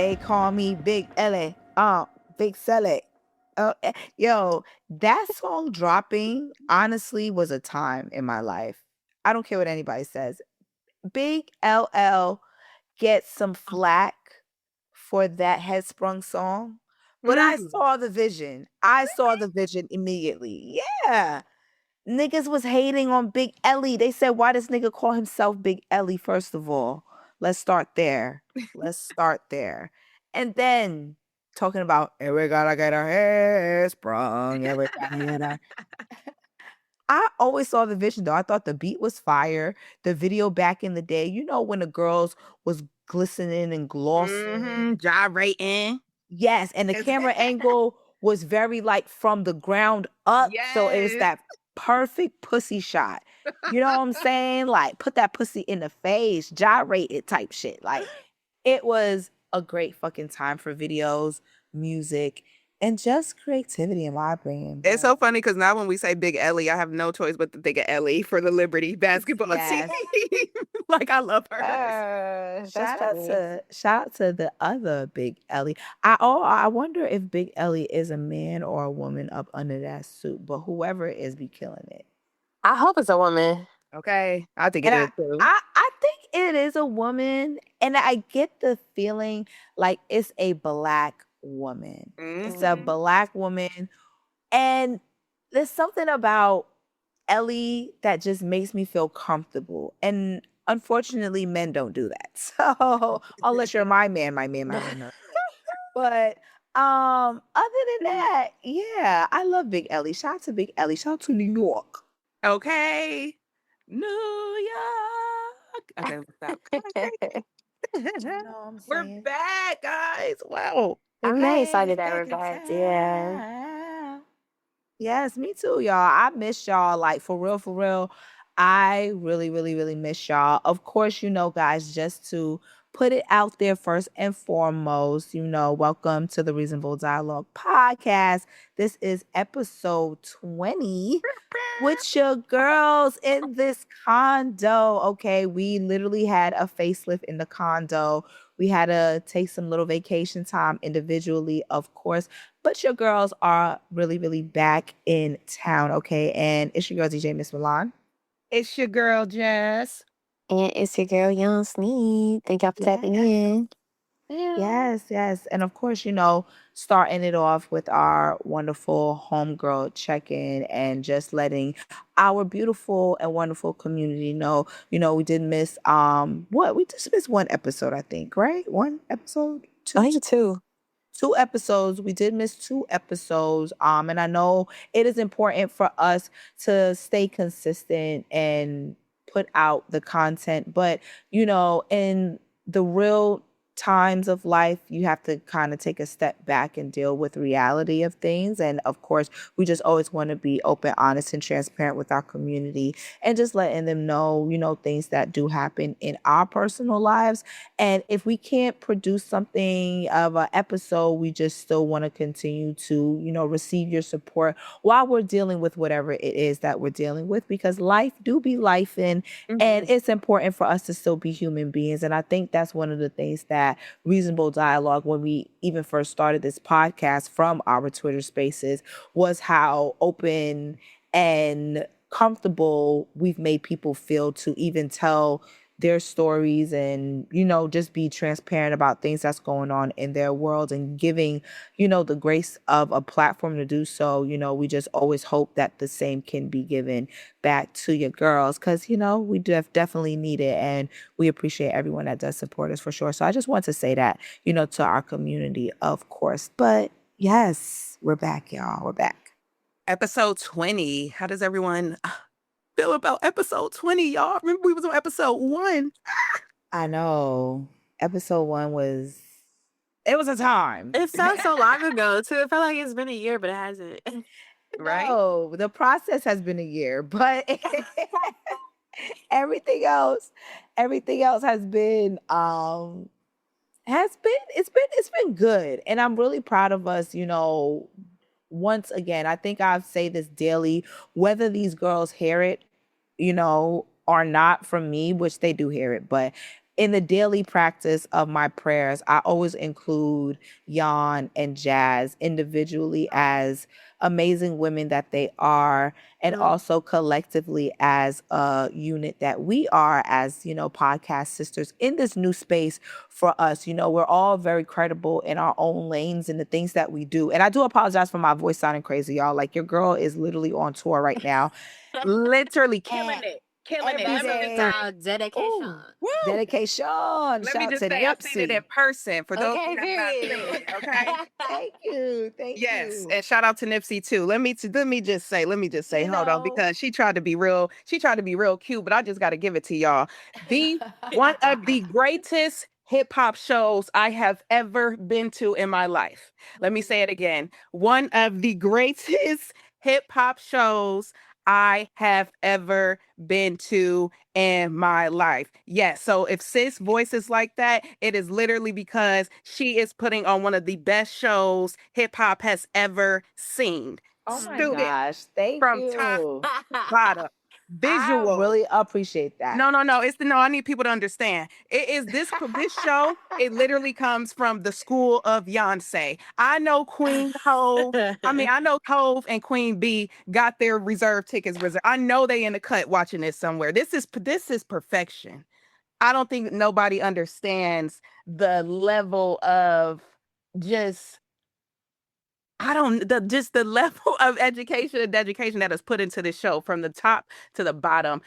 They call me Big Ellie. Big Sally. Yo, that song dropping honestly was a time in my life. I don't care what anybody says. Big LL gets some flack for that Headsprung song, but I saw the vision. I saw the vision immediately. Yeah. Niggas was hating on Big Ellie. They said, why does nigga call himself Big Ellie, first of all? Let's start there. Let's start there. And then talking about, and we gotta get our hair sprung. And we gotta get our... I always saw the vision, though. I thought the beat was fire. The video back in the day, you know, when the girls was glistening and glossing. Gyrating. Yes, and the camera angle was very like from the ground up. So it was that perfect pussy shot. You know what I'm saying? Like put that pussy in the face, gyrate it type shit. Like it was a great fucking time for videos, music, and just creativity in my opinion. It's so funny because now when we say Big Ellie, I have no choice but to think of Ellie for the Liberty basketball team. Like I love her. Shout out to the other Big Ellie. I wonder if Big Ellie is a man or a woman up under that suit, but whoever it is be killing it. I hope it's a woman. Okay, I think it is too. I think it is a woman, and I get the feeling like it's a black woman. It's a black woman, and there's something about Ellie that just makes me feel comfortable. And unfortunately, men don't do that. So unless you're my man. But other than that, yeah, I love Big Ellie. Shout out to Big Ellie. Shout out to New York. Okay. New York. Okay, stop. We're back, guys. Wow. I'm very excited that we're back. Yeah. Yes, me too, y'all. I miss y'all. Like for real. I really, really, really miss y'all. Of course, you know, guys, just to put it out there first and foremost, you know, welcome to the Reasonable Dialogue podcast. This is episode 20 with your girls in this condo. Okay, we literally had a facelift in the condo. We had to take some little vacation time individually, of course, but your girls are really, really back in town, okay? And it's your girl, DJ Miss Milan. It's your girl, Jess. And it's your girl, Yan Snead. Thank y'all for tapping in. Yes. And of course, you know, starting it off with our wonderful homegirl check-in and just letting our beautiful and wonderful community know, you know, we did miss we just missed one episode, I think, right? One episode? I think two. 2 episodes. We did miss 2 episodes. And I know it is important for us to stay consistent and put out the content, but you know, in the real times of life, you have to kind of take a step back and deal with reality of things. And of course, we just always want to be open, honest, and transparent with our community and just letting them know, you know, things that do happen in our personal lives. And if we can't produce something of an episode, we just still want to continue to, you know, receive your support while we're dealing with whatever it is that we're dealing with, because life do be lifing, and it's important for us to still be human beings. And I think that's one of the things that Reasonable Dialogue, when we even first started this podcast from our Twitter spaces, was how open and comfortable we've made people feel to even tell their stories and, you know, just be transparent about things that's going on in their world and giving, you know, the grace of a platform to do so. You know, we just always hope that the same can be given back to your girls, because, you know, we definitely need it, and we appreciate everyone that does support us for sure. So I just want to say that, you know, to our community, of course. But yes, we're back, y'all. We're back. Episode 20. How does everyone feel about episode 20, y'all? Remember we was on episode 1. I know. Episode 1 was... It was a time. It sounds so long ago, too. It felt like it's been a year, but it hasn't. Right? No, the process has been a year, but everything else has been it's been good. And I'm really proud of us, you know. Once again, I think I say this daily, whether these girls hear it, you know, or not from me, which they do hear it, but in the daily practice of my prayers, I always include Yan and Jazz individually as amazing women that they are, and also collectively as a unit that we are as, podcast sisters in this new space for us. We're all very credible in our own lanes and the things that we do. And I do apologize for my voice sounding crazy, y'all. Like, your girl is literally on tour right now, literally killing it. Killing it. Dedication. Ooh, dedication. Let me Shout just to say, I've seen it in Nipsey. person. For those who have not period. seen it, okay. Thank you. Thank Yes, you. and shout out to Nipsey too. Let me just say, hold on, because she tried to be real cute, but I just got to give it to y'all. One of the greatest hip hop shows I have ever been to in my life. Let me say it again. One of the greatest hip hop shows I have ever been to in my life. Yes. So if sis voice is like that, it is literally because she is putting on one of the best shows hip hop has ever seen. Oh my Student gosh. Thank from top you. to bottom. I Visual. really appreciate that. No. I need people to understand. It is this show. It literally comes from the school of Beyonce. I know Queen Hove. I know Hove and Queen B got their reserve tickets reserved. I know they in the cut watching this somewhere. This is perfection. I don't think nobody understands the level of just just the level of education and dedication that is put into this show from the top to the bottom.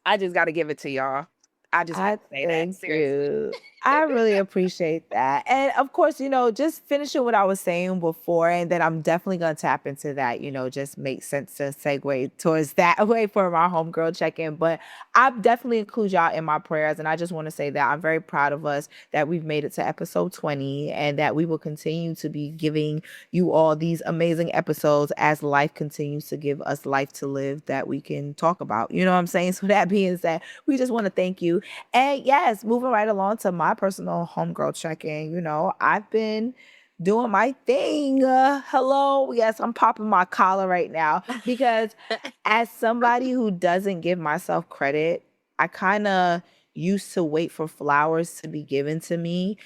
I just got to give it to y'all. I just want to say that. Thank Seriously. you. I really appreciate that. And of course, just finishing what I was saying before, and then I'm definitely going to tap into that, just makes sense to segue towards that way for my homegirl check-in. But I definitely include y'all in my prayers. And I just want to say that I'm very proud of us that we've made it to episode 20 and that we will continue to be giving you all these amazing episodes as life continues to give us life to live that we can talk about. You know what I'm saying? So that being said, we just want to thank you. And yes, moving right along to my personal homegirl check-in, I've been doing my thing. Hello. Yes, I'm popping my collar right now because as somebody who doesn't give myself credit, I kind of used to wait for flowers to be given to me.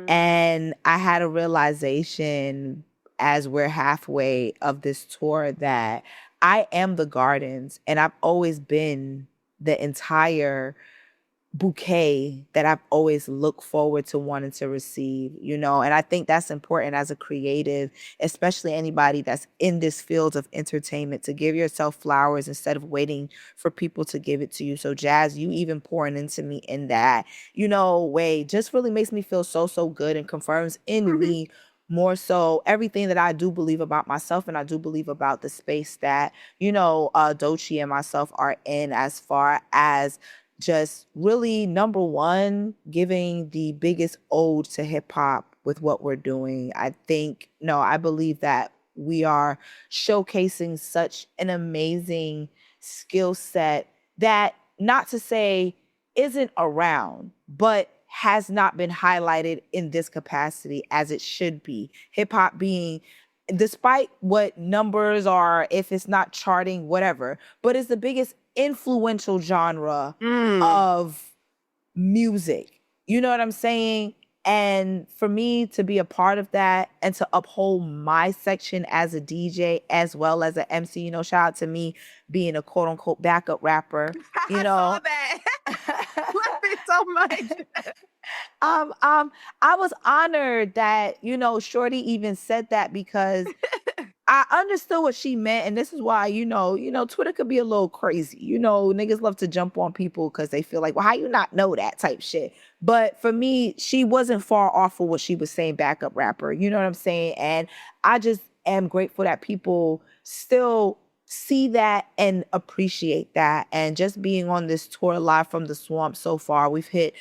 And I had a realization as we're halfway of this tour that I am the gardens, and I've always been the entire bouquet that I've always looked forward to wanting to receive, and I think that's important as a creative, especially anybody that's in this field of entertainment, to give yourself flowers instead of waiting for people to give it to you. So Jazz, you even pouring into me in that, way just really makes me feel so good and confirms in me more so everything that I do believe about myself, and I do believe about the space that, Doechii and myself are in, as far as just really, number one, giving the biggest ode to hip hop with what we're doing. I believe that we are showcasing such an amazing skill set that, not to say isn't around, but has not been highlighted in this capacity as it should be. Hip hop being, despite what numbers are, if it's not charting, whatever, but it's the biggest influential genre of music. You know what I'm saying? And for me to be a part of that and to uphold my section as a DJ as well as an MC, shout out to me being a quote unquote backup rapper. I saw that. Love it so much. I was honored that, Shorty even said that, because I understood what she meant. And this is why, Twitter could be a little crazy. Niggas love to jump on people because they feel like, well, how you not know that type shit? But for me, she wasn't far off of what she was saying, backup rapper. You know what I'm saying? And I just am grateful that people still see that and appreciate that. And just being on this tour live from the swamp so far, we've hit,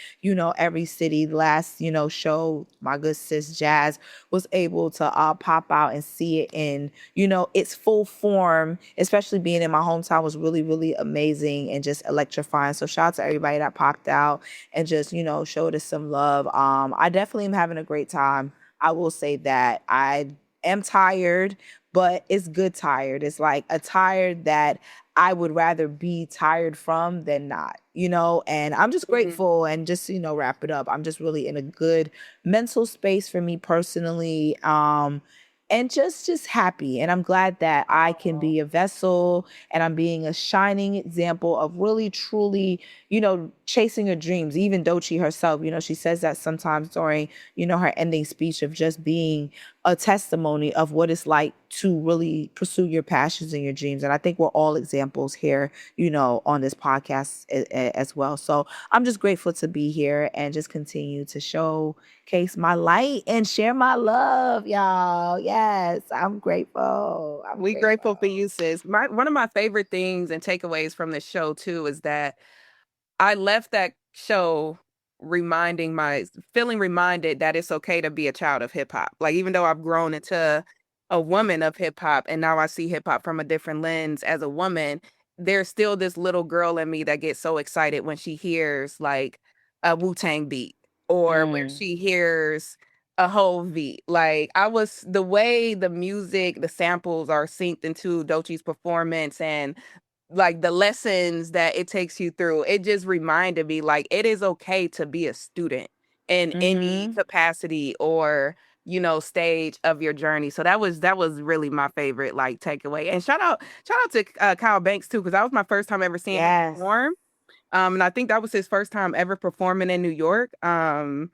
every city. Last, show, my good sis Jazz was able to pop out and see it in, its full form, especially being in my hometown was really, really amazing and just electrifying. So shout out to everybody that popped out and just, showed us some love. I definitely am having a great time. I will say that I am tired, but it's good tired. It's like a tired that I would rather be tired from than not, and I'm just grateful and just, wrap it up. I'm just really in a good mental space for me personally. And just happy. And I'm glad that I can be a vessel and I'm being a shining example of really, truly, chasing her dreams. Even Doechii herself, she says that sometimes during, her ending speech of just being a testimony of what it's like to really pursue your passions and your dreams. And I think we're all examples here, on this podcast as well. So I'm just grateful to be here and just continue to showcase my light and share my love, y'all. Yes, I'm grateful. We grateful for you, sis. One of my favorite things and takeaways from this show too is that I left that show feeling reminded that it's okay to be a child of hip hop. Like, even though I've grown into a woman of hip hop and now I see hip hop from a different lens as a woman, there's still this little girl in me that gets so excited when she hears like a Wu-Tang beat or when she hears a whole beat. Like, the way the music, the samples are synced into Doechii's performance and like the lessons that it takes you through, it just reminded me like it is okay to be a student in any capacity or stage of your journey. So that was really my favorite like takeaway. And shout out to Kyle Banks too, because that was my first time ever seeing him perform. And I think that was his first time ever performing in New York. And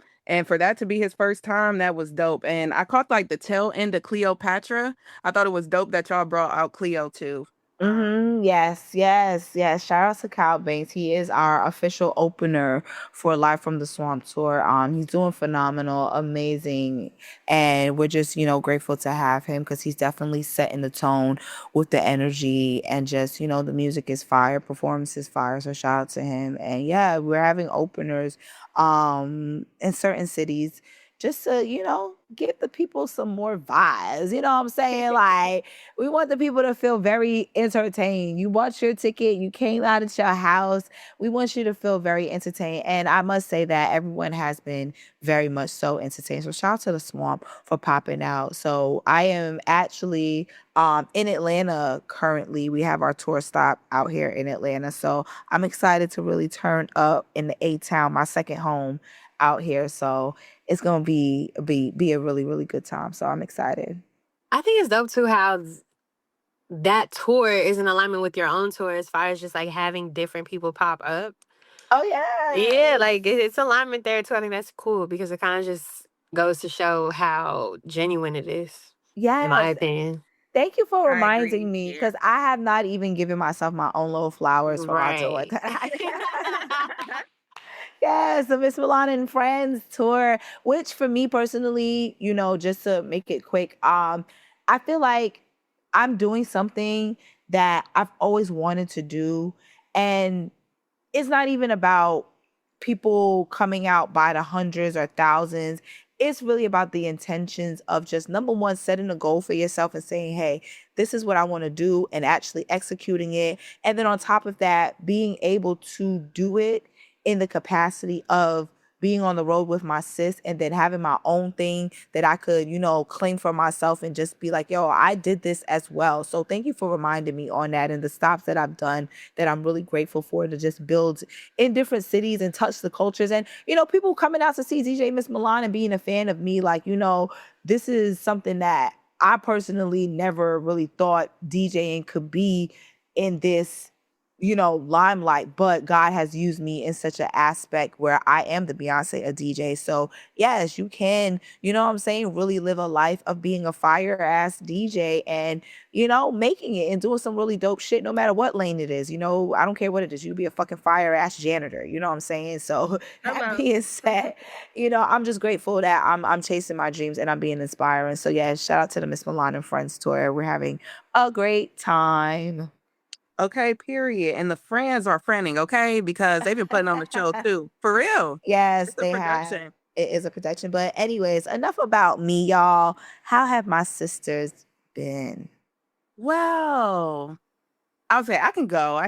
for that to be his first time, that was dope. And I caught like the tail end of Cleopatra. I thought it was dope that y'all brought out Cleo too. Yes, yes, yes. Shout out to Kyle Banks. He is our official opener for Live from the Swamp tour. He's doing phenomenal, amazing, and we're just, grateful to have him because he's definitely setting the tone with the energy and just, the music is fire, performance is fire. So shout out to him. And yeah, we're having openers in certain cities just to, give the people some more vibes. You know what I'm saying? Like, we want the people to feel very entertained. You bought your ticket, you came out of your house. We want you to feel very entertained. And I must say that everyone has been very much so entertained. So shout out to the Swamp for popping out. So I am actually in Atlanta currently. We have our tour stop out here in Atlanta. So I'm excited to really turn up in the A-Town, my second home out here. So it's gonna be a really, really good time. So I'm excited. I think it's dope too how that tour is in alignment with your own tour as far as just like having different people pop up. Oh yeah. Yeah, like it's alignment there too. I think that's cool because it kind of just goes to show how genuine it is, in my Yes. opinion. Thank you for I reminding agree. me Yeah. because I have not even given myself my own little flowers for my tour. Right. Yes, the Miss Milan and Friends tour, which for me personally, just to make it quick, I feel like I'm doing something that I've always wanted to do. And it's not even about people coming out by the hundreds or thousands. It's really about the intentions of just number one, setting a goal for yourself and saying, hey, this is what I want to do and actually executing it. And then on top of that, being able to do it in the capacity of being on the road with my sis and then having my own thing that I could, claim for myself and just be like, yo, I did this as well. So thank you for reminding me on that and the stops that I've done that I'm really grateful for to just build in different cities and touch the cultures. And, people coming out to see DJ Miss Milan and being a fan of me, like, this is something that I personally never really thought DJing could be in this limelight, but God has used me in such an aspect where I am the Beyonce of DJ. So yes, you can, what I'm saying, really live a life of being a fire ass DJ and, making it and doing some really dope shit no matter what lane it is. I don't care what it is. You be a fucking fire ass janitor. You know what I'm saying? So that being said, I'm just grateful that I'm chasing my dreams and I'm being inspiring. So yeah, shout out to the Miss Milan and Friends tour. We're having a great time. Okay, period. And the friends are friending, okay? Because they've been putting on the show too. For real. Yes, It's a they have. production. It is a production. But anyways, enough about me, y'all. How have my sisters been? Well, I'll say I can go.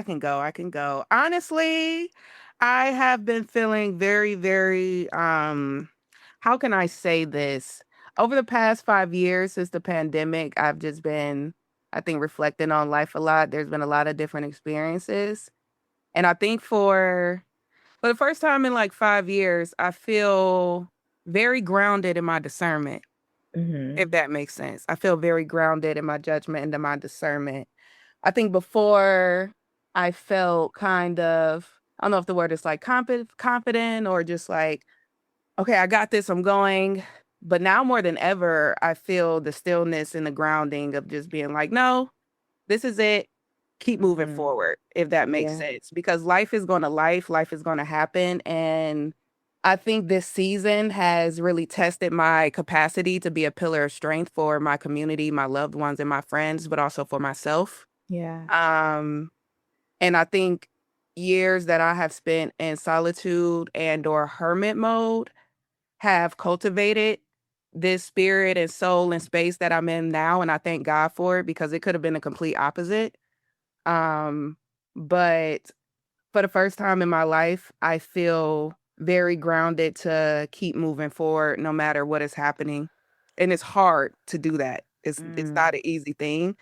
Honestly, I have been feeling very, very how can I say this? Over the past 5 years since the pandemic, I've just been, I think, reflecting on life a lot. There's been a lot of different experiences. And I think for the first time in like 5 years, I feel very grounded in my discernment, Mhm. if that makes sense. I feel very grounded in my judgment and in my discernment. I think before I felt kind of, I don't know if the word is like confident or just like, okay, I got this, I'm going. But now more than ever, I feel the stillness and the grounding of just being like, no, this is it. Keep moving Mhm. forward, if that makes Yeah. sense. Because life is gonna happen. And I think this season has really tested my capacity to be a pillar of strength for my community, my loved ones, and my friends, but also for myself. Yeah. Um, and I think years that I have spent in solitude and or hermit mode have cultivated this spirit and soul and space that I'm in now. And I thank God for it because it could have been a complete opposite. Um, but for the first time in my life, I feel very grounded to keep moving forward no matter what is happening. And it's hard to do that. It's Mm. not an easy thing.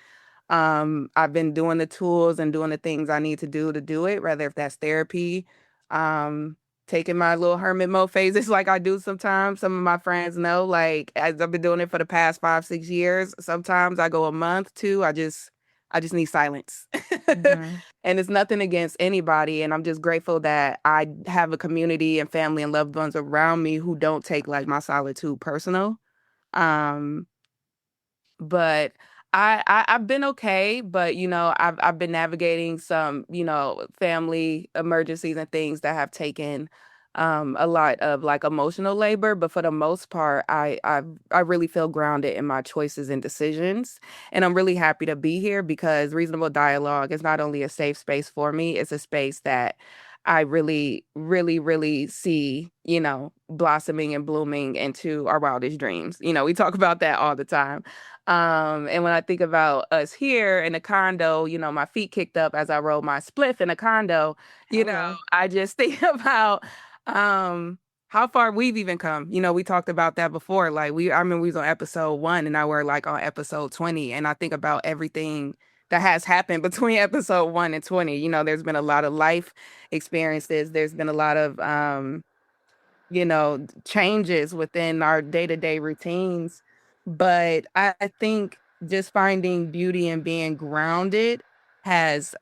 I've been doing the tools and doing the things I need to do it, whether if that's therapy, um, taking my little hermit mode phases like I do sometimes. Some of my friends know, like as I've been doing it for the past 5, 6 years, sometimes I go a month, two, I just need silence. Mhm. And it's nothing against anybody. And I'm just grateful that I have a community and family and loved ones around me who don't take like my solitude personal. Um, but I've been okay, but I've been navigating some, family emergencies and things that have taken a lot of like emotional labor, but for the most part, I really feel grounded in my choices and decisions. And I'm really happy to be here because reasonable dialogue is not only a safe space for me, it's a space that I really, really, really see, blossoming and blooming into our wildest dreams. We talk about that all the time. And when I think about us here in a condo, my feet kicked up as I rolled my spliff in a condo, Hello. I just think about um how far we've even come. We talked about that before. Like I remember we was on episode 1 and now we're like on episode 20. And I think about everything that has happened between episode 1 and 20. There's been a lot of life experiences. There's been a lot of changes within our day-to-day routines. But I think just finding beauty and being grounded has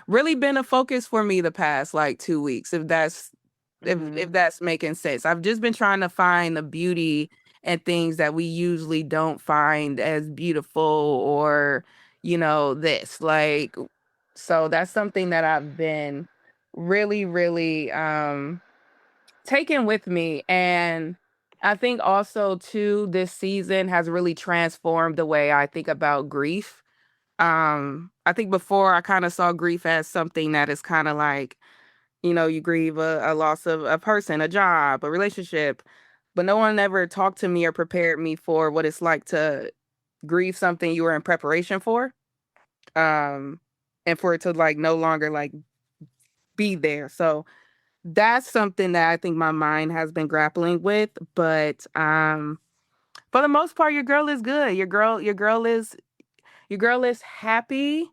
really been a focus for me the past like 2 weeks, if Mhm. that's making sense. I've just been trying to find the beauty and things that we usually don't find as beautiful or, this. Like so that's something that I've been really, really taken with me. And I think also too, this season has really transformed the way I think about grief. I think before I kind of saw grief as something that is kind of like, you grieve a loss of a person, a job, a relationship, but no one ever talked to me or prepared me for what it's like to grieve something you were in preparation for. Um, and for it to like no longer like be there. So that's something that I think my mind has been grappling with, but for the most part your girl is good. Your girl is happy.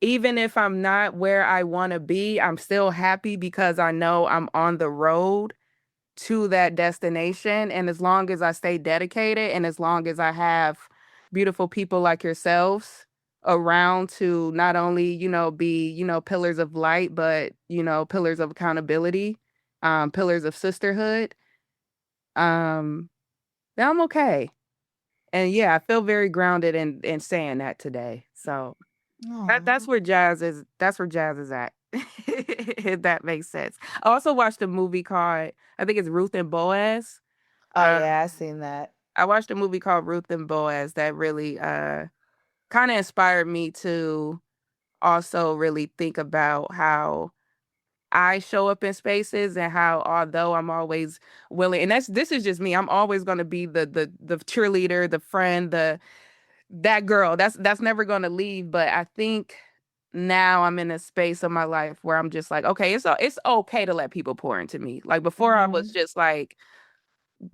Even if I'm not where I want to be, I'm still happy because I know I'm on the road to that destination. And as long as I stay dedicated and as long as I have beautiful people like yourselves around to not only, be, pillars of light, but, pillars of accountability, pillars of sisterhood, um, then I'm okay. And yeah, I feel very grounded in saying that today. So that's Aw. where jazz is at. If that makes sense. I also watched a movie called, I think it's Ruth and Boaz. Oh Uh, yeah, I seen that. I watched a movie called Ruth and Boaz that really kind of inspired me to also really think about how I show up in spaces and how although I'm always willing, and this is just me, I'm always going to be the cheerleader, the friend, the that girl. That's never going to leave, but I think now I'm in a space of my life where I'm just like, okay, it's okay to let people pour into me. Like before I was Mhm. just like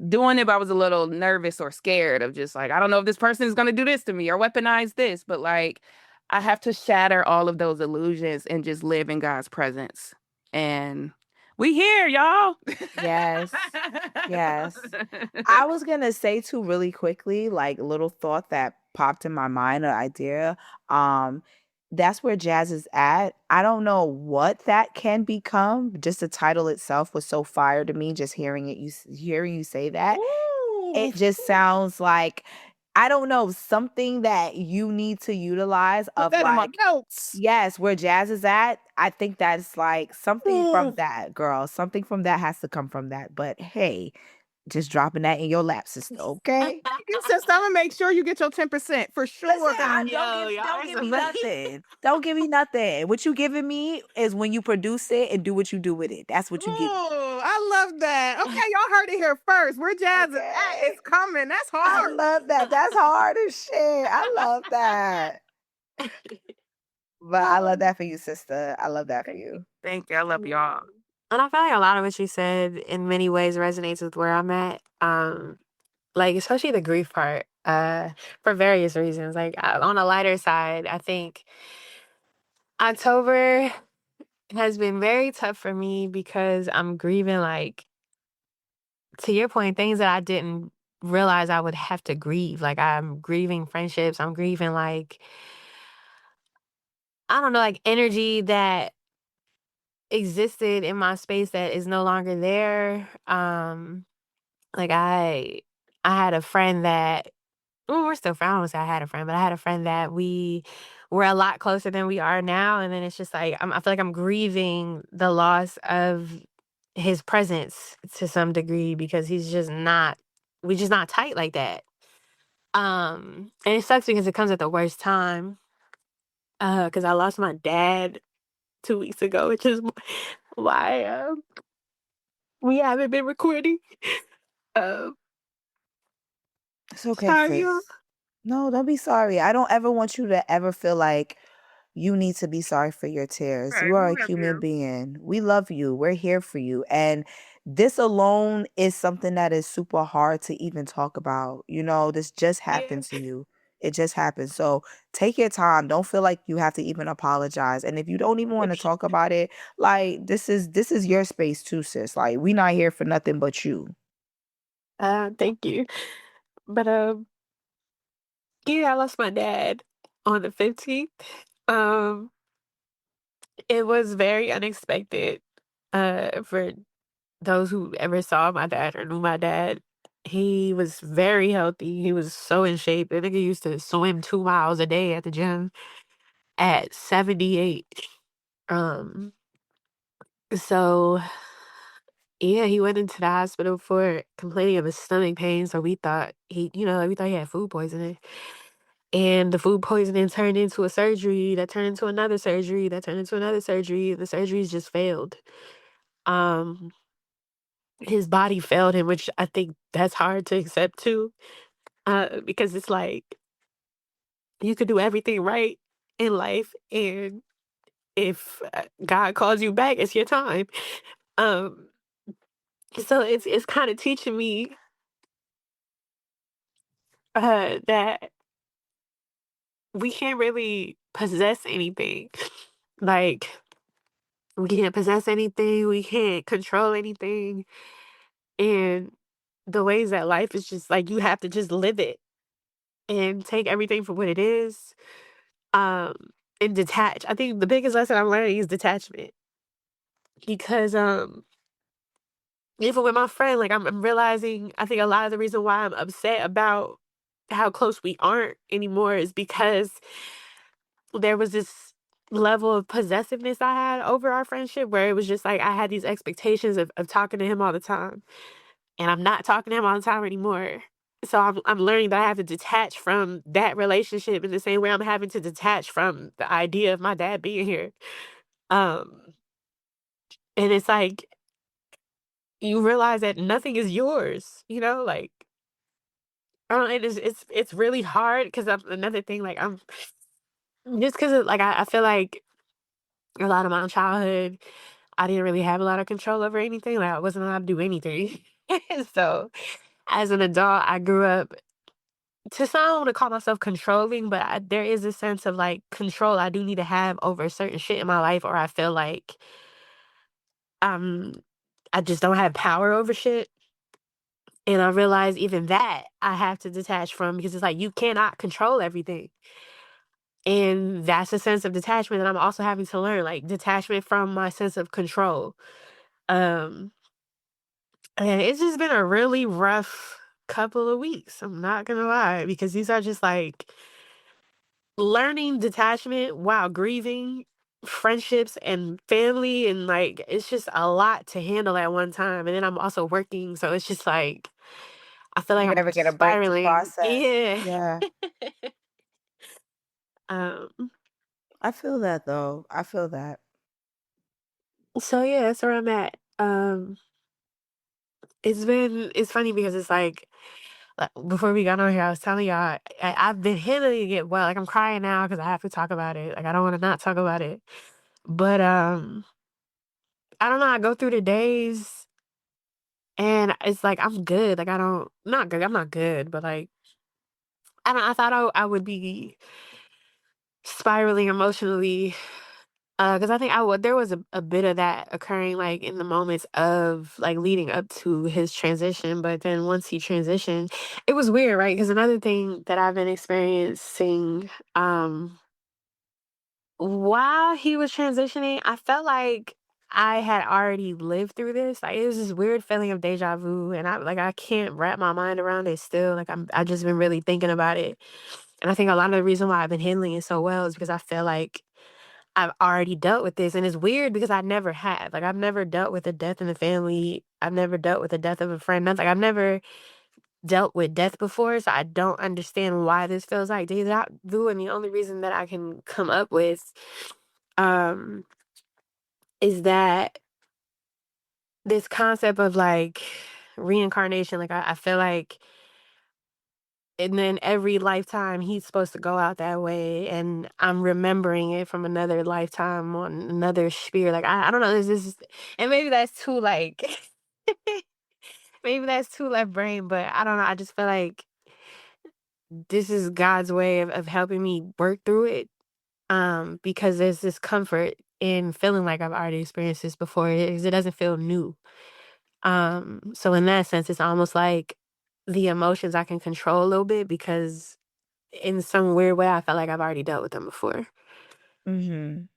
doing it, but I was a little nervous or scared of just like, I don't know if this person is going to do this to me or weaponize this, but like, I have to shatter all of those illusions and just live in God's presence. And we here, y'all. Yes. Yes. I was gonna say too really quickly, like a little thought that popped in my mind, an idea. Um, that's where jazz is at. I don't know what that can become. Just the title itself was so fire to me. Just hearing you say that, Ooh, it just sounds like I don't know something that you need to utilize put of that in my like notes. yes, where jazz is at. I think that's like something from that girl. Something from that has to come from that. But hey, just dropping that in your lap, sister, okay? You said, I'm gonna make sure you get your 10% for Listen, sure. Yo, y'all don't are give so me funny. nothing. Don't give me nothing. What you giving me is when you produce it and do what you do with it. That's what you give me. Oh, I love that. Okay, y'all heard it here first. Where jazz is at, Okay. it's coming. That's I hard. love that. That's hard as shit. I love that. But I love that for you, sister. I love that for you. Thank you. I love y'all. And I feel like a lot of what you said in many ways resonates with where I'm at. Like especially the grief part, for various reasons. Like on a lighter side, I think October has been very tough for me because I'm grieving, like, to your point, things that I didn't realize I would have to grieve. Like I'm grieving friendships. I'm grieving like I don't know, like energy that existed in my space that is no longer there. Like I had a friend that well, we're still friends. I don't say I had a friend, but I had a friend that we were a lot closer than we are now. And then it's just like I feel like I'm grieving the loss of his presence to some degree because he's just not we're just not tight like that. And it sucks because it comes at the worst time. Because I lost my dad 2 weeks ago, which is why we haven't been recording. Um, It's okay, sorry, y'all. sis. No, don't be sorry. I don't ever want you to ever feel like you need to be sorry for your tears. Right, You we are a love human you. being. We love you. We're here for you. And this alone is something that is super hard to even talk about. You know, this just Yeah. happened to you. It just happened. So take your time. Don't feel like you have to even apologize. And if you don't even want to talk about it, like this is your space too, sis. Like we not here for nothing but you. Thank you. But yeah, I lost my dad on the 15th. Um, it was very unexpected. For those who ever saw my dad or knew my dad, he was very healthy. He was so in shape. The nigga used to swim 2 miles a day at the gym at 78. Um, so yeah, he went into the hospital for complaining of his stomach pain. So we thought we thought he had food poisoning. And the food poisoning turned into a surgery that turned into another surgery that turned into another surgery. The surgeries just failed. Um, his body failed him, which I think that's hard to accept too. Because it's like you could do everything right in life, and if God calls you back, it's your time. Um, so it's kind of teaching me that we can't really possess anything. Like we can't possess anything, we can't control anything, and the ways that life is just like you have to just live it and take everything for what it is. Um, and detach. I think the biggest lesson I'm learning is detachment because even with my friend, like I'm realizing I think a lot of the reason why I'm upset about how close we aren't anymore is because there was this level of possessiveness I had over our friendship where it was just like I had these expectations of talking to him all the time. And I'm not talking to him all the time anymore. So I'm learning that I have to detach from that relationship in the same way I'm having to detach from the idea of my dad being here. Um and it's like you realize that nothing is yours, like it's really hard because I'm another thing like I'm just because like I feel like a lot of my childhood I didn't really have a lot of control over anything. Like, I wasn't allowed to do anything. So, as an adult, I grew up to some, I don't wanna call myself controlling, but there is a sense of, like, control I do need to have over certain shit in my life, or I feel like, um, I just don't have power over shit. And I realize even that I have to detach from, because it's like you cannot control everything. And that's a sense of detachment that I'm also having to learn, like detachment from my sense of control. Um, and it's just been a really rough couple of weeks. I'm not gonna lie, because these are just like learning detachment while grieving friendships and family, and like it's just a lot to handle at one time. And then I'm also working, so it's just like I feel like You I'm never get a break to spiraling. process. Yeah. Yeah. um I feel that though. I feel that. so yeah, that's where I'm at. It's funny because it's like, before we got on here, I was telling y'all I've been handling it well. Like, I'm crying now because I have to talk about it. Like, I don't want to not talk about it. But I don't know. I go through the days and it's like I'm good. Like, I don't not good. I'm not good, but like I don't. I thought I would be spiraling emotionally. Because I think I would there was a bit of that occurring, like, in the moments of, like, leading up to his transition, but then once he transitioned, it was weird, right? Because another thing that I've been experiencing, while he was transitioning, I felt like I had already lived through this. Like, it was this weird feeling of deja vu, and I can't wrap my mind around it still. Like, I've just been really thinking about it, and I think a lot of the reason why I've been handling it so well is because I feel like I've already dealt with this, and it's weird because I never had. Like, I've never dealt with a death in the family. I've never dealt with the death of a friend. Nothing. I've never dealt with death before, so I don't understand why this feels like deja vu. And the only reason that I can come up with, um, is that this concept of like reincarnation. Like, I feel like, and then every lifetime he's supposed to go out that way, and I'm remembering it from another lifetime on another sphere. Like, I don't know, this and maybe that's too like maybe that's too left brain, but I don't know. I just feel like this is God's way of helping me work through it. Because there's this comfort in feeling like I've already experienced this before. It doesn't feel new. So in that sense, it's almost like the emotions I can control a little bit, because in some weird way, I felt like I've already dealt with them before. Mhm.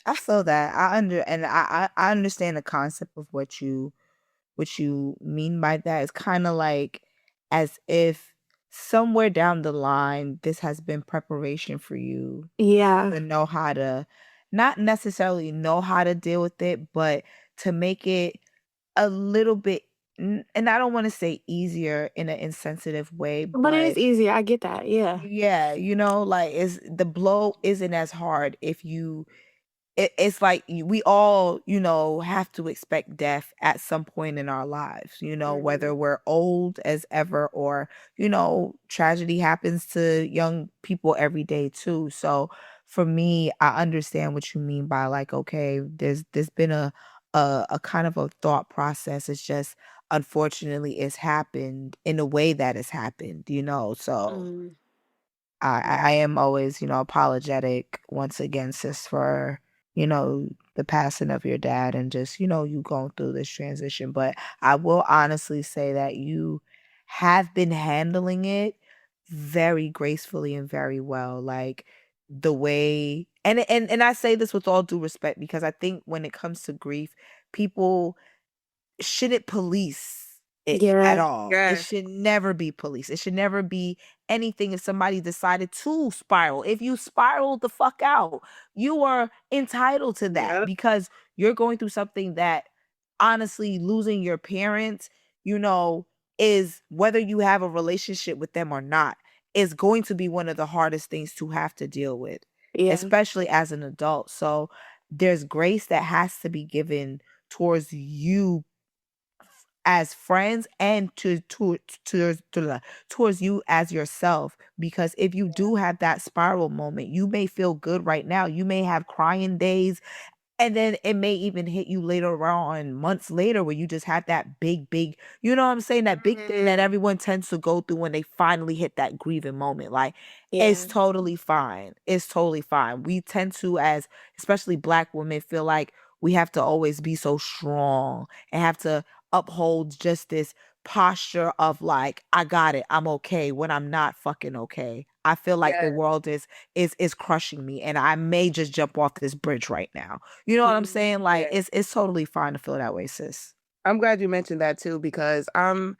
I feel that. I understand the concept of what you mean by that. It's kind of like as if somewhere down the line this has been preparation for you Yeah. to know how to not necessarily know how to deal with it, but to make it a little bit and I don't want to say easier in an insensitive way, But it is but easier. I get that. Yeah. yeah, like is the blow isn't as hard if you it's like we all, have to expect death at some point in our lives, whether Mhm. we're old as ever or, tragedy happens to young people every day too. So for me, I understand what you mean by like, okay, there's been a kind of a thought process. It's just unfortunately it's happened in a way that has happened. So Mm. I am always, apologetic once again, sis, for, the passing of your dad and just, you going through this transition. But I will honestly say that you have been handling it very gracefully and very well. Like the way and I say this with all due respect because I think when it comes to grief, people shouldn't police it at Yeah. all. It Yes. should never be police. It should never be anything if somebody decided to spiral. If you spiral the fuck out, you are entitled to that Yep. because you're going through something that honestly losing your parents, is whether you have a relationship with them or not, is going to be one of the hardest things to have to deal with, Yeah. especially as an adult. So there's grace that has to be given towards you as friends and towards you as yourself because if you do have that spiral moment you may feel good right now, you may have crying days And then it may even hit you later on, months later, where you just have that big, you know what I'm saying? That big thing that everyone tends to go through when they finally hit that grieving moment. Like, it's Yeah. totally fine. It's totally fine. We tend to, as especially Black women, feel like we have to always be so strong and have to uphold just this posture of like, I got it, I'm okay, when I'm not fucking okay. I feel like the Yes. world is crushing me and I may just jump off this bridge right now. You know what I'm saying? Like, Yeah. it's totally fine to feel that way, sis. I'm glad you mentioned that too, because I'm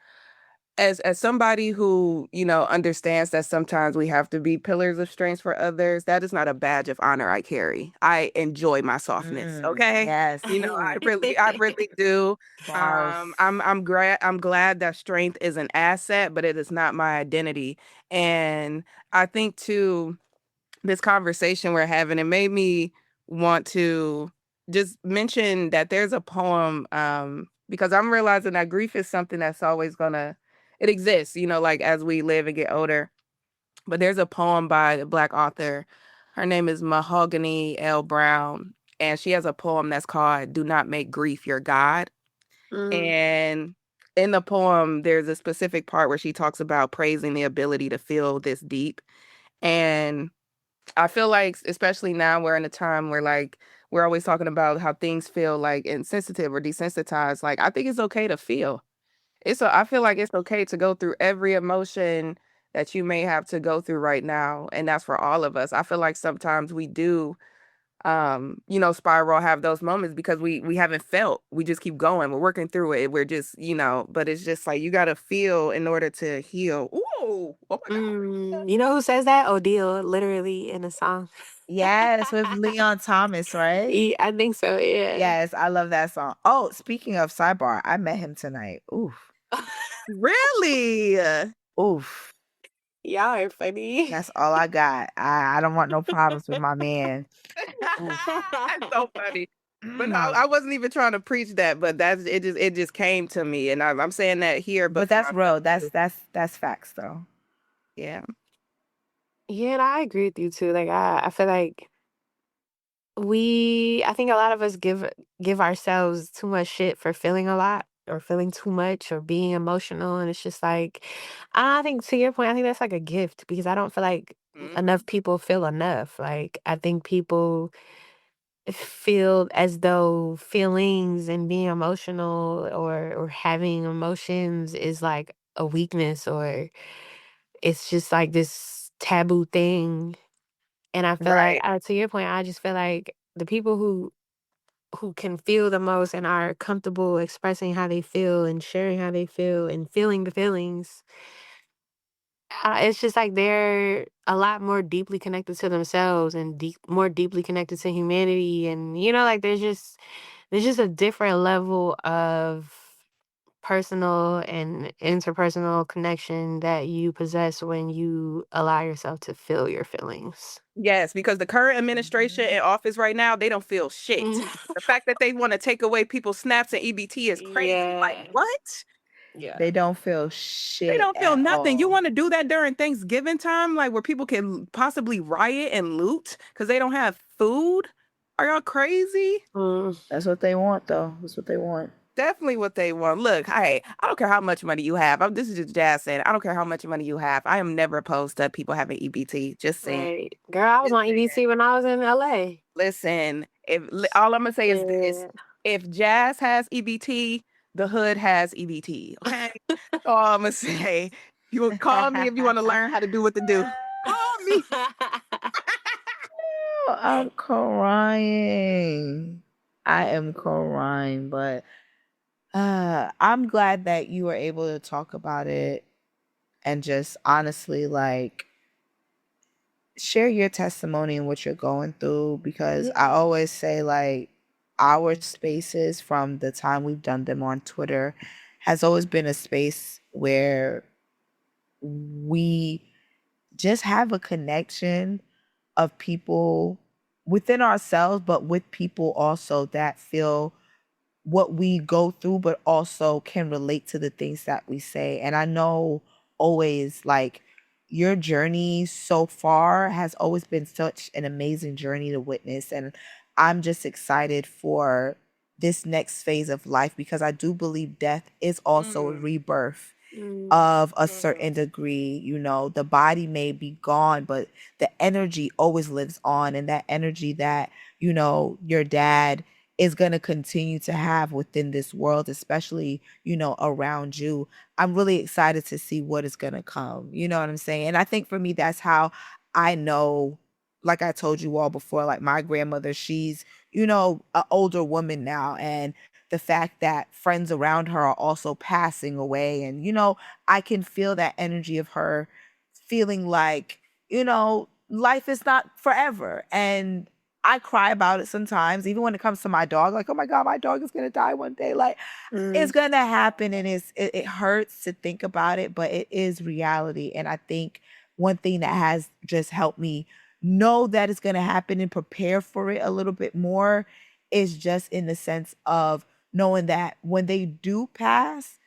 as somebody who, understands that sometimes we have to be pillars of strength for others, that is not a badge of honor I carry. I enjoy my softness, okay? Yes. I really do. Bars. I'm glad that strength is an asset, but it is not my identity. And I think too, this conversation we're having, it made me want to just mention that there's a poem, because I'm realizing that grief is something that's always gonna it exists, like as we live and get older. But there's a poem by a Black author. Her name is Mahogany L. Brown, and she has a poem that's called "Do Not Make Grief Your God." Mm. And in the poem, there's a specific part where she talks about praising the ability to feel this deep. And I feel like, especially now, we're in a time where like we're always talking about how things feel like insensitive or desensitized. Like, I think it's okay to feel. I feel like it's okay to go through every emotion that you may have to go through right now, and that's for all of us. I feel like sometimes we do, spiral, have those moments because we haven't felt. We just keep going. We're working through it. We're just, but it's just like you got to feel in order to heal. Ooh, oh my God. You know who says that? Odile, literally in a song. Yes, with Leon Thomas, right? Yeah, I think so. Yeah. Yes, I love that song. Oh, speaking of sidebar, I met him tonight. Oof. Really? Oof. Y'all are funny. That's all I got. I don't want no problems with my man. Oof. That's so funny. But no, Mm. I wasn't even trying to preach that, but it just came to me, and I'm saying that here, but But for that's myself real. That's too. that's facts though. Yeah. Yeah, and I agree with you too. Like I feel like I think a lot of us give ourselves too much shit for feeling a lot or feeling too much or being emotional, and it's just like I think to your point, I think that's like a gift because I don't feel like Mhm. enough people feel enough. Like I think people feel as though feelings and being emotional or having emotions is like a weakness or it's just like this taboo thing. And I feel like Right. to your point, I just feel like the people who can feel the most and are comfortable expressing how they feel and sharing how they feel and feeling the feelings, it's just like they're a lot more deeply connected to themselves and more deeply connected to humanity. And like there's just a different level of personal and interpersonal connection that you possess when you allow yourself to feel your feelings. Yes, because the current administration in office right now, they don't feel shit. The fact that they want to take away people's snaps and EBT is crazy. Like, Yeah. what? Yeah. They don't feel They shit don't feel at nothing. You all. want to do that during Thanksgiving time, like where people can possibly riot and loot because they don't have food? Are y'all crazy? Mm, That's what they want though. That's what they want. Definitely what they want. Look, hey, I don't care how much money you have. This is just Jazz saying. I don't care how much money you have. I am never opposed to people having EBT. Just saying. right. Girl, I was Just on saying. EBT when I was in LA. Listen, all I'm gonna say is this: Shit. if Jazz has EBT, the hood has EBT. Okay, that's all I'm gonna say. You will call me if you want to learn how to do what to do. Call me. Oh, I'm crying. I am crying, but I'm glad that you were able to talk about it and just honestly like share your testimony and what you're going through because I always say like our spaces from the time we've done them on Twitter has always been a space where we just have a connection of people within ourselves but with people also that feel what we go through, but also can relate to the things that we say. And I know always like your journey so far has always been such an amazing journey to witness. And I'm just excited for this next phase of life because I do believe death is also a rebirth Mm. of a certain degree. The body may be gone, but the energy always lives on. And that energy that, your dad is going to continue to have within this world, especially, around you. I'm really excited to see what is going to come. You know what I'm saying? And I think for me, that's how I know, like I told you all before, like my grandmother, she's, an older woman now. And the fact that friends around her are also passing away. And, I can feel that energy of her feeling like, life is not forever. And I cry about it sometimes, even when it comes to my dog, like, oh my God, my dog is going to die one day. Like, it's Mm. going to happen. And it hurts to think about it, but it is reality. And I think one thing that has just helped me know that it's going to happen and prepare for it a little bit more is just in the sense of knowing that when they do pass,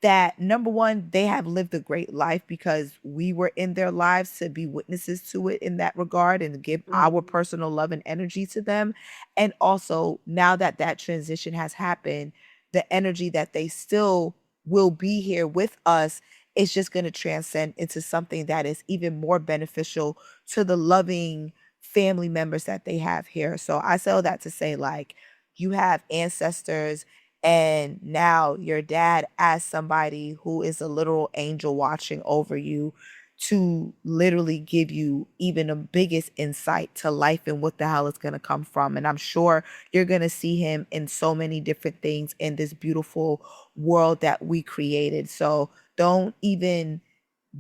that number one, they have lived a great life because we were in their lives to be witnesses to it in that regard and give our Mm. personal love and energy to them. And also, now that that transition has happened, the energy that they still will be here with us is just going to transcend into something that is even more beneficial to the loving family members that they have here. So I say all that to say, like, you have ancestors and now your dad as somebody who is a literal angel watching over you to literally give you even the biggest insight to life and what the hell is going to come from. And I'm sure you're going to see him in so many different things in this beautiful world that we created. So don't even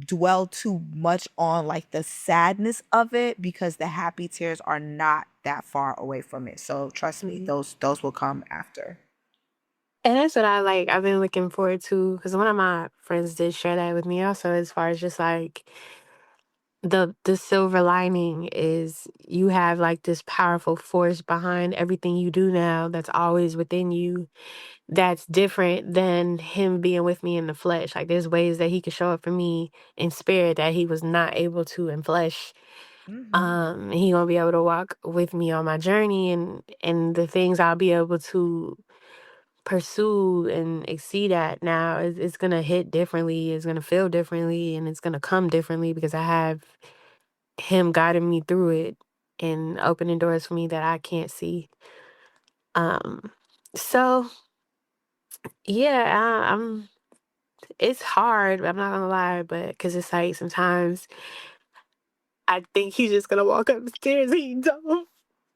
dwell too much on like the sadness of it because the happy tears are not that far away from it. So trust me, Mhm. those will come after. And that's what I like. I've been looking forward to because one of my friends did share that with me also, as far as just like the silver lining is you have like this powerful force behind everything you do now that's always within you, that's different than him being with me in the flesh. Like there's ways that he could show up for me in spirit that he was not able to in flesh. Mhm. He gonna be able to walk with me on my journey, and the things I'll be able to pursue and exceed at now is gonna hit differently, it's gonna feel differently, and it's gonna come differently because I have him guiding me through it and opening doors for me that I can't see. Um, so yeah, I'm. It's hard. I'm not gonna lie, but because it's like sometimes I think he's just gonna walk up the stairs and he don't.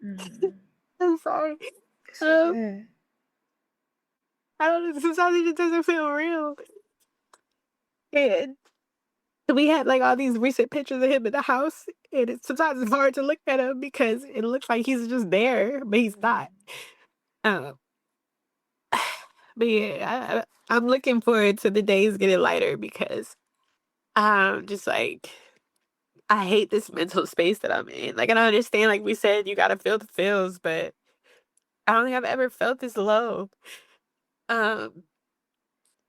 Mhm. I'm sorry. It's Um, okay. I don't know. Sometimes it just doesn't feel real. And we had like all these recent pictures of him in the house, and sometimes it's hard to look at him because it looks like he's just there, but he's not. Um, but yeah, I'm looking forward to the days getting lighter because just like I hate this mental space that I'm in. Like, and I understand, like we said, you gotta feel the feels, but I don't think I've ever felt this low. Um,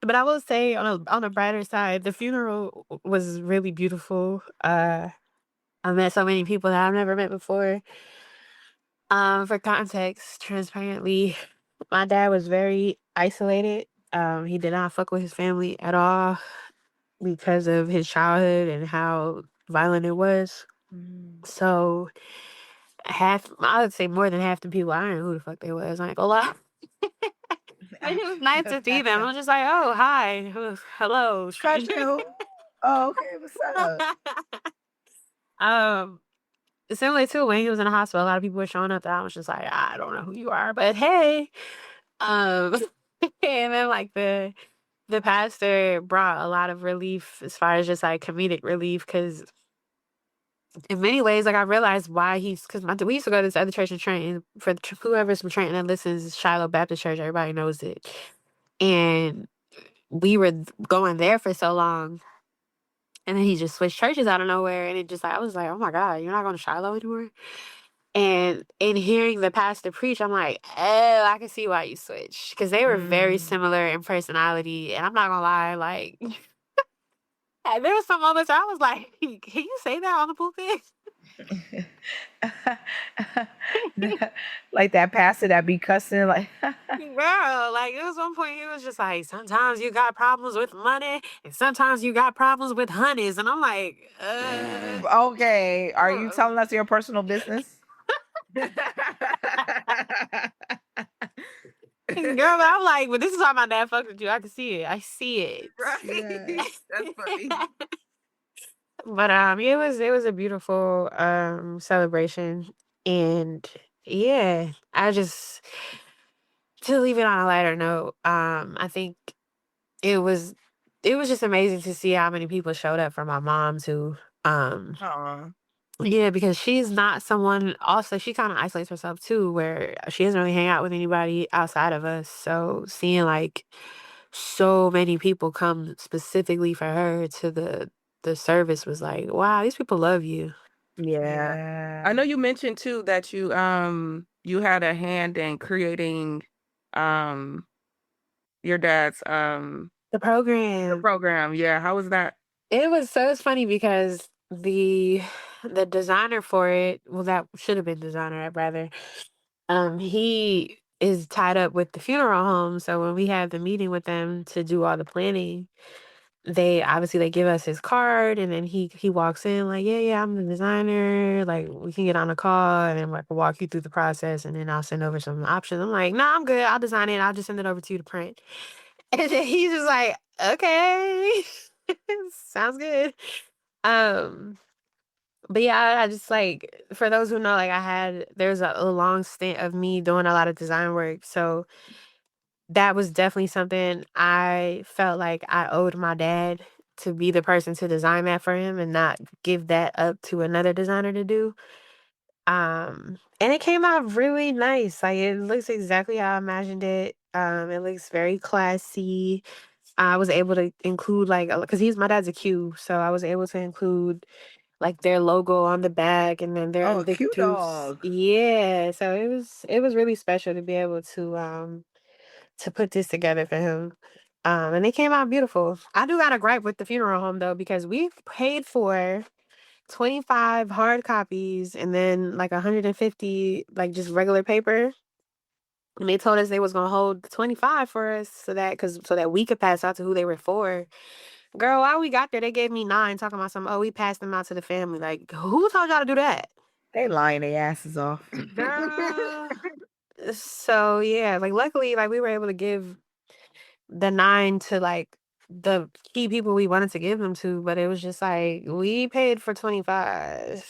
but I will say on a brighter side, the funeral was really beautiful. I met so many people that I've never met before. For context, transparently, my dad was very isolated. He did not fuck with his family at all because of his childhood and how violent it was. Mhm. So I would say more than half the people, I didn't know who the fuck they was. I ain't gonna lie. But I it was nice feel to see that. them. I was just like, oh, hi. Hello, stranger. Cousin who? Oh, okay. What's up? um, Similar to when he was in the hospital, a lot of people were showing up that I was just like, I don't know who you are, but hey. Um, and then like the pastor brought a lot of relief as far as just like comedic relief because in many ways, like I realized why because we used to go to this other church in Trenton. For whoever's from Trenton that listens, Shiloh Baptist Church, everybody knows it. And we were going there for so long, and then he just switched churches out of nowhere, and it just like I was like, oh my God, you're not going to Shiloh anymore. And in hearing the pastor preach, I'm like, oh, I can see why you switched because they were very Mm. similar in personality. And I'm not gonna lie, like there was some moments I was like, can you say that on the pulpit? Like that pastor that be cussing like Girl, like it was one point he was just like, sometimes you got problems with money and sometimes you got problems with honeys. And I'm like, okay, are you telling us your personal business? girl, but I'm like, but this is why my dad fucked with you. I can see it. I see it. Right. That's funny. But it was a beautiful celebration. And yeah, I just, to leave it on a lighter note, I think it was it was just amazing to see how many people showed up for my mom too. Um Aw. yeah, because she's not someone, also she kind of isolates herself too, where she doesn't really hang out with anybody outside of us. So seeing like so many people come specifically for her to the service was like, wow, these people love you. Yeah. Yeah. I know you mentioned too that you had a hand in creating um your dad's The the program. program. Yeah, how was that? It's funny because the designer for it, well, that should have been designer, rather. He is tied up with the funeral home, so when we had the meeting with them to do all the planning, they give us his card, and then he walks in like, yeah, yeah, I'm the designer. Like we can get on a call, and then like walk you through the process, and then I'll send over some options. I'm like, no, I'm good. I'll design it. I'll just send it over to you to print. And then he's just like, okay, sounds good. Um, but yeah, I just like, for those who know, like there's a long stint of me doing a lot of design work. So that was definitely something I felt like I owed my dad, to be the person to design that for him and not give that up to another designer to do. And it came out really nice. Like it looks exactly how I imagined it. It looks very classy. I was able to include like, because he's my dad's a Q, so I was able to include like their logo on the back and then their Oh, cute invictus. dog. Yeah, so it was really special to be able to put this together for him. And it came out beautiful. I do got a gripe with the funeral home though, because we paid for 25 hard copies and then like 150 like just regular paper. And they told us they was gonna hold 25 for us so that we could pass out to who they were for. Girl, while we got there, they gave me 9 talking about some, oh, we passed them out to the family. Like, who told y'all to do that? They lying their asses off. Girl. So yeah, like luckily, like we were able to give the 9 to like the key people we wanted to give them to, but it was just like we paid for 25.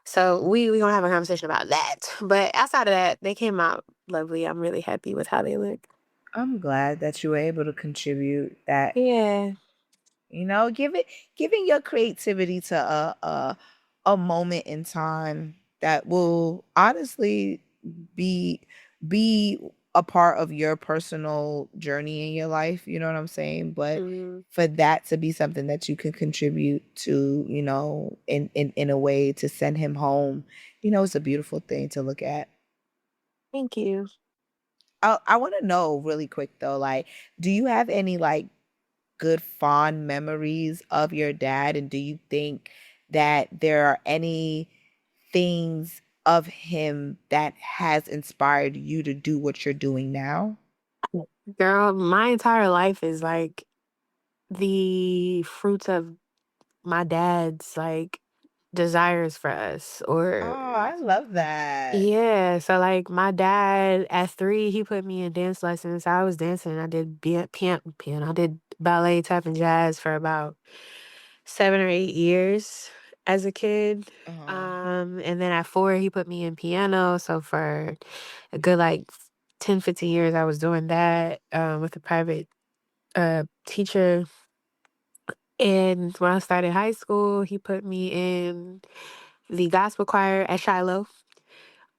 So we gonna have a conversation about that. But outside of that, they came out lovely. I'm really happy with how they look. I'm glad that you were able to contribute that. Yeah. Giving your creativity to a moment in time that will honestly be be a part of your personal journey in your life, you know what I'm saying? But Mhm. for that to be something that you can contribute to, in a way to send him home, it's a beautiful thing to look at. Thank you. I want to know really quick though, like, do you have any like good fond memories of your dad? And do you think that there are any things of him that has inspired you to do what you're doing now? Girl, my entire life is like the fruits of my dad's like desires for us, Oh, or I love that. yeah. So like my dad at 3, he put me in dance lessons. I was dancing. I did piano. I did ballet, tap, and jazz for about 7 or 8 years as a kid. Uh-huh. And then at 4, he put me in piano. So for a good like 10, 15 years, I was doing that with a private teacher. And when I started high school, he put me in the gospel choir at Shiloh.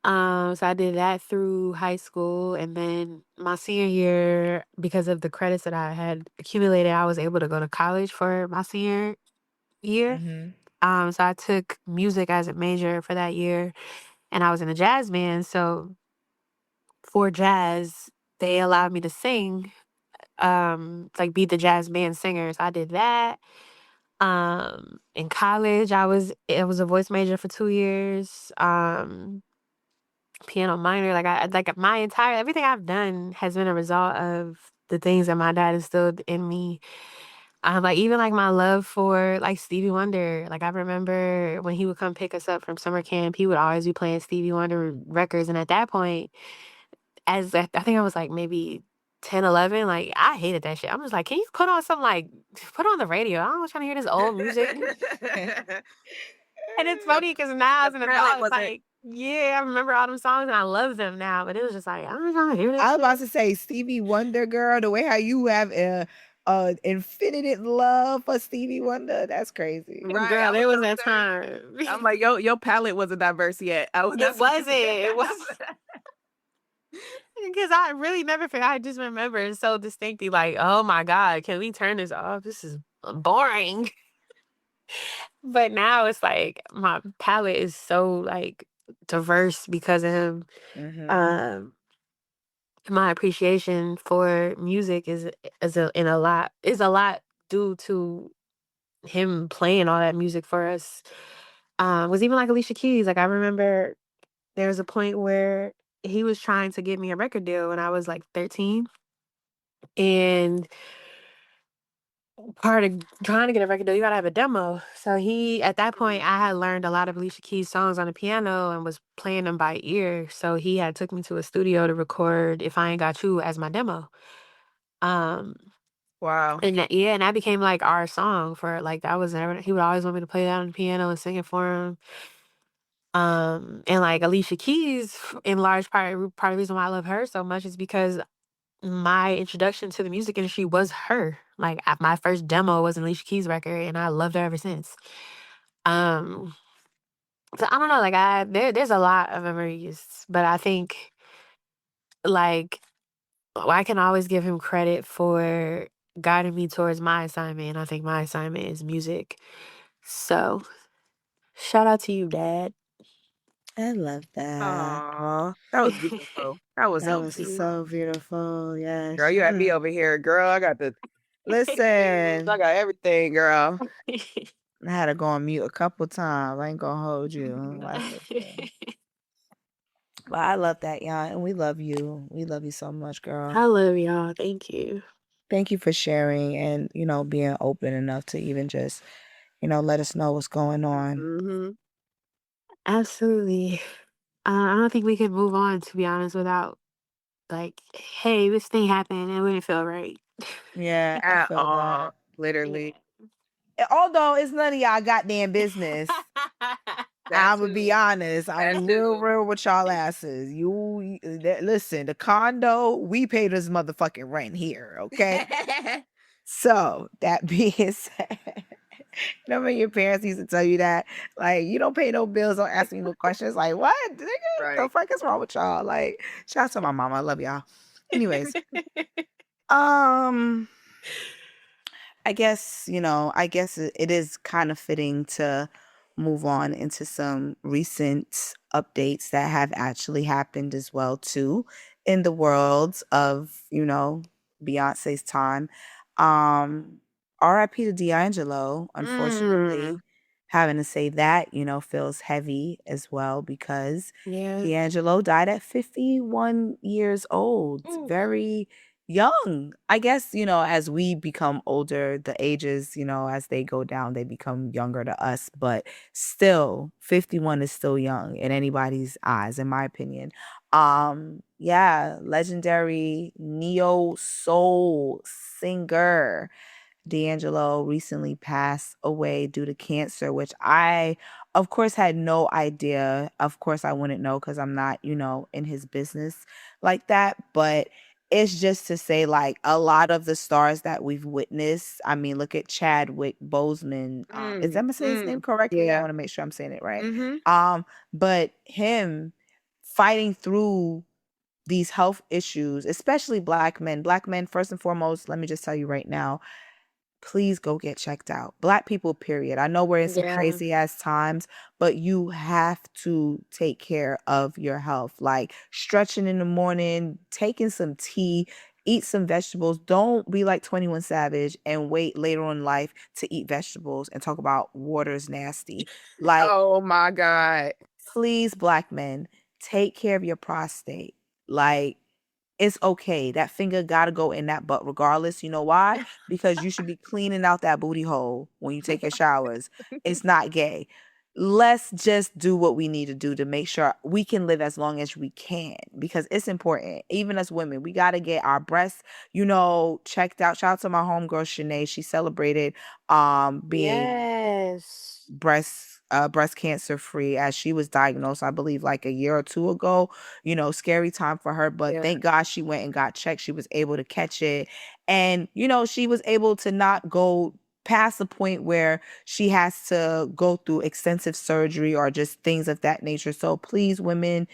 So I did that through high school, and then my senior year, because of the credits that I had accumulated, I was able to go to college for my senior year. Mhm. So I took music as a major for that year, and I was in a jazz band. So for jazz, they allowed me to sing, like be the jazz band singer. So I did that. In college, I was a voice major for 2 years. piano minor. Like my entire everything I've done has been a result of the things that my dad instilled in me. Like even like my love for like Stevie Wonder. Like I remember when he would come pick us up from summer camp, he would always be playing Stevie Wonder records. And at that point, I think I was like maybe 10, 11, like I hated that shit. I'm just like, can you put on some like put on the radio? I don't trying to hear this old music. And it's funny because now as an adult, it's like, yeah, I remember all them songs and I love them now. But it was just like, I'm trying to hear this I was shit. about to say Stevie Wonder, girl, the way how you have a infinite love for Stevie Wonder, that's crazy. Right. Girl, there was that time. I'm like, your palette wasn't diverse yet. It wasn't. It wasn't. Because I really never forgot. I just remember so distinctly, like, oh my God, can we turn this off? This is boring. But now it's like my palette is so like diverse because of him. Mhm. My appreciation for music is a lot due to him playing all that music for us. Was even like Alicia Keys. Like I remember there was a point where he was trying to get me a record deal when I was like 13. And part of trying to get a record deal, you gotta have a demo. So at that point, I had learned a lot of Alicia Keys songs on the piano and was playing them by ear. So he had took me to a studio to record "If I Ain't Got You" as my demo. Um, Wow. and that became like our song for like that was he would always want me to play that on the piano and sing it for him. And like Alicia Keys, in large part of the reason why I love her so much is because my introduction to the music industry was her. Like my first demo was an Alicia Keys record, and I loved her ever since. Um, so I don't know, like there's a lot of memories, but I think like I can always give him credit for guiding me towards my assignment. And I think my assignment is music. So shout out to you, Dad. I love that. Aw, that was beautiful. That was That so was sweet. so beautiful. Yes. Girl, you had me over here, girl. I got the Listen, I got everything, girl. I had to go on mute a couple times. I ain't gonna hold you. Like, listen. But I love that, Yan, and we love you. We love you so much, girl. I love y'all. Thank you. Thank you for sharing and, being open enough to even just, let us know what's going on. Mm-hmm. Absolutely. I don't think we could move on, to be honest, without like, hey, this thing happened and it wouldn't feel right. Yeah, I At feel all. that. Literally. Although it's none of y'all goddamn business. I'm gonna be honest. I'm real with y'all asses. Listen, the condo, we pay this motherfucking rent here, okay? So that being said, remember your parents used to tell you that, like, you don't pay no bills, don't ask me no questions. Like, what, nigga? Right. The fuck is wrong with y'all? Like, shout out to my mama. I love y'all. Anyways, I guess, it is kind of fitting to move on into some recent updates that have actually happened as well too in the world of, Beyonce's time. RIP to D'Angelo, unfortunately, having to say that, feels heavy as well because Yeah. D'Angelo died at 51 years old. Very young. I guess, as we become older, the ages, as they go down, they become younger to us. But still, 51 is still young in anybody's eyes, in my opinion. Yeah, legendary neo soul singer D'Angelo recently passed away due to cancer, which I, of course, had no idea. Of course, I wouldn't know because I'm not, in his business like that. But it's just to say, like, a lot of the stars that we've witnessed. I mean, look at Chadwick Boseman. Is that saying his name correctly? Yeah. I want to make sure I'm saying it right. Mm-hmm. But him fighting through these health issues, especially black men. Black men, first and foremost, let me just tell you right now, please go get checked out. Black people, period. I know we're in some crazy ass times, but you have to take care of your health. Like stretching in the morning, taking some tea, eat some vegetables. Don't be like 21 Savage and wait later on in life to eat vegetables and talk about water's nasty. Like, oh my God. please, black men, take care of your prostate. Like, it's okay. That finger gotta go in that butt regardless. You know why? Because you should be cleaning out that booty hole when you take your showers. It's not gay. Let's just do what we need to do to make sure we can live as long as we can, because it's important. Even as women, we got to get our breasts, checked out. Shout out to my homegirl Shanae. She celebrated being Yes. breast cancer free, as she was diagnosed, I believe, like a year or two ago. Scary time for her, but Yeah. thank God she went and got checked. She was able to catch it, and she was able to not go past the point where she has to go through extensive surgery or just things of that nature. So please, women,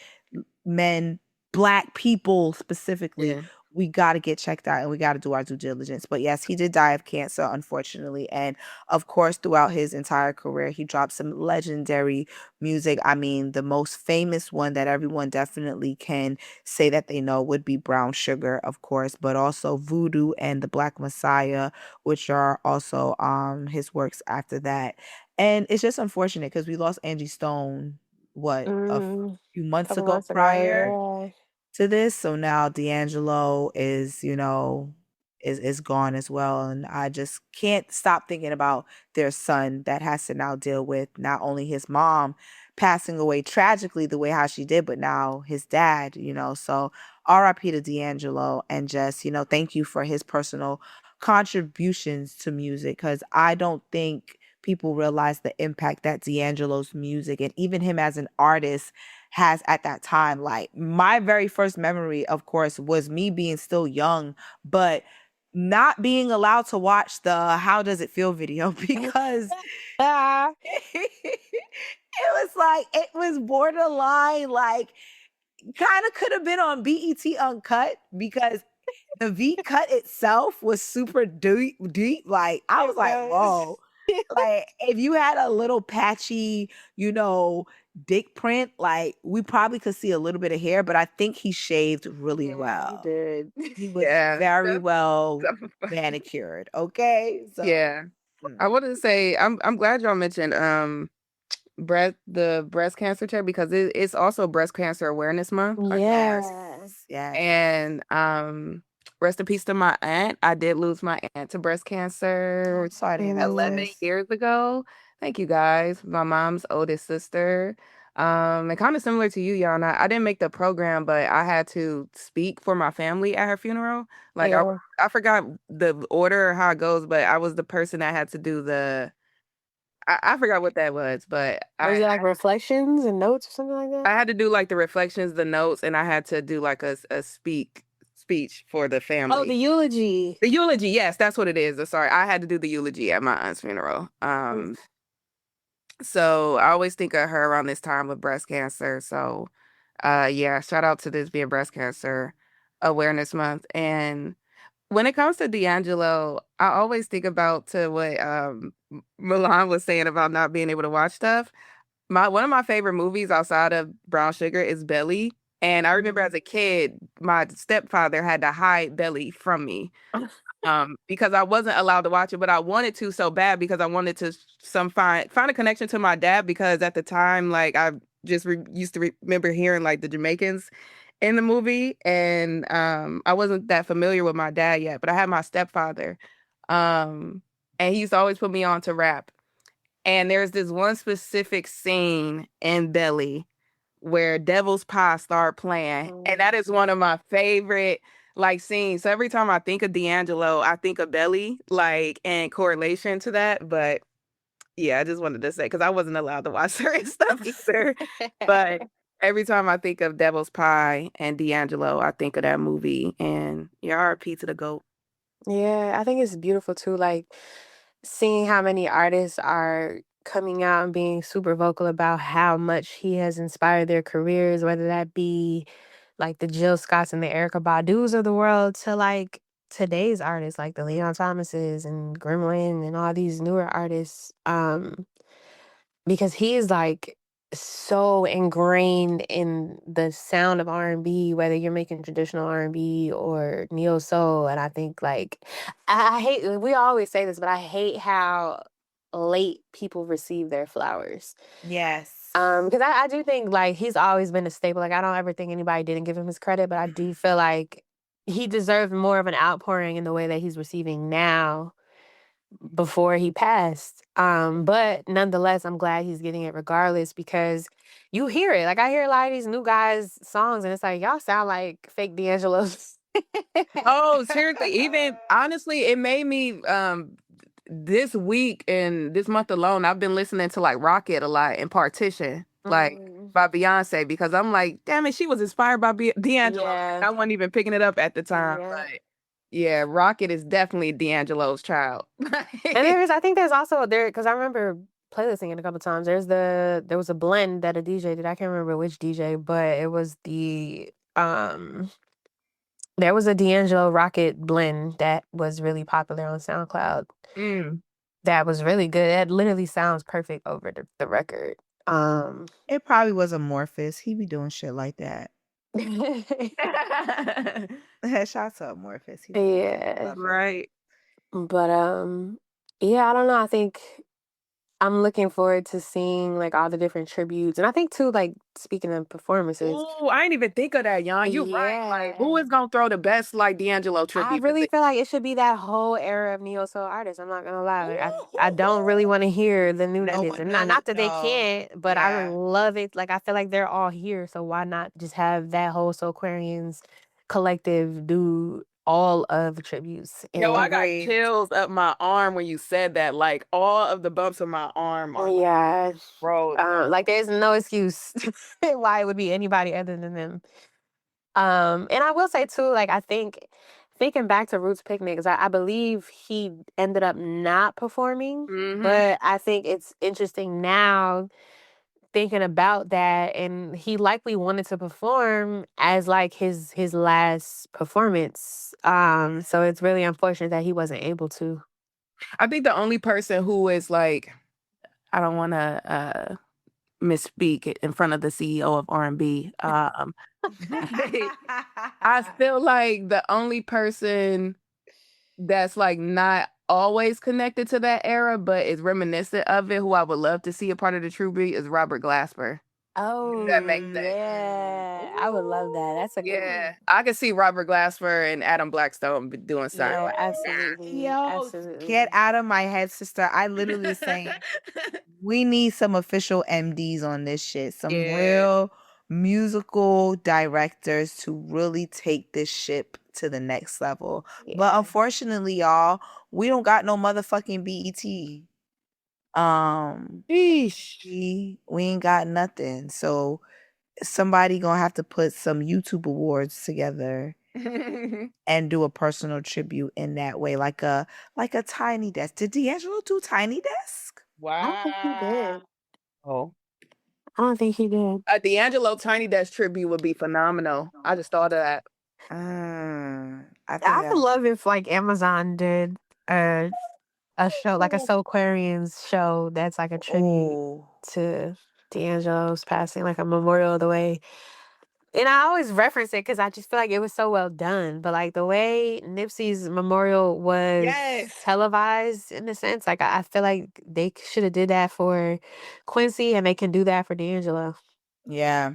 men, Black people specifically, Yeah. we got to get checked out and we got to do our due diligence. But yes, he did die of cancer, unfortunately. And of course, throughout his entire career, he dropped some legendary music. I mean, the most famous one that everyone definitely can say that they know would be Brown Sugar, of course, but also Voodoo and The Black Messiah, which are also his works after that. And it's just unfortunate because we lost Angie Stone, what, a Mm, few months couple ago months prior ago, to this. So now D'Angelo is, is gone as well. And I just can't stop thinking about their son that has to now deal with not only his mom passing away tragically the way how she did, but now his dad. So RIP to D'Angelo, and just, thank you for his personal contributions to music, because I don't think people realize the impact that D'Angelo's music and even him as an artist has at that time. Like, my very first memory, of course, was me being still young, but not being allowed to watch the How Does It Feel video right? because Ah, it was borderline, like, kind of could have been on BET Uncut, because the V cut itself was super deep. Like, I was it like, was. whoa. Like, if you had a little patchy, dick print, like, we probably could see a little bit of hair, but I think he shaved really Yeah, he well. did. He was Yeah. very well That's manicured. Okay. So, yeah. mm. I wanted to say I'm glad y'all mentioned the breast cancer check, because it's also breast cancer awareness month. Yeah. Yes. And rest in peace to my aunt. I did lose my aunt to breast cancer Sorry to hear that, 11 sis. years ago. Thank you guys. My mom's oldest sister. And kind of similar to you, Yana. I didn't make the program, but I had to speak for my family at her funeral. Like, Yeah. I forgot the order or how it goes, but I was the person that had to do I forgot what that was, but Was it like reflections and notes or something like that? I had to do like the reflections, the notes, and I had to do like a speech for the Oh, the family. eulogy. The eulogy, yes, that's what it is. Sorry, I had to do the eulogy at my aunt's funeral. Oof. So I always think of her around this time with breast cancer. So, yeah, shout out to this being Breast Cancer Awareness Month. And when it comes to D'Angelo, I always think about to what Milan was saying about not being able to watch stuff. One of my favorite movies outside of Brown Sugar is Belly. And I remember as a kid, my stepfather had to hide Belly from me, because I wasn't allowed to watch it, but I wanted to so bad, because I wanted to find a connection to my dad, because at the time, like, I just used to remember hearing like the Jamaicans in the movie, and I wasn't that familiar with my dad yet, but I had my stepfather, um, and he used to always put me on to rap. And there's this one specific scene in Belly where Devil's Pie start playing, and that is one of my favorite like scenes. So every time I think of D'Angelo, I think of Belly, like, in correlation to that. But yeah, I just wanted to say, because I wasn't allowed to watch certain stuff either. But every time I think of Devil's Pie and D'Angelo, I think of that movie. And yeah, RP to the GOAT. Yeah, I think it's beautiful too, like seeing how many artists are coming out and being super vocal about how much he has inspired their careers, whether that be like the Jill Scotts and the Erica Badu's of the world to like today's artists like the Leon Thomases and Gremlin and all these newer artists. Because he's like so ingrained in the sound of R&B, whether you're making traditional R&B or neo soul. And I think like I hate, we always say this, but I hate how late people receive their flowers. Yes. Because I do think like he's always been a staple. Like I don't ever think anybody didn't give him his credit, but I do feel like he deserved more of an outpouring in the way that he's receiving now before he passed. But nonetheless, I'm glad he's getting it regardless because you hear it. Like I hear a lot of these new guys' songs, and it's like y'all sound like fake D'Angelo's. Oh, seriously, even honestly, it made me this week and this month alone, I've been listening to like Rocket a lot and Partition, like by Beyonce, because I'm like, damn it, she was inspired by D'Angelo. Yeah. I wasn't even picking it up at the time. Yeah. But yeah, Rocket is definitely D'Angelo's child. And I think there's also there because I remember playlisting it a couple times. There was a blend that a DJ did. I can't remember which DJ, but it was there was a D'Angelo Rocket blend that was really popular on SoundCloud. That was really good. It literally sounds perfect over the record. It probably was Amorphous. He be doing shit like that. Shout out to Amorphous. Yeah. Right. But yeah, I don't know. I think I'm looking forward to seeing like all the different tributes. And I think too, like speaking of performances. Oh, I didn't even think of that, Yan. You're right. Like, who is gonna throw the best like D'Angelo tribute? I really feel like it should be that whole era of neo soul artists. I'm not gonna lie. Like, I don't really want to hear the new niggas. And not that they can't, but I would love it. Like I feel like they're all here. So why not just have that whole Soulquarians collective do all of the tributes? Yo, I got chills up my arm when you said that. Like all of the bumps of my arm. Yeah, bro. Like there's no excuse why it would be anybody other than them. And I will say too, like I think thinking back to Roots Picnics, I believe he ended up not performing, but I think it's interesting now thinking about that, and he likely wanted to perform as like his last performance. So it's really unfortunate that he wasn't able to. I think the only person who is like, I don't want to misspeak in front of the CEO of R&B. I feel like the only person that's like not always connected to that era, but is reminiscent of it, who I would love to see a part of the True Beat, is Robert Glasper. Oh, that makes sense. Yeah, I would love that. That's a good one. I could see Robert Glasper and Adam Blackstone doing something. No, absolutely. Yo, Absolutely. get out of my head, sister. I literally saying we need some official MDs on this shit. Some real musical directors to really take this ship to the next level. But unfortunately, y'all, we don't got no motherfucking BET. We ain't got nothing. So somebody gonna have to put some YouTube awards together and do a personal tribute in that way, like a Tiny Desk. Did D'Angelo do Tiny Desk? I don't think he did. Oh, I don't think he did. a D'Angelo Tiny Desk tribute would be phenomenal. I just thought of that. I would love if like Amazon did a show, like a Soulquarians show that's like a tribute to D'Angelo's passing, like a memorial of the way. And I always reference it because I just feel like it was so well done. But like the way Nipsey's memorial was televised in a sense, like I feel like they should have did that for Quincy and they can do that for D'Angelo. Yeah,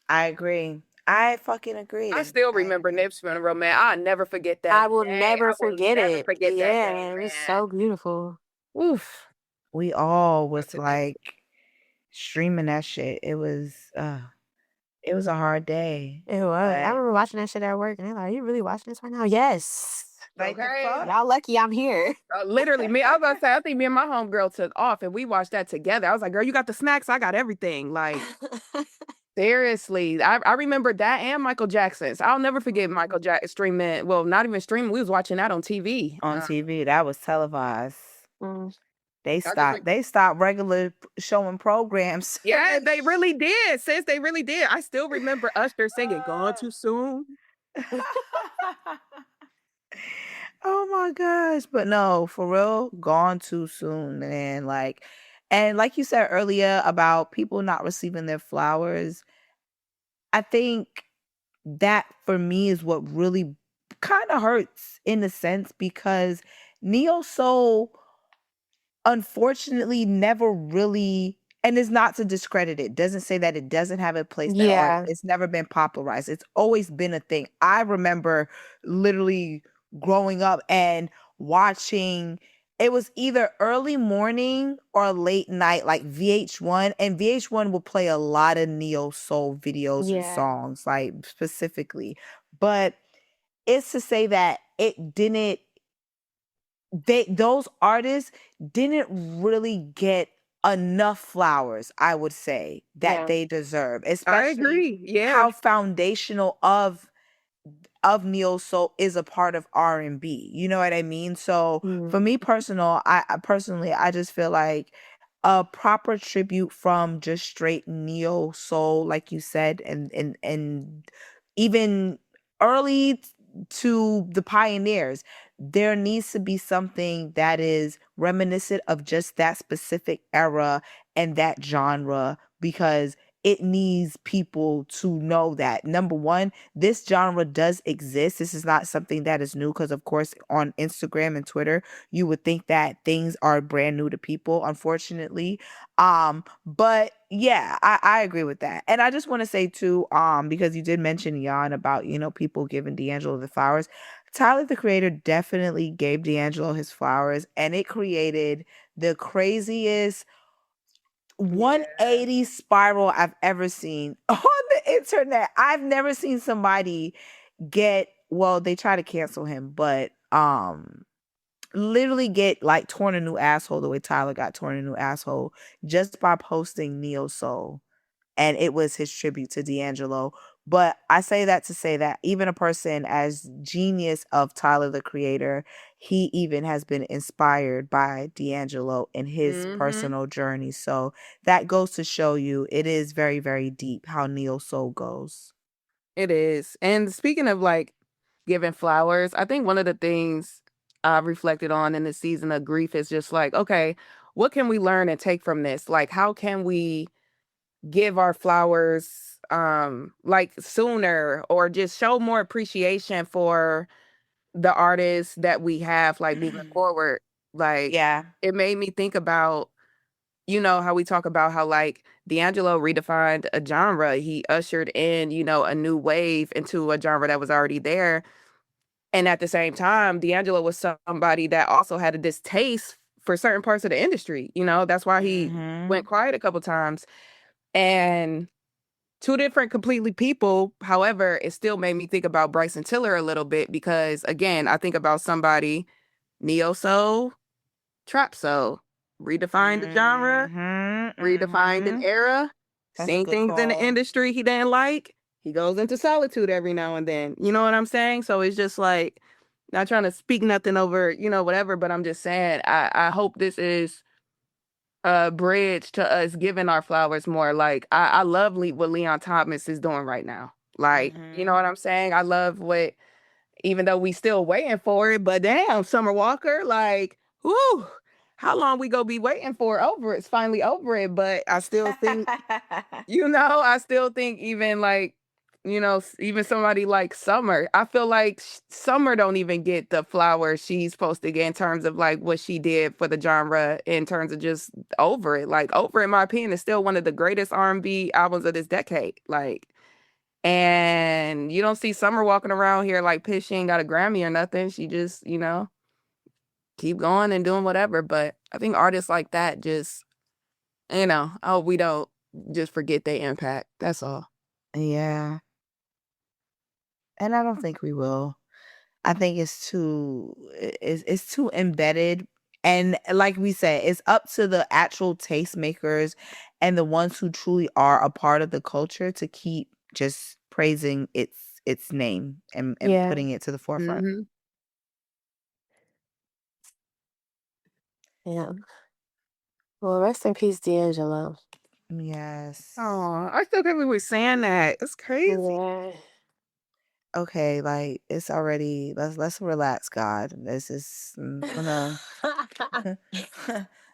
I agree. I fucking agree. I still remember Nip's funeral, man. I'll never forget that. I will never forget never it. forget that day, It was so beautiful. Oof. We all was like streaming that shit. It was a hard day. It was. I remember watching that shit at work and they're like, "Are you really watching this right now?" Yes. Like, y'all lucky I'm here. Literally, me. I was about to say, I think me and my homegirl took off and we watched that together. I was like, girl, you got the snacks, I got everything. Like, seriously. I remember that and Michael Jackson's. I'll never forget Michael Jackson streaming. Well, not even streaming. We was watching that on TV. On TV, that was televised. They stopped regular showing programs. Yeah, they really did. Sis, they really did. I still remember Usher singing "Gone Too Soon." Oh my gosh. But no, for real, gone too soon, man. And like you said earlier about people not receiving their flowers, I think that for me is what really kind of hurts in a sense, because neo soul unfortunately never really and it's not to discredit it. Doesn't say that it doesn't have a place that art. Yeah. It's never been popularized. It's always been a thing. I remember literally growing up and watching. It was either early morning or late night, like VH1, and VH1 would play a lot of neo soul videos and Yeah. songs, like specifically. But it's to say that it didn't those artists didn't really get enough flowers, I would say, that Yeah. they deserve, I especially agree. Yeah. how foundational of neo soul is a part of R&B. You know what I mean? So for Mm. me personally, I just feel like a proper tribute from just straight neo soul, like you said, and even early to the pioneers, there needs to be something that is reminiscent of just that specific era and that genre, because it needs people to know that, number one, this genre does exist. This is not something that is new, because of course on Instagram and Twitter you would think that things are brand new to people, unfortunately. But yeah, I agree with that. And I just want to say too, because you did mention Yan about, people giving D'Angelo the flowers. Tyler the Creator definitely gave D'Angelo his flowers, and it created the craziest Yeah. 180 spiral I've ever seen on the internet. I've never seen somebody they try to cancel him, but literally get like torn a new asshole the way Tyler got torn a new asshole just by posting Neo Soul. And it was his tribute to D'Angelo. But I say that to say that even a person as genius of Tyler the Creator, he even has been inspired by D'Angelo in his Mm-hmm. personal journey. So that goes to show you it is very, very deep how neo soul goes. It is. And speaking of like giving flowers, I think one of the things I reflected on in the season of grief is just like, okay, what can we learn and take from this? Like, how can we give our flowers like sooner, or just show more appreciation for the artists that we have, like moving forward? Like, Yeah. it made me think about, how we talk about how like D'Angelo redefined a genre. He ushered in, a new wave into a genre that was already there. And at the same time, D'Angelo was somebody that also had a distaste for certain parts of the industry. That's why he went Mhm. quiet a couple times. And two different completely people. However, it still made me think about Bryson Tiller a little bit, because again, I think about somebody neo soul, trap soul, redefined the genre, Mhm. redefined an Mhm. era, That's a seen good things in the call. industry he didn't like. He goes into solitude every now and then. You know what I'm saying? So it's just like, not trying to speak nothing over, whatever, but I'm just saying, I hope this is a bridge to us giving our flowers more. Like, I love what Leon Thomas is doing right now. Like, you know Mhm. what I'm saying? I love what, even though we still waiting for it, but damn, Summer Walker, like, whoo, how long we gonna be waiting for over it? It's finally over it, but I still think, I still think even like, even somebody like Summer, I feel like Summer don't even get the flowers she's supposed to get in terms of like what she did for the genre, in terms of just over it. Like, over, in my opinion, is still one of the greatest R&B albums of this decade. Like, and you don't see Summer walking around here like pissed she ain't got a Grammy or nothing. She just, keep going and doing whatever. But I think artists like that just, I hope we don't just forget their impact. That's all. Yeah. And I don't think we will. I think it's too embedded. And like we said, it's up to the actual tastemakers and the ones who truly are a part of the culture to keep just praising its name and Yeah. putting it to the forefront. Hmm. Yeah. Well, rest in peace, D'Angelo. Yes. Oh, I still can't believe we're saying that. It's crazy. Yeah. Okay, like it's already let's relax, God. This is gonna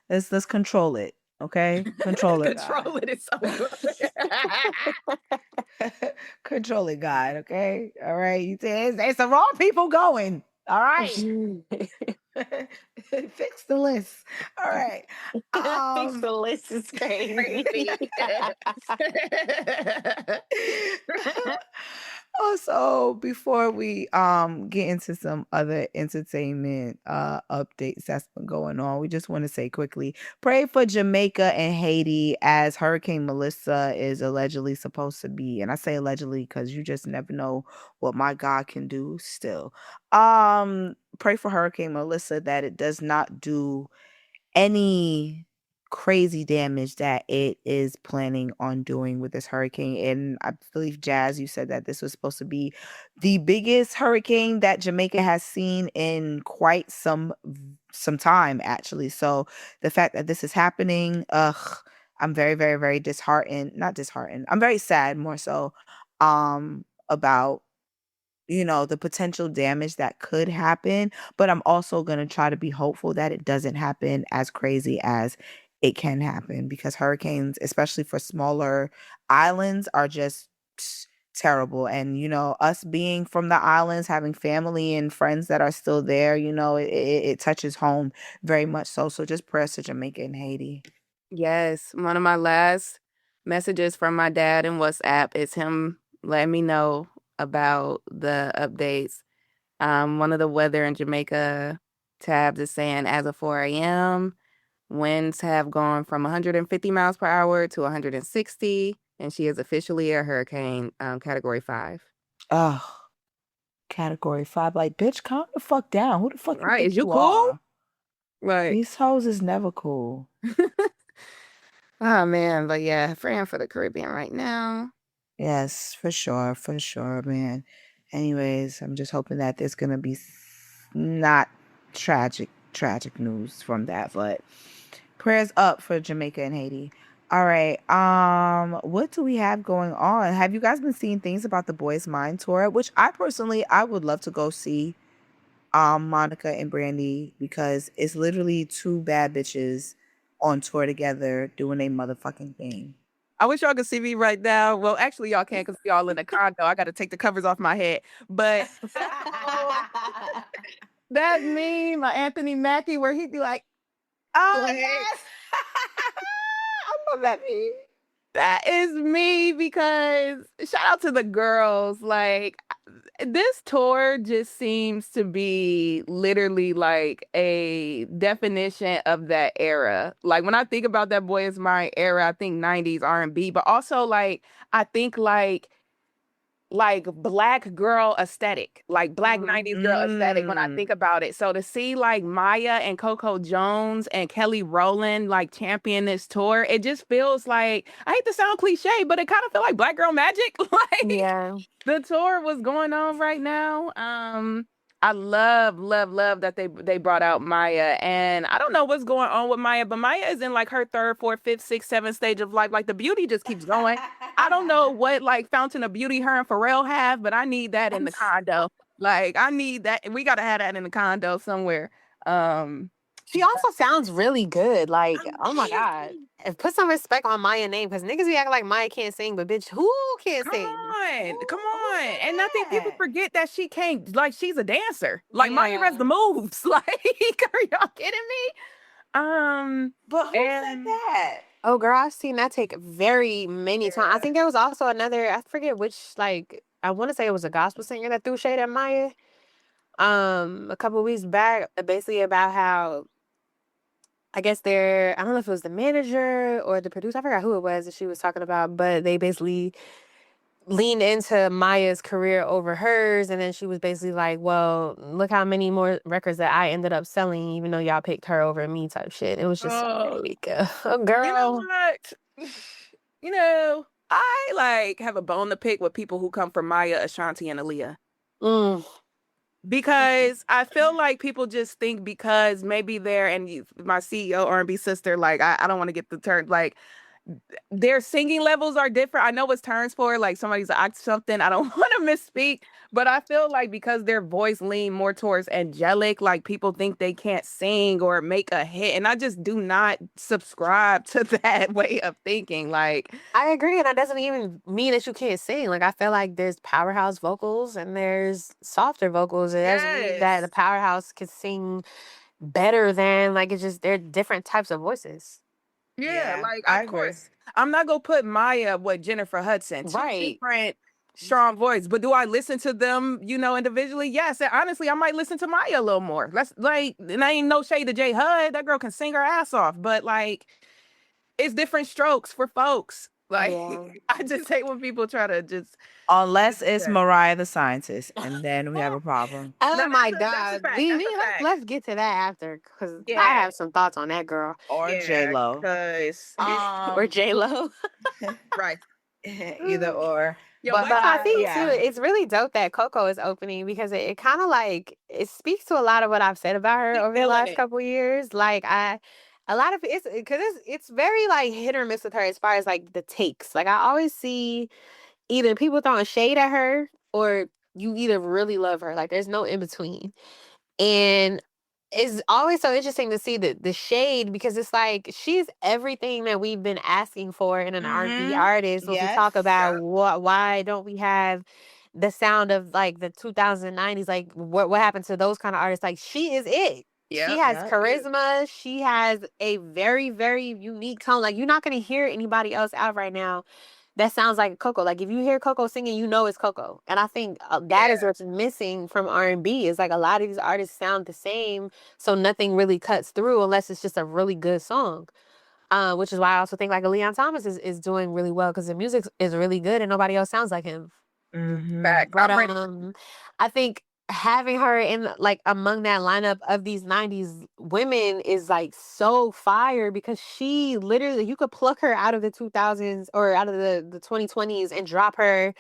let's control it. Okay? Control it, God. Control it is so good. Control it, God. Okay? All right. You say it's the wrong people going. All right. Fix the list. All right. Fix the list is crazy. Also, before we get into some other entertainment updates that's been going on, we just want to say quickly, pray for Jamaica and Haiti as Hurricane Melissa is allegedly supposed to be, and I say allegedly because you just never know what my God can do still. Pray for Hurricane Melissa that it does not do any crazy damage that it is planning on doing with this hurricane. And I believe, Jazz, you said that this was supposed to be the biggest hurricane that Jamaica has seen in quite some time, actually. So the fact that this is happening, I'm very, very, very disheartened. Not disheartened. I'm very sad, more so, about the potential damage that could happen, but I'm also going to try to be hopeful that it doesn't happen as crazy as it can happen, because hurricanes, especially for smaller islands, are just terrible. And us being from the islands, having family and friends that are still there, it touches home very much so just prayers to Jamaica and Haiti. Yes, one of my last messages from my dad in WhatsApp is him letting me know about the updates. One of the weather in Jamaica tabs is saying as of 4 a.m., winds have gone from 150 miles per hour to 160, and she is officially a hurricane, category 5. Oh, category 5. Like, bitch, calm the fuck down. Who the fuck you Right? think Is you you cool? are? Like, These hoes is never cool. oh man, but yeah, praying for the Caribbean right now. Yes, for sure, man. Anyways, I'm just hoping that there's gonna be not tragic news from that, but prayers up for Jamaica and Haiti. All right. What do we have going on? Have you guys been seeing things about the Boys Mind tour? Which I would love to go see Monica and Brandy, because it's literally two bad bitches on tour together doing a motherfucking thing. I wish y'all could see me right now. Well, actually, y'all can't because we all in a condo. I got to take the covers off my head. But that meme, my Anthony Mackie, where he'd be like, Oh, like, yes. I love that meme. that is me, because shout out to the girls. Like, this tour just seems to be literally like a definition of that era. Like, when I think about that Boy Is Mine era, I think 90s R&B, but also like I think like black girl aesthetic, like black 90s girl aesthetic when I think about it. So to see like Maya and Coco Jones and Kelly Rowland like champion this tour, it just feels like, I hate to sound cliche, but it kind of feel like black girl magic. Like, Yeah. the tour was going on right now. I love, love, love that they brought out Maya. And I don't know what's going on with Maya, but Maya is in like her third, fourth, fifth, sixth, seventh stage of life. Like, the beauty just keeps going. I don't know what like fountain of beauty her and Pharrell have, but I need that in the condo. Like, I need that. We gotta have that in the condo somewhere. She also sounds really good. Like, oh my God. And put some respect on Maya's name, because niggas be acting like Maya can't sing, but bitch, who can't Come sing? on, come Who on. said And I think people that? forget that she can't, like, she's a dancer. Like, Maya has Yeah. the moves. Like, are y'all kidding me? But who said And that? Oh, girl, I've seen that take very many times. I think there was also another, I forget which, like, I want to say it was a gospel singer that threw shade at Maya. A couple of weeks back, basically about how, I guess I don't know if it was the manager or the producer, I forgot who it was that she was talking about, but they basically leaned into Maya's career over hers, and then she was basically like, well, look how many more records that I ended up selling, even though y'all picked her over me, type shit. It was just like, oh, you know girl. what? You know, I like have a bone to pick with people who come from Maya, Ashanti, and Aaliyah. Mm. Because I feel like people just think because maybe they're, and my CEO R&B sister, like, I don't want to get the term, like, their singing levels are different. I know what's terms for, like, somebody's act something. I don't want to misspeak, but I feel like because their voice lean more towards angelic, like, people think they can't sing or make a hit. And I just do not subscribe to that way of thinking. Like, I agree, and that doesn't even mean that you can't sing. Like, I feel like there's powerhouse vocals and there's softer vocals. It doesn't mean that yes. the powerhouse can sing better than, like, it's just they're different types of voices. Yeah, like, I of agree. course, I'm not gonna put Maya with Jennifer Hudson, 2 Right. different strong voice, but do I listen to them, individually? Yes, and honestly, I might listen to Maya a little more. That's like, and I ain't no shade to J Hud, that girl can sing her ass off, but, like, it's different strokes for folks. Like, Yeah. I just hate when people try to just Unless it's Mariah the Scientist, and then we have a problem. Oh No, my that's a God. fact, that's a fact. Let's get to that after, because I Yeah, have some thoughts on that girl. Or yeah, J-Lo. 'cause Or J-Lo. right. Either or. Yo, But Black But I Tide think too, yeah. it's really dope that Coco is opening, because it kind of like it speaks to a lot of what I've said about her Keep over the feeling last it. couple years. Like a lot of it's because it's very like hit or miss with her as far as like the takes. Like I always see either people throwing shade at her, or you either really love her. Like there's no in between. And it's always so interesting to see the shade, because it's like she's everything that we've been asking for in an R&B artist. When we talk Yes. about Yep, why don't we have the sound of like the 2090s, like what happened to those kind of artists? Like she is it. She yep. has Yep. charisma. She has a very, very unique tone. Like you're not going to hear anybody else out right now that sounds like Coco. Like if you hear Coco singing, you know it's Coco. And I think that is Yeah, what's missing from R&B. Is like a lot of these artists sound the same, so nothing really cuts through unless it's just a really good song. Which is why I also think like a Leon Thomas is doing really well, because the music is really good and nobody else sounds like him. Mm-hmm. fact. But I think having her in like among that lineup of these 90s women is like so fire, because she literally, you could pluck her out of the 2000s or out of the 2020s and drop her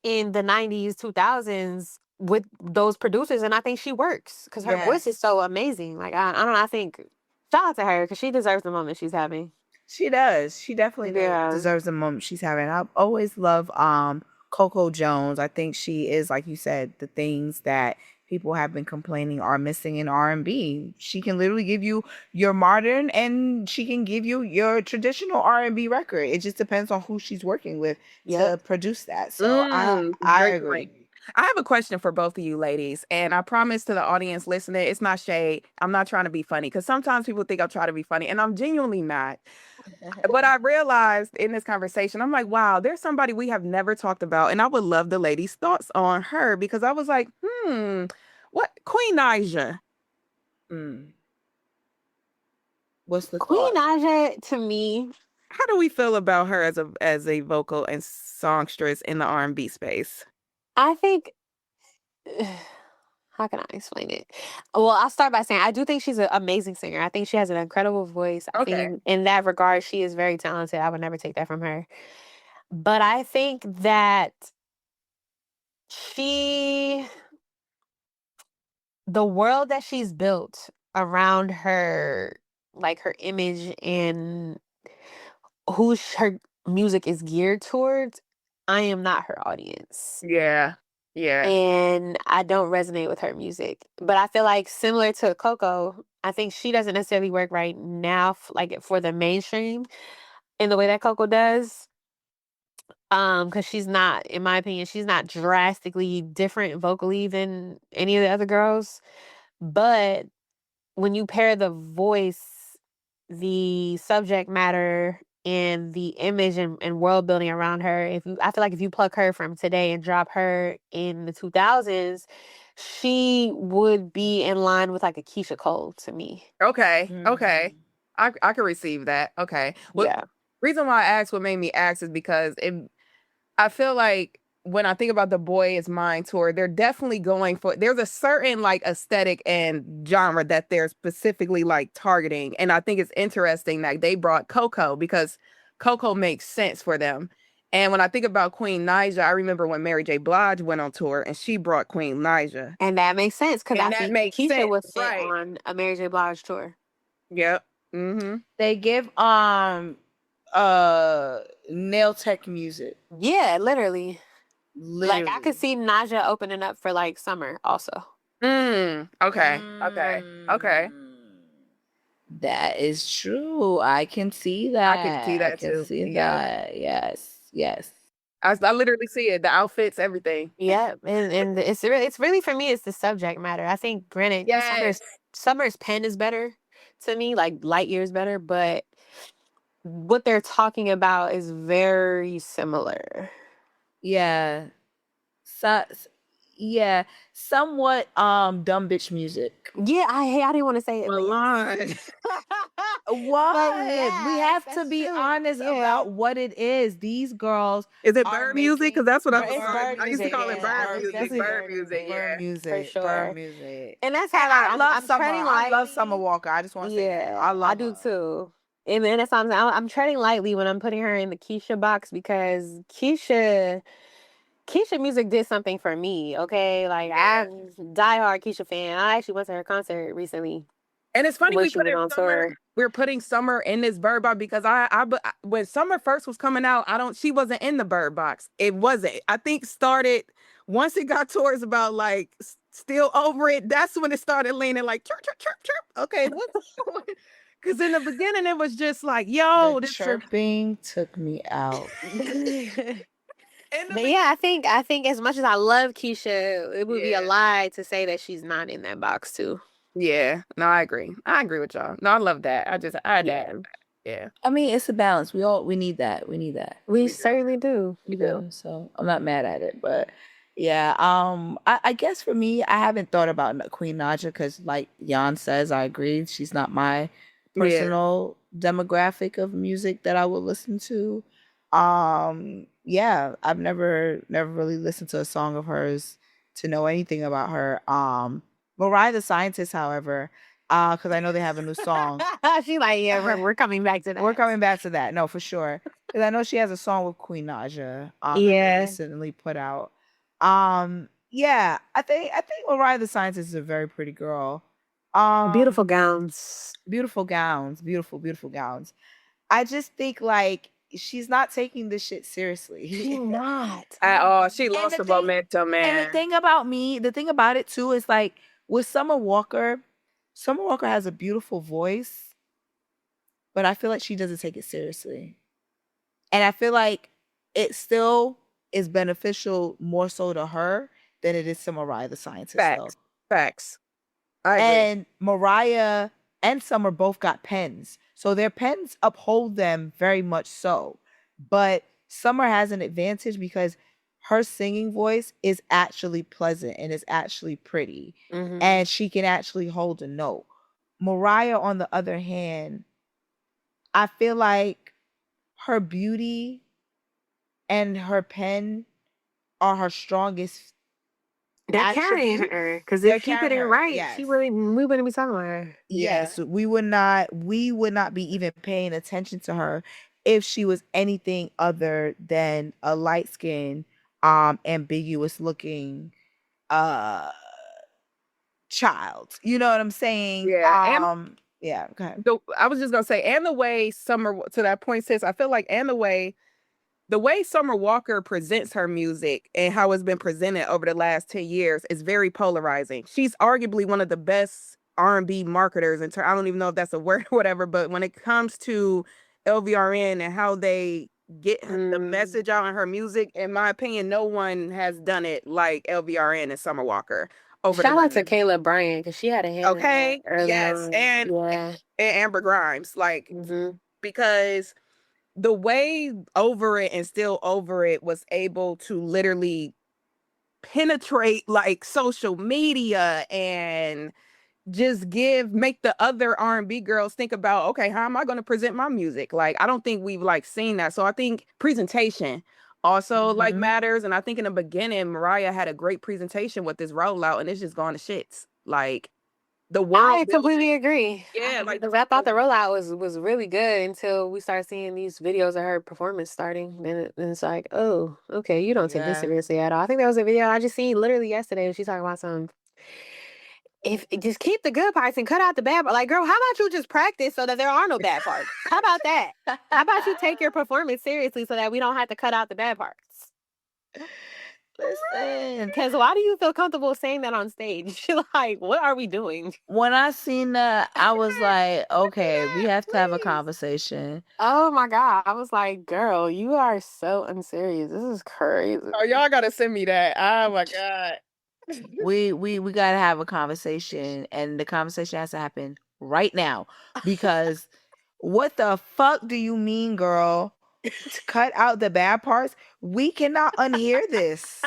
in the 90s 2000s with those producers, and I think she works because her voice is Yes. so amazing. Like I don't know, I think shout out to her because she deserves the moment she's having. She does. She definitely Yeah. deserves the moment she's having. I always love Coco Jones. I think she is, like you said, the things that people have been complaining are missing in R&B. She can literally give you your modern, and she can give you your traditional R&B record. It just depends on who she's working with Yep. to produce that. So I Great point. agree. I have a question for both of you ladies, and I promise to the audience listening, it's not shade. I'm not trying to be funny, because sometimes people think I'm trying to be funny, and I'm genuinely not. But I realized in this conversation, I'm like, wow, there's somebody we have never talked about, and I would love the ladies' thoughts on her, because I was like, what Queen Naija? Mm. What's the Queen thought? Naja, to me, How do we feel about her as a vocal and songstress in the R&B space? I think how can I explain it? Well, I'll start by saying I do think she's an amazing singer. I think she has an incredible voice. I Okay. think in that regard, she is very talented. I would never take that from her. But I think that she, the world that she's built around her, like her image and her music is geared towards, I am not her audience. Yeah. Yeah. And I don't resonate with her music. But I feel like similar to Coco, I think she doesn't necessarily work right now, like for the mainstream in the way that Coco does. Because she's not, in my opinion, she's not drastically different vocally than any of the other girls. But when you pair the voice, the subject matter, and the image and world building around her, I feel like if you pluck her from today and drop her in the 2000s, she would be in line with like a Keisha Cole to me. Okay. Okay. Mhm. I can receive that. Okay. Well, Yeah. reason why I asked what made me ask is because I feel like when I think about the Boy Is Mine tour, they're definitely going for, there's a certain like aesthetic and genre that they're specifically like targeting. And I think it's interesting that they brought Coco, because Coco makes sense for them. And when I think about Queen Naija, I remember when Mary J. Blige went on tour and she brought Queen Naija. And that makes sense because I And that think makes Keisha sense, would fit right? on a Mary J. Blige tour. Yep. Mm-hmm. They give nail tech music. Yeah, literally. Like I could Literally. see Naja opening up for like Summer also. Okay. Okay. Okay. That is true. I can see I could see that. I that can too. see Yeah. that. Yes. Yes. I literally see it. The outfits, everything. Yeah, and it's really for me it's the subject matter. I think granted Yes. Summer's pen is better to me, like light years better, but what they're talking about is very similar. Yeah. So, yeah, somewhat dumb bitch music. Yeah, I didn't want to say it. Milan. What? We have to that's be true. honest Yeah. about what it is. These girls Is it are bird music? Because that's what I was It's calling. bird I used to music, call it yeah. bird It's music. definitely Bird music. bird Yeah. music, sure. bird music. And that's And how I love I'm Summer. treading I love lightly. Summer Walker. I just want to say that. Yeah, I love do her. too. And then that's why I'm treading lightly when I'm putting her in the Keisha box, because Keisha music did something for me. Okay, like I'm diehard Keisha fan. I actually went to her concert recently. And it's funny When we she put was in on Summer. tour. We're putting Summer in this bird box because when Summer first was coming out, she wasn't in the bird box. It wasn't. I think started once it got towards about like still over it. That's when it started leaning like chirp chirp chirp chirp. Okay, what's because in the beginning it was just like, yo, The this is chirping took me out. But yeah, I think as much as I love Keisha, it would be a Yeah. lie to say that she's not in that box too. Yeah, no, I agree. I agree with y'all. No, I love that. Yeah. I mean, it's a balance. We need that. We need that. We certainly do. We do. So I'm not mad at it, but yeah. I guess for me, I haven't thought about Queen Naja because, like Yan says, I agree. She's not my personal demographic of music that I would listen to. Yeah, I've never really listened to a song of hers to know anything about her. Mariah the Scientist, however, because I know they have a new song. She's like, yeah, we're coming back to that. We're coming back to that. No, for sure. Because I know she has a song with Queen Naja. Yeah. Recently put out. Yeah, I think Mariah the Scientist is a very pretty girl. Beautiful gowns. Beautiful gowns. Beautiful gowns. I just think like she's not taking this shit seriously. She's not. At all. She And lost the the thing- momentum, man. And the thing about it too is like with Summer Walker has a beautiful voice, but I feel like she doesn't take it seriously. And I feel like it still is beneficial more so to her than it is to Mariah the Scientist. Facts. I agree. And Mariah and Summer both got pens. So their pens uphold them very much so. But Summer has an advantage because her singing voice is actually pleasant and is actually pretty. Mhm. And she can actually hold a note. Mariah, on the other hand, I feel like her beauty and her pen are her strongest. They're carrying her, because They're if she carrying did it her, right, yes. we wouldn't be talking about her. Yes, we would not be even paying attention to her if she was anything other than a light-skinned, ambiguous looking child. You know what I'm saying? Yeah, yeah, okay. I was just gonna say, and the way Summer, to that point, sis, I feel like, and the way Summer Walker presents her music and how it's been presented over the last 10 years is very polarizing. She's arguably one of the best R&B marketers I don't even know if that's a word or whatever, but when it comes to LVRN and how they get the message out in her music, in my opinion, no one has done it like LVRN and Summer Walker. Shout out to Kayla Bryant, because she had a hand Okay, in that early yes, on. and Amber Grimes, like, because the way Over It and Still Over It was able to literally penetrate like social media and just make the other R&B girls think about, okay, how am I going to present my music? Like, I don't think we've like seen that. So I think presentation also like matters. And I think in the beginning, Mariah had a great presentation with this rollout, and it's just gone to shits. Like, the world. I completely agree. Yeah, like I thought the rollout was really good until we started seeing these videos of her performance starting. And it's like, oh, okay, you don't take this Yeah. seriously at all. I think there was a video I just seen literally yesterday. She's talking about some. If just keep the good parts and cut out the bad parts. Like, girl, how about you just practice so that there are no bad parts? How about that? How about you take your performance seriously so that we don't have to cut out the bad parts? Listen, Because why do you feel comfortable saying that on stage? Like, what are we doing? when I seen that, I was like, okay, we have to have a conversation. Oh my God. I was like, girl, you are so unserious. This is crazy. Oh, y'all gotta send me that. Oh my God. We gotta have a conversation, and the conversation has to happen right now because what the fuck do you mean, girl? To cut out the bad parts? We cannot unhear this.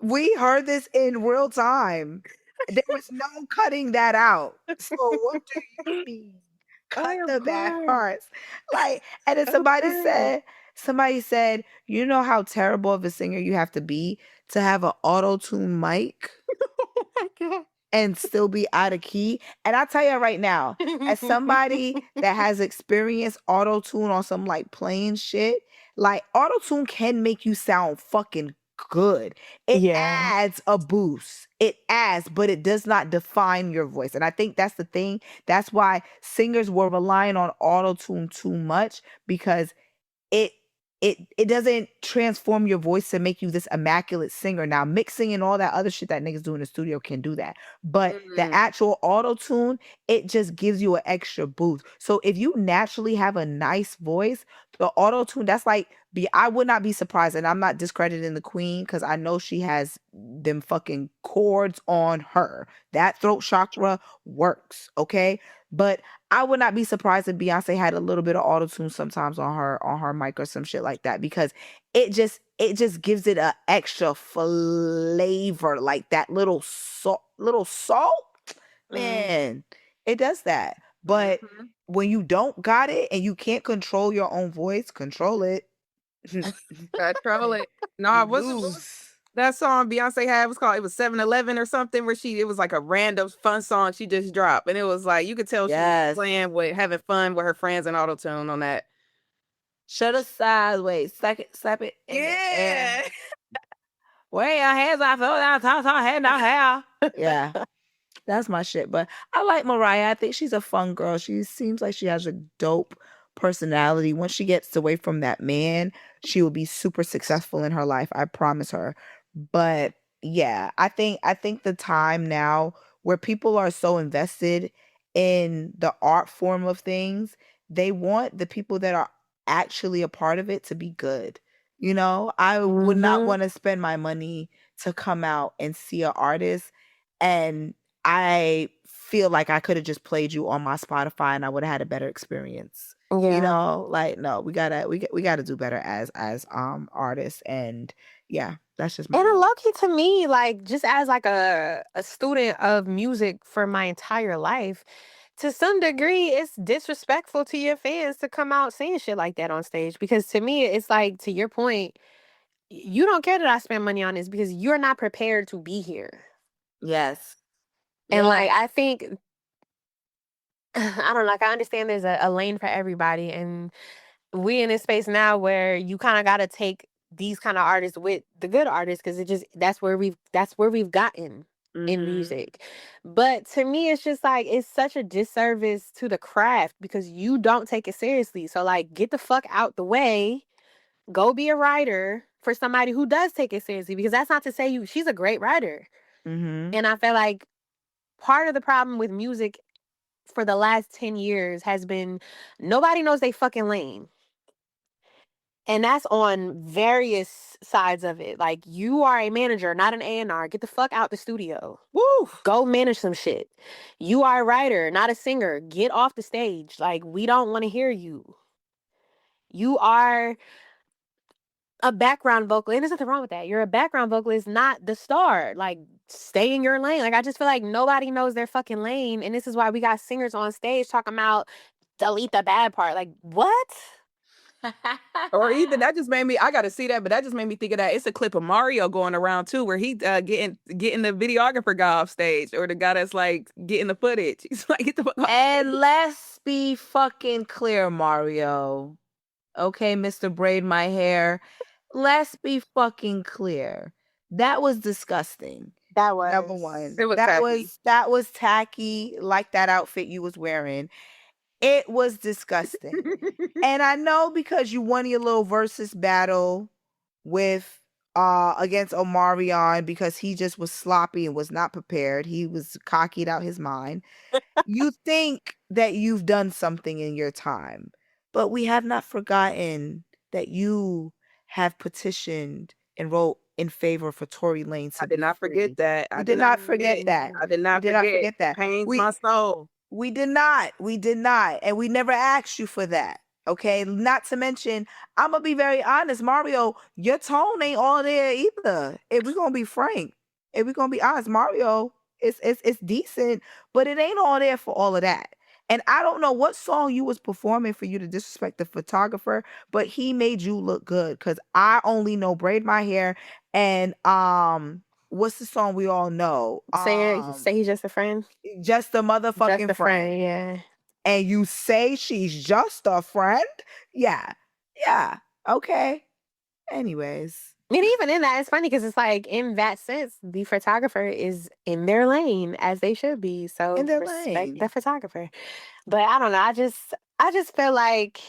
We heard this in real time. There was no cutting that out. So what do you mean? I Cut am the bad crying. parts. Like, and then I'm crying. somebody said, you know how terrible of a singer you have to be to have an auto-tune mic Oh my God. and still be out of key. And I tell you right now, as somebody that has experienced auto-tune on some like plain shit, like auto-tune can make you sound fucking good. It Yeah. adds a boost. It adds, but it does not define your voice. And I think that's the thing. That's why singers were relying on auto-tune too much because it it doesn't transform your voice to make you this immaculate singer. Now, mixing and all that other shit that niggas do in the studio can do that. But the Mm. actual auto tune, it just gives you an extra boost. So if you naturally have a nice voice, the auto tune, that's like I would not be surprised, and I'm not discrediting the queen because I know she has them fucking chords on her. That throat chakra works, okay? But I would not be surprised if Beyonce had a little bit of auto-tune sometimes on her mic or some shit like that because it just gives it a extra flavor, like that little salt. Mm. Man, it does that. But Mhm. when you don't got it and you can't control your own voice, control it. Control it. You Nah, what was lose. that song Beyonce had? It was called, it was 7-Eleven or something, where it was like a random fun song she just dropped. And it was like, you could tell she was Yes. playing with, having fun with her friends and auto tune on that. Shut it sideways. Slap it in the air. Yeah. Where your hands off, throw down, toss her head down hair. Yeah. That's my shit. But I like Mariah. I think she's a fun girl. She seems like she has a dope personality. Once she gets away from that man, she will be super successful in her life. I promise her. But yeah, I think the time now where people are so invested in the art form of things, they want the people that are actually a part of it to be good. You know, I would not Mhm. want to spend my money to come out and see an artist and I feel like I could have just played you on my Spotify and I would have had a better experience. You Yeah. know, like no, we gotta do better as artists and yeah, that's just my And a opinion. low-key to me, like, just as, like, a student of music for my entire life, to some degree, it's disrespectful to your fans to come out saying shit like that on stage, because to me, it's like, to your point, you don't care that I spend money on this because you're not prepared to be here. Yes. And, Yeah. like, I think I don't know, like, I understand there's a lane for everybody, and we in this space now where you kind of got to take these kind of artists with the good artists because it just that's where we've gotten in Mhm. music. But to me, it's just like it's such a disservice to the craft because you don't take it seriously. So like, get the fuck out the way. Go be a writer for somebody who does take it seriously, because that's not to say she's a great writer. Mhm. And I feel like part of the problem with music for the last 10 years has been nobody knows they fucking lane. And that's on various sides of it. Like, you are a manager, not an A&R. Get the fuck out the studio. Woo. Go manage some shit. You are a writer, not a singer. Get off the stage. Like, we don't want to hear you. You are a background vocalist. And there's nothing wrong with that. You're a background vocalist, not the star. Like, stay in your lane. Like, I just feel like nobody knows their fucking lane. And this is why we got singers on stage talking about delete the bad part. Like, what? Or even that just made me, I gotta see that, but that just made me think of that. It's a clip of Mario going around too, where he getting the videographer guy off stage, or the guy that's like getting the footage. He's like, get the fuck off And stage. let's be fucking clear, Mario. Okay, Mr. Braid My Hair. Let's be fucking clear. That was disgusting. That Number was. one. It was That tacky. was tacky, like that outfit you was wearing. It was disgusting. And I know because you won your little versus battle with against Omarion because he just was sloppy and was not prepared. He was cockied out his mind. You think that you've done something in your time, but we have not forgotten that you have petitioned and wrote in favor for Tory Lanez to I did be not forget free. that. We did not forget that. I did We not did not forget. forget that. Pains my soul. We did not. We did not. And we never asked you for that. Okay. Not to mention, I'm gonna be very honest, Mario, your tone ain't all there either. If we're gonna be frank, if we're gonna be honest, Mario, it's decent, but it ain't all there for all of that. And I don't know what song you was performing for you to disrespect the photographer, but he made you look good. Cause I only know Braid My Hair and what's the song we all know? Say he's just a friend. Just a Just motherfucking a friend. friend, yeah. And you say she's just a friend? Yeah. Yeah. Okay. Anyways. And even in that, it's funny because it's like in that sense, the photographer is in their lane as they should be. So In their respect lane. the photographer. But I don't know. I just feel like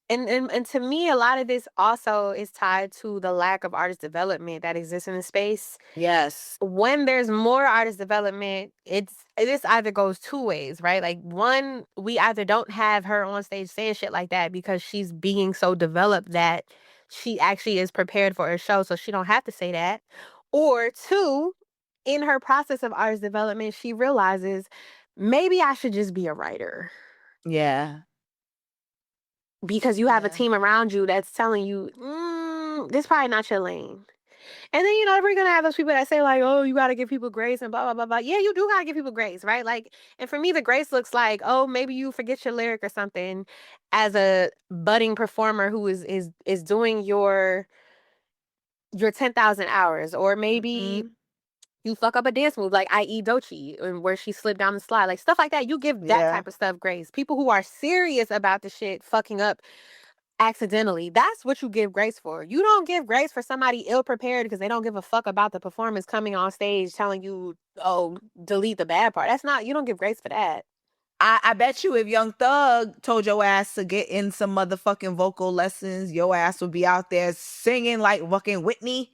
and to me, a lot of this also is tied to the lack of artist development that exists in the space. Yes. When there's more artist development, this either goes two ways, right? Like one, we either don't have her on stage saying shit like that because she's being so developed that she actually is prepared for a show, so she don't have to say that. Or two, in her process of artist development, she realizes maybe I should just be a writer. Yeah. Because you have a Yeah. team around you that's telling you, this probably not your lane. And then, we're going to have those people that say like, oh, you got to give people grace and blah, blah, blah, blah. Yeah, you do got to give people grace, right? Like, and for me, the grace looks like, oh, maybe you forget your lyric or something as a budding performer who is doing your 10,000 hours. Or maybe you fuck up a dance move like i.e. Doechii and where she slipped down the slide. Like stuff like that. You give that Yeah. type of stuff grace. People who are serious about the shit fucking up accidentally. That's what you give grace for. You don't give grace for somebody ill prepared because they don't give a fuck about the performance coming on stage telling you, oh, delete the bad part. You don't give grace for that. I bet you if Young Thug told your ass to get in some motherfucking vocal lessons, your ass would be out there singing like fucking Whitney.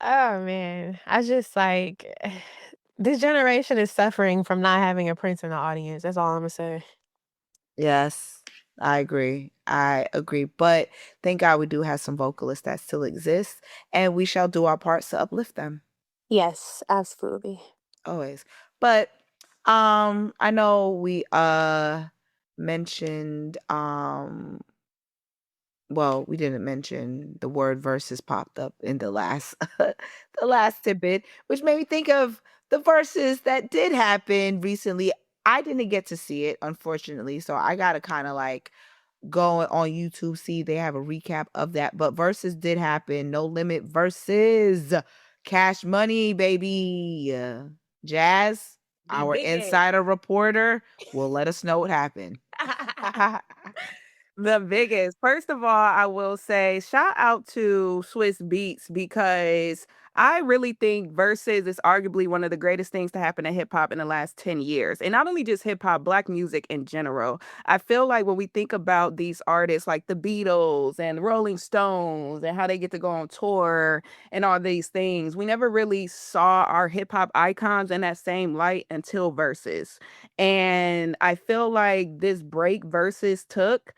Oh man. I just like this generation is suffering from not having a Prince in the audience. That's all I'm gonna say. Yes, I agree. I agree. But thank God we do have some vocalists that still exist, and we shall do our parts to uplift them. Yes, absolutely. Always. But I know we mentioned well, we didn't mention the word versus popped up in the last the last tidbit, which made me think of the verses that did happen recently. I didn't get to see it, unfortunately, so I gotta kind of like go on YouTube, see they have a recap of that. But verses did happen. No Limit versus Cash Money, baby. Jazz, our insider reporter, will let us know what happened. The biggest. First of all, I will say shout out to Swiss Beats because I really think Versus is arguably one of the greatest things to happen to hip hop in the last 10 years. And not only just hip hop, black music in general. I feel like when we think about these artists like the Beatles and Rolling Stones and how they get to go on tour and all these things, we never really saw our hip hop icons in that same light until Versus. And I feel like this break Versus took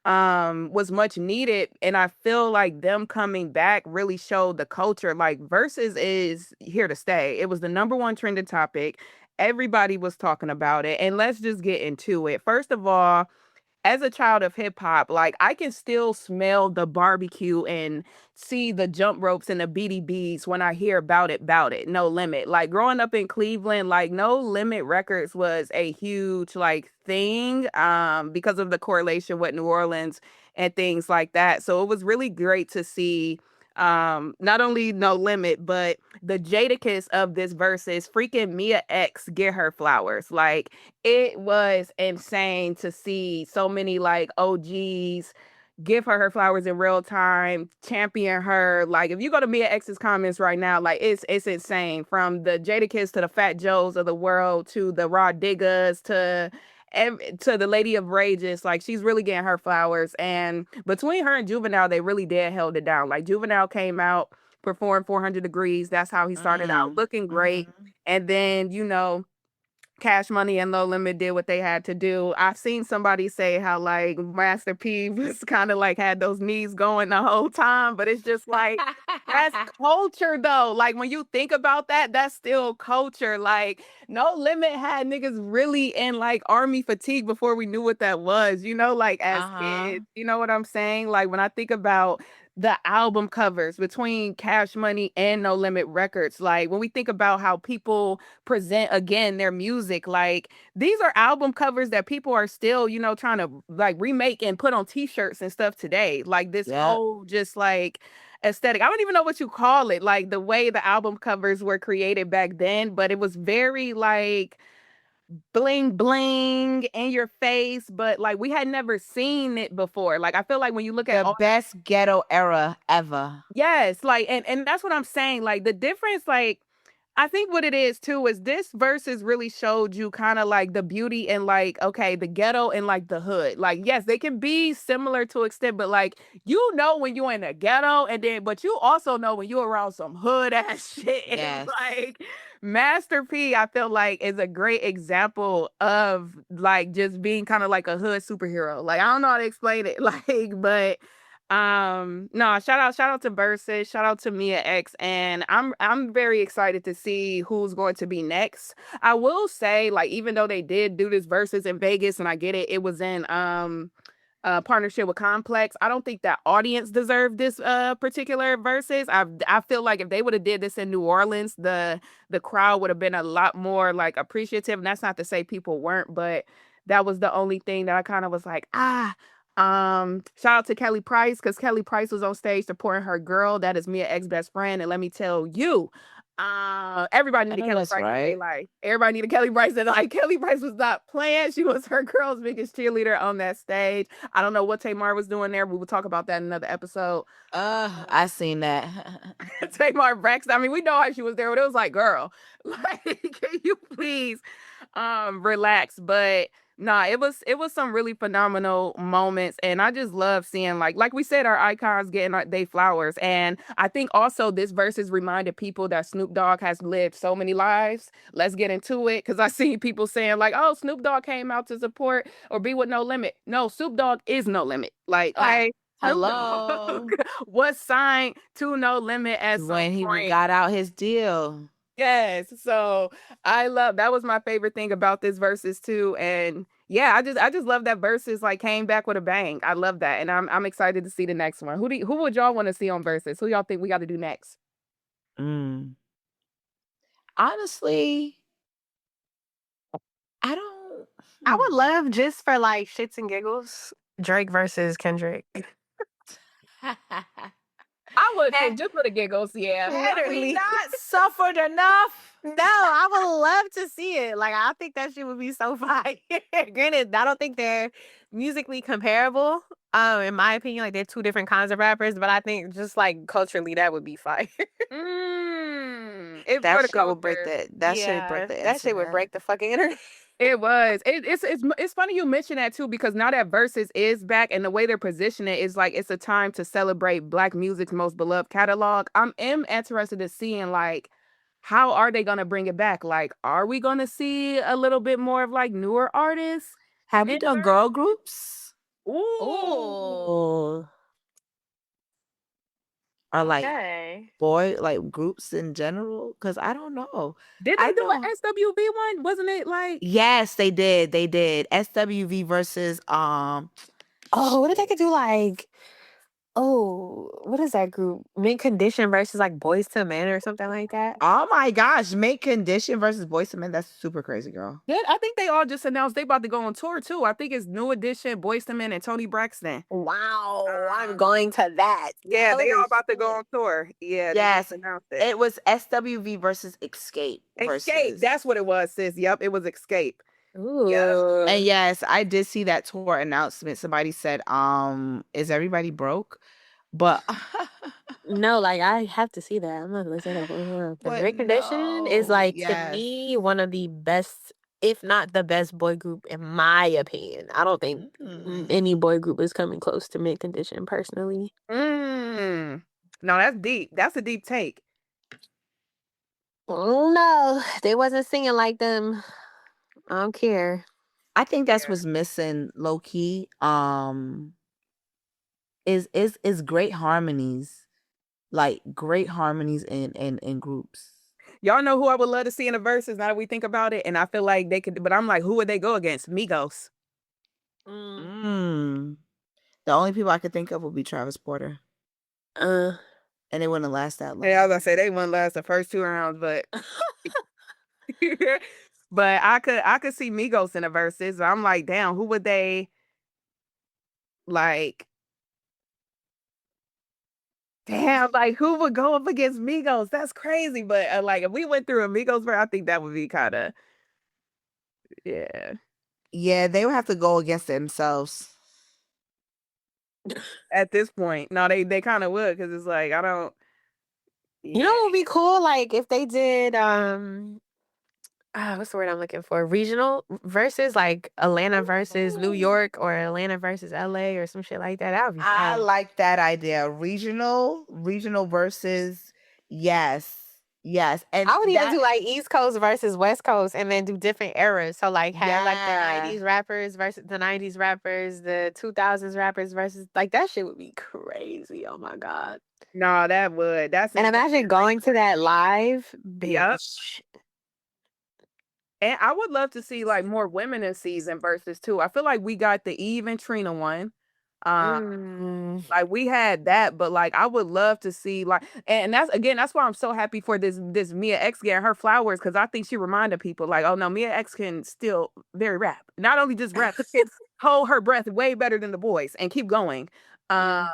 was much needed, and I feel like them coming back really showed the culture. Like versus is here to stay. It was the number one trending topic. Everybody was talking about it, and let's just get into it. First of all, as a child of hip hop, like I can still smell the barbecue and see the jump ropes and the BDBs when I hear Bout It, No Limit. Like growing up in Cleveland, like No Limit Records was a huge like thing because of the correlation with New Orleans and things like that. So it was really great to see not only No Limit, but the Jadakiss of this versus freaking Mia X get her flowers. Like it was insane to see so many like OGs give her flowers in real time, champion her. Like if you go to Mia X's comments right now, like it's insane. From the Jadakiss to the Fat Joes of the world to the Raw Diggers to the Lady of Rages, like she's really getting her flowers. And between her and Juvenile, they really did held it down. Like Juvenile came out, performed 400 Degrees. That's how he started out, looking great. And then, Cash Money and Low Limit did what they had to do. I've seen somebody say how like Master P was kind of like had those knees going the whole time, but it's just like that's culture though. Like when you think about that, that's still culture. Like No Limit had niggas really in like army fatigue before we knew what that was, like as Uh-huh. kids. You know what I'm saying? Like when I think about the album covers between Cash Money and No Limit Records, like when we think about how people present again their music, like these are album covers that people are still, trying to like remake and put on t-shirts and stuff today. Like this Yep. whole just like aesthetic. I don't even know what you call it, like the way the album covers were created back then, but it was very like bling bling in your face, but like we had never seen it before. Like I feel like when you look at The all best ghetto era ever. yes, like and that's what I'm saying. Like the difference, like I think what it is too is this verses really showed you kind of like the beauty and like okay the ghetto and like the hood. Like yes, they can be similar to extent, but like when you're in the ghetto, and then but you also know when you're around some hood ass shit. And Yes. like Master P, I feel like is a great example of like just being kind of like a hood superhero. Like I don't know how to explain it, like but no, shout out to Versus, shout out to Mia X, and I'm very excited to see who's going to be next. I will say, like, even though they did do this Versus in Vegas, and I get it, it was in partnership with Complex. I don't think that audience deserved this particular Versus. I feel like if they would have did this in New Orleans, the crowd would have been a lot more like appreciative. And that's not to say people weren't, but that was the only thing that I kind of was like, shout out to Kelly Price because Kelly Price was on stage supporting her girl. That is Mia ex best friend. And let me tell you, everybody I needed know Kelly that's Price in their right. life. Everybody needed Kelly Price. And like Kelly Price was not playing. She was her girl's biggest cheerleader on that stage. I don't know what Tamar was doing there. We will talk about that in another episode. I seen that. Tamar Braxton. I mean, we know how she was there, but it was like, girl, like, can you please relax? But nah, it was some really phenomenal moments, and I just love seeing like we said, our icons getting they flowers. And I think also this verses reminded people that Snoop Dogg has lived so many lives. Let's get into it because I see people saying like, oh, Snoop Dogg came out to support or be with No Limit. No, Snoop Dogg is No Limit. Like, Ah, okay, Snoop hello. Dogg was signed to No Limit at some When he point. got out his deal. Yes. So I love that was my favorite thing about this verses too. And yeah, I just love that verses like came back with a bang. I love that. And I'm excited to see the next one. Who would y'all want to see on verses? Who y'all think we got to do next? Mm. Honestly, I don't. I would love just for like shits and giggles, Drake versus Kendrick. I would too, just for the giggles, yeah. Have we Literally. not suffered enough? No, I would love to see it. Like, I think that shit would be so fire. Granted, I don't think they're musically comparable. In my opinion, like they're two different kinds of rappers, but I think just like culturally, that would be fire. It for That the shit will break culture. that shit break the That shit would internet. break the fucking internet. It was. It's funny you mention that too because now that Versus is back and the way they're positioning it is like it's a time to celebrate Black music's most beloved catalog. Am interested in seeing like how are they gonna bring it back? Like, are we gonna see a little bit more of like newer artists? Have we in done Ver- girl groups? Ooh. Oh, Or like okay. like groups in general? Because I don't know. Did I they do an know. SWV one? Wasn't it like Yes, they did. They did. SWV versus Oh, what if they shit. could do like, oh, what is that group? Mint Condition versus like Boys to Men or something like that? Oh my gosh, Make Condition versus Boyz II Men. That's super crazy, girl. yeah, I think they all just announced they about to go on tour too. I think it's New Edition, Boyz II Men, and Tony Braxton. Wow, I'm Um, going to that. yeah, they all Holy about to go shit. on tour. Yeah, they just Yes, announced it. it was SWV versus Escape Escape. versus. That's what it was, sis. Yep, it was Escape. Yep. And Ooh. yes, I did see that tour announcement. Somebody said, is everybody broke? But No, like I have to see that. I'm gonna look it up. The but Mint Condition is no. like to Yes. me one of the best, if not the best boy group in my opinion. I don't think Mm. any boy group is coming close to Mint Condition personally. Mm. No, that's deep. That's a deep take. Oh no, they wasn't singing like them I don't care. I think that's Yeah. what's missing, low key. Is great harmonies, like great harmonies in groups. Y'all know who I would love to see in the verses now that we think about it, and I feel like they could. But I'm like, who would they go against? Migos. Mm. The only people I could think of would be Travis Porter, Uh, and it wouldn't last that long. Yeah, I was gonna say they wouldn't last the first 2 rounds, but but I could see Migos in the verses. I'm like, damn, who would they like? Damn, like who would go up against Migos? That's crazy. But like if we went through a Migos verse, I think that would be kind of yeah. Yeah, they would have to go against themselves. At this point, no, they kind of would because it's like I don't. you know Yeah, what would be cool? Like if they did what's the word I'm looking for? Regional versus like Atlanta versus New York or Atlanta versus LA or some shit like that. That would be I fire. like that idea. Regional versus yes. Yes. And I would even that do like East Coast versus West Coast and then do different eras. So like have like the yeah. 90s rappers versus the 90s rappers, the 2000s rappers versus like that shit would be crazy. Oh my God. no, that would. That's And it. imagine going to that live, Yep. bitch. And I would love to see like more women in season versus too. I feel like we got the Eve and Trina one. Um, Mm. like we had that, but like I would love to see like, and that's again, that's why I'm so happy for this Mia X getting her flowers because I think she reminded people like, oh no, Mia X can still very rap. Not only just rap, she can hold her breath way better than the boys and keep going. Yeah.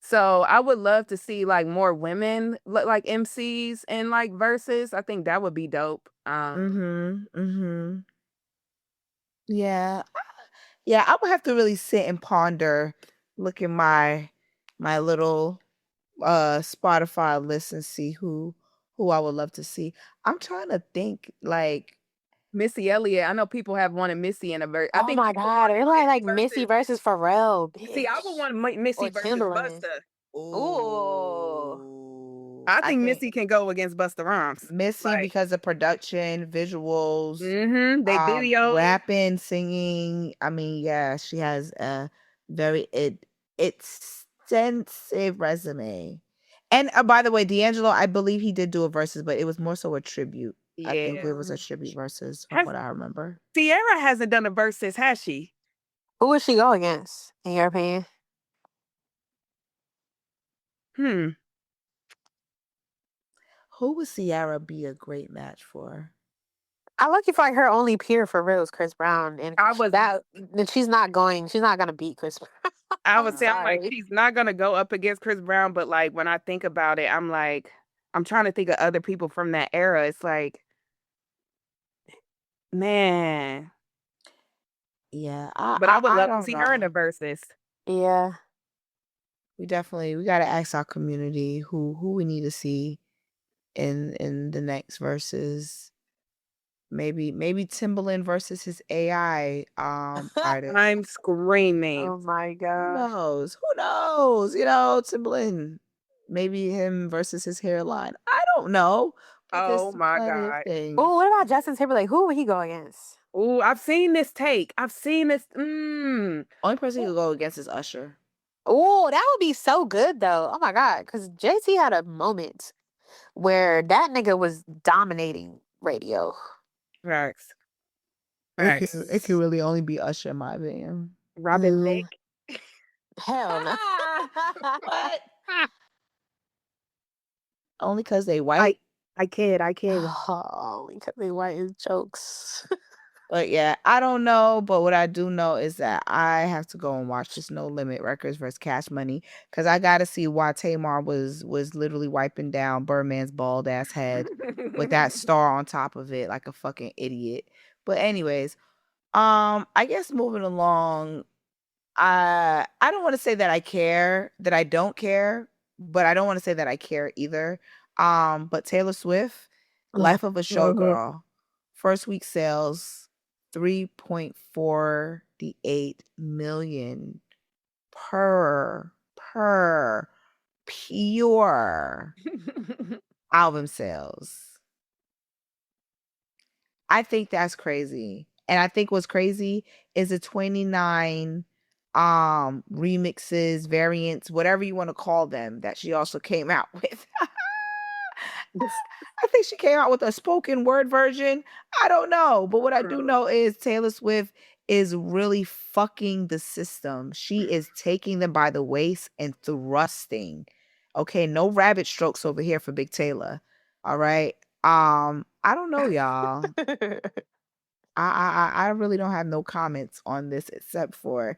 So I would love to see like more women like MCs and like verses. I think that would be dope. Mm-hmm. Yeah. Yeah, I would have to really sit and ponder, look at my little Spotify list and see who I would love to see. I'm trying to think like Missy Elliott. I know people have wanted Missy in a verse. I Oh think my people God. want They're like Missy Missy versus. versus Pharrell, See, I would bitch. want Missy Or versus Timberland. Busta. Ooh. I I think think Missy can go against Busta Rhymes. Missy Like, because of production, visuals, they videos. rapping, singing. I mean, yeah, she has a very extensive resume. And by the way, D'Angelo, I believe he did do a verses, but it was more so a tribute. I think Yeah. it was a tribute verses from Has what I remember. Sierra hasn't done a versus, has she? Who would she go against, in your opinion? Hmm. Who would Ciara be a great match for? I lucky for like her only peer for real is Chris Brown, and I was she's not gonna beat Chris Brown. I I'm would say I'm like sorry. she's not gonna go up against Chris Brown, but like when I think about it, I'm like I'm trying to think of other people from that era. It's like, man. Yeah, But I would I love to don't see her in know. the verses. Yeah. We gotta ask our community who we need to see in the next verses. Maybe Timbaland versus his AI artist. I'm screaming. Oh my Who God. knows? Who knows? Timbaland. Maybe him versus his hairline. I don't know. But Oh there's my plenty of God. things. Oh, what about Justin Timberlake? Who would he go against? Ooh, I've seen this take. I've seen this. Only person he could go against is Usher. Oh, that would be so good though. Oh my God, because JT had a moment where that nigga was dominating radio. Facts. It Facts. could really only be Usher in my opinion. Robin Thicke. Hell no. What? Only because they I white. I kid. I kid. Oh, because they white is jokes. But yeah, I don't know. But what I do know is that I have to go and watch this No Limit Records versus Cash Money because I got to see why Tamar was literally wiping down Birdman's bald ass head with that star on top of it like a fucking idiot. But anyways, I guess moving along, I don't want to say that I care, that I don't care, but I don't want to say that I care either. But Taylor Swift, Life of a Showgirl, first week sales 3.48 million per pure album sales. I think that's crazy. And I think what's crazy is the 29 remixes, variants, whatever you want to call them, that she also came out with. I think she came out with a spoken word version. I don't know. But what I do know is Taylor Swift is really fucking the system. She is taking them by the waist and thrusting. Okay, no rabbit strokes over here for Big Taylor. All right. I don't know, y'all. I really don't have no comments on this except for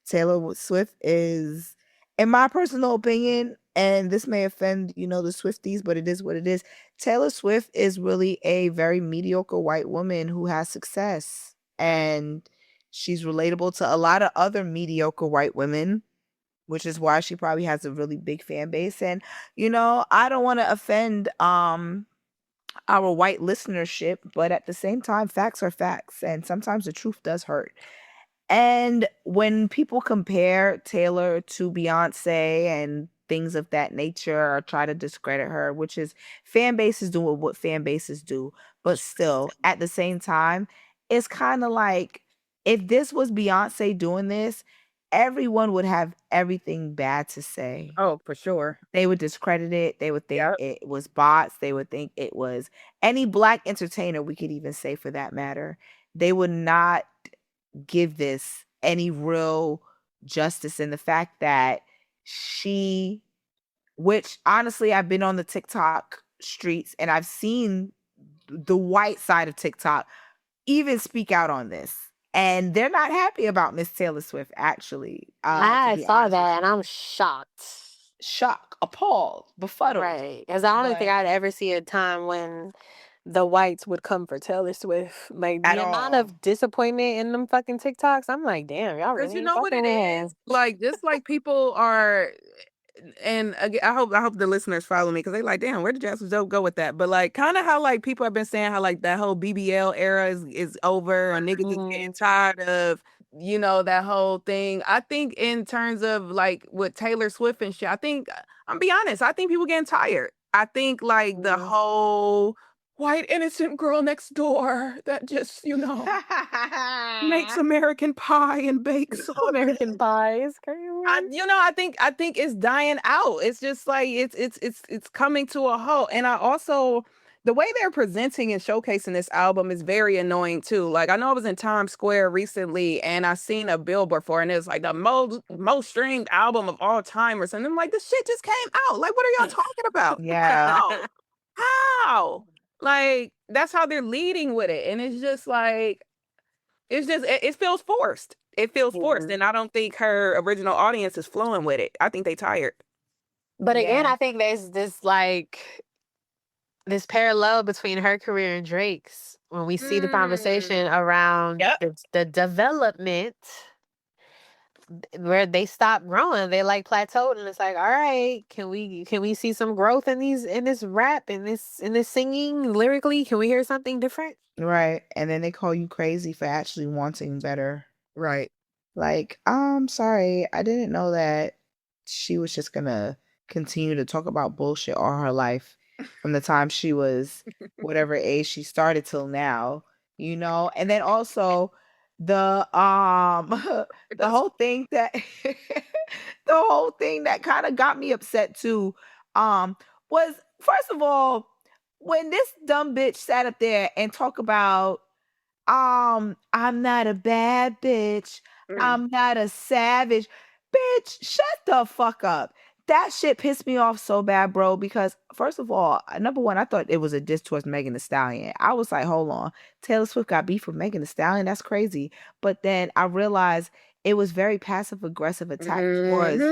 Taylor Swift is, in my personal opinion, and this may offend, the Swifties, but it is what it is. Taylor Swift is really a very mediocre white woman who has success. And she's relatable to a lot of other mediocre white women, which is why she probably has a really big fan base. And, I don't want to offend our white listenership, but at the same time, facts are facts. And sometimes the truth does hurt. And when people compare Taylor to Beyonce and things of that nature or try to discredit her, which is fan bases doing what fan bases do, but still at the same time, it's kind of like if this was Beyonce doing this, everyone would have everything bad to say. Oh, for sure. They would discredit it. They would think Yep. it was bots. They would think it was any black entertainer, we could even say for that matter. They would not give this any real justice in the fact that which honestly, I've been on the TikTok streets and I've seen the white side of TikTok even speak out on this. And they're not happy about Miss Taylor Swift, actually. I saw that and I'm shocked. Shocked, appalled, befuddled. Right. Because I don't think I'd ever see a time when the whites would come for Taylor Swift. Like, the amount of disappointment in them fucking TikToks, I'm like, damn, y'all really you know what it is? Like, just like people are, and again, I hope the listeners follow me because they like, damn, where did Jasmine Joe go with that? But like, kind of how like people have been saying how like that whole BBL era is over, and niggas just getting tired of that whole thing. I think in terms of like with Taylor Swift and shit, I think I'm be honest, I think people getting tired. I think like the whole white innocent girl next door that just makes American pie and bakes American pies. I think it's dying out. It's just like it's coming to a halt. And I also, the way they're presenting and showcasing this album is very annoying too. Like I know I was in Times Square recently and I seen a billboard for it, and it was like the most streamed album of all time or something. I'm like, this shit just came out. Like, what are y'all talking about? Yeah. How? Like, that's how they're leading with it. And it's just like, it feels forced. It feels forced. And I don't think her original audience is flowing with it. I think they tired. But again, I think there's this like this parallel between her career and Drake's when we see the conversation around the development where they stop growing, they like plateaued, and it's like, all right, can we see some growth in this rap, in this singing lyrically? Can we hear something different? Right. And then they call you crazy for actually wanting better. Right. Like, sorry, I didn't know that she was just gonna continue to talk about bullshit all her life from the time she was whatever age she started till now, and then also the the whole thing that kind of got me upset too was, first of all, when this dumb bitch sat up there and talk about I'm not a bad bitch, I'm not a savage. Bitch, shut the fuck up. That shit pissed me off so bad, bro, because first of all, number one, I thought it was a diss towards Megan Thee Stallion. I was like, hold on, Taylor Swift got beef with Megan Thee Stallion? That's crazy. But then I realized it was very passive-aggressive attack towards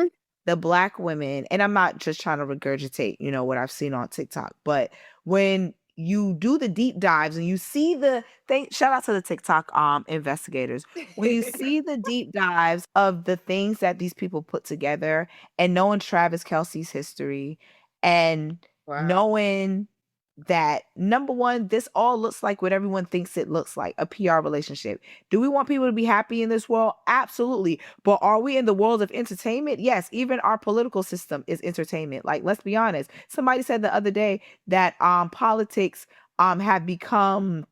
the black women. And I'm not just trying to regurgitate, what I've seen on TikTok. But when you do the deep dives and you see the thing, shout out to the TikTok investigators. When you see the deep dives of the things that these people put together and knowing Travis Kelce's history and knowing that, number one, this all looks like what everyone thinks it looks like, a PR relationship. Do we want people to be happy in this world? Absolutely. But are we in the world of entertainment? Yes. Even our political system is entertainment. Like, let's be honest. Somebody said the other day that politics have become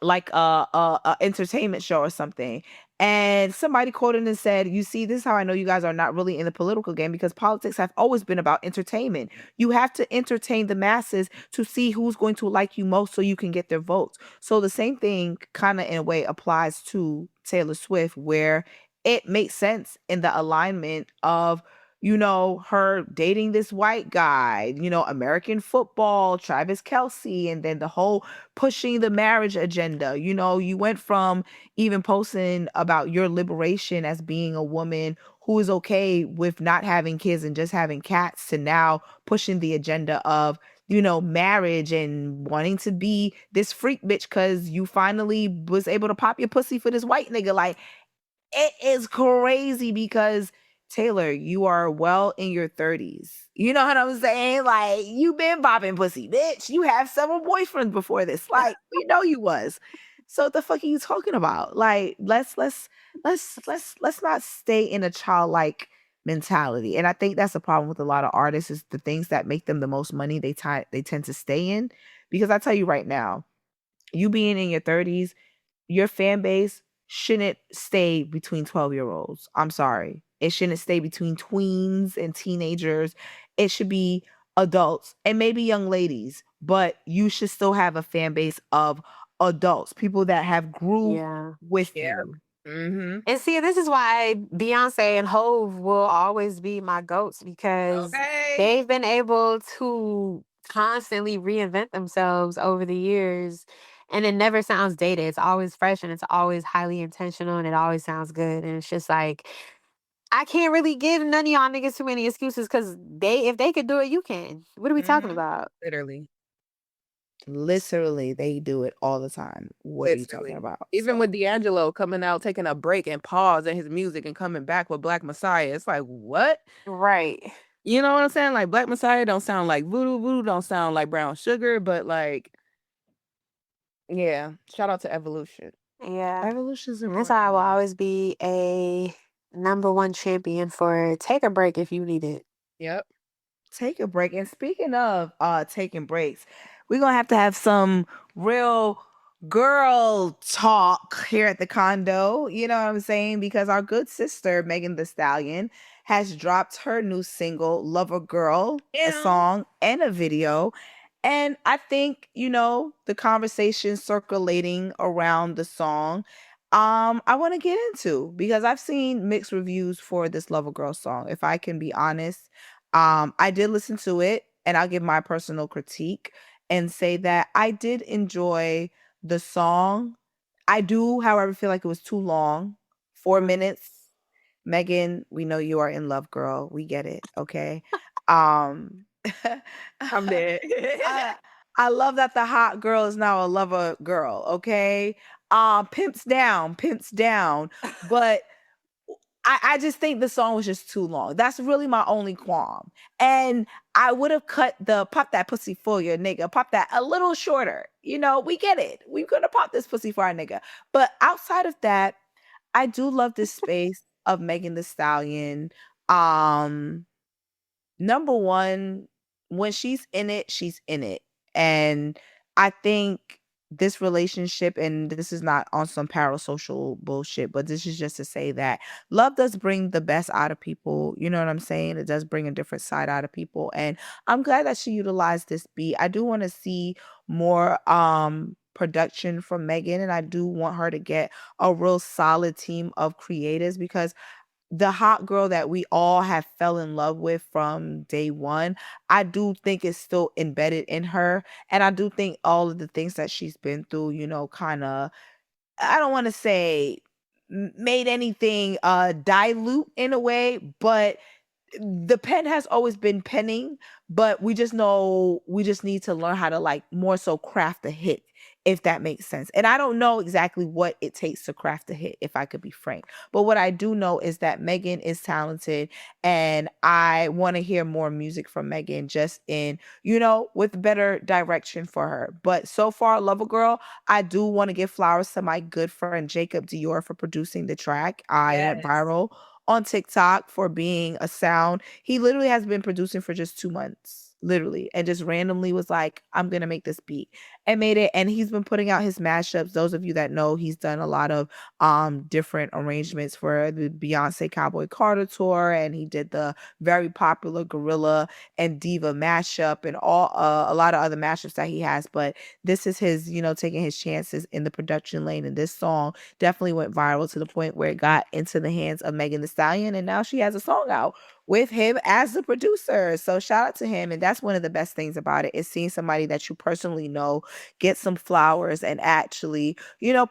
like a entertainment show or something. And somebody quoted and said, "You see, this is how I know you guys are not really in the political game, because politics have always been about entertainment. You have to entertain the masses to see who's going to like you most so you can get their votes." So the same thing kind of in a way applies to Taylor Swift, where it makes sense in the alignment of, her dating this white guy, American football, Travis Kelsey, and then the whole pushing the marriage agenda. You went from even posting about your liberation as being a woman who is okay with not having kids and just having cats, to now pushing the agenda of, marriage and wanting to be this freak bitch because you finally was able to pop your pussy for this white nigga. Like, it is crazy because Taylor, you are well in your 30s. You know what I'm saying? Like, you been bopping pussy, bitch. You have several boyfriends before this. Like, we know you was. So what the fuck are you talking about? Like, let's not stay in a childlike mentality. And I think that's a problem with a lot of artists, is the things that make them the most money they tend to stay in. Because I tell you right now, you being in your 30s, your fan base shouldn't stay between 12-year-olds. I'm sorry. It shouldn't stay between tweens and teenagers. It should be adults and maybe young ladies, but you should still have a fan base of adults, people that have grew with you. Mm-hmm. And see, this is why Beyonce and Hove will always be my goats, because they've been able to constantly reinvent themselves over the years, and it never sounds dated. It's always fresh, and it's always highly intentional, and it always sounds good. And it's just like, I can't really give none of y'all niggas too many excuses, because if they could do it, you can. What are we talking about? Literally, they do it all the time. What are you talking about? Even with D'Angelo coming out, taking a break and pause in his music and coming back with Black Messiah, it's like, what? Right. You know what I'm saying? Like, Black Messiah don't sound like Voodoo, Voodoo don't sound like Brown Sugar, but like, yeah, shout out to Evolution. Yeah. Evolution's And that's why I will always be a #1 champion for take a break if you need it. Yep. Take a break. And speaking of taking breaks, we're gonna have some real girl talk here at the condo. You know what I'm saying? Because our good sister Megan Thee Stallion has dropped her new single, Lover Girl, a song and a video. And I think, the conversation circulating around the song, I want to get into, because I've seen mixed reviews for this Lover Girl song. If I can be honest, I did listen to it, and I'll give my personal critique and say that I did enjoy the song. I do, however, feel like it was too long. 4 minutes. Megan, we know you are in love, girl. We get it. Okay. I'm dead. I love that the hot girl is now a lover girl. Okay. Pimps down, pimps down. But I just think the song was just too long. That's really my only qualm. And I would have cut the pop that pussy for your nigga, pop that a little shorter. We get it. We're going to pop this pussy for our nigga. But outside of that, I do love this space of Megan Thee Stallion. Number one, when she's in it. And I think this relationship, and this is not on some parasocial bullshit, but this is just to say that love does bring the best out of people. You know what I'm saying? It does bring a different side out of people. And I'm glad that she utilized this beat. I do want to see more production from Megan, and I do want her to get a real solid team of creators, because the hot girl that we all have fell in love with from day one, I do think is still embedded in her. And I do think all of the things that she's been through, kind of, I don't want to say made anything dilute in a way, but the pen has always been penning, but we just know we just need to learn how to, like, more so craft a hit, if that makes sense. And I don't know exactly what it takes to craft a hit, if I could be frank. But what I do know is that Megan is talented, and I want to hear more music from Megan, just in, with better direction for her. But so far, Lover Girl, I do want to give flowers to my good friend Jacob Dior for producing the track. I went viral on TikTok for being a sound. He literally has been producing for just 2 months. literally, and just randomly was like, I'm gonna make this beat and made it. And he's been putting out his mashups. Those of you that know, he's done a lot of different arrangements for the Beyonce Cowboy Carter tour, and he did the very popular Gorilla and Diva mashup and all a lot of other mashups that he has. But this is his, taking his chances in the production lane. And this song definitely went viral to the point where it got into the hands of Megan Thee Stallion, and now she has a song out with him as the producer. So shout out to him. And that's one of the best things about it, is seeing somebody that you personally know get some flowers and actually,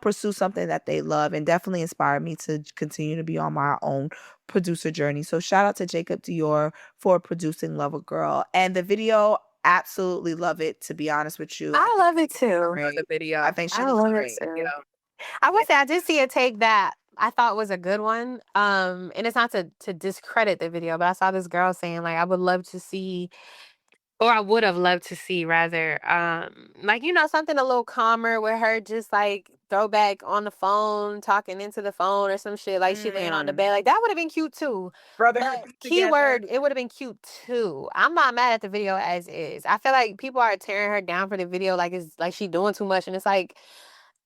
pursue something that they love, and definitely inspired me to continue to be on my own producer journey. So shout out to Jacob Dior for producing Lover Girl. And the video, absolutely love it, to be honest with you. I love it too. Love the video. I think she I looks love it great. too. I would say I did see a take that I thought was a good one. And it's not to discredit the video, but I saw this girl saying like, I would love to see, or I would have loved to see rather, like, something a little calmer with her just like throwback on the phone, talking into the phone or some shit, like she laying on the bed. Like that would have been cute too. Brother, But keyword, it would have been cute too. I'm not mad at the video as is. I feel like people are tearing her down for the video, like it's like she doing too much, and it's like,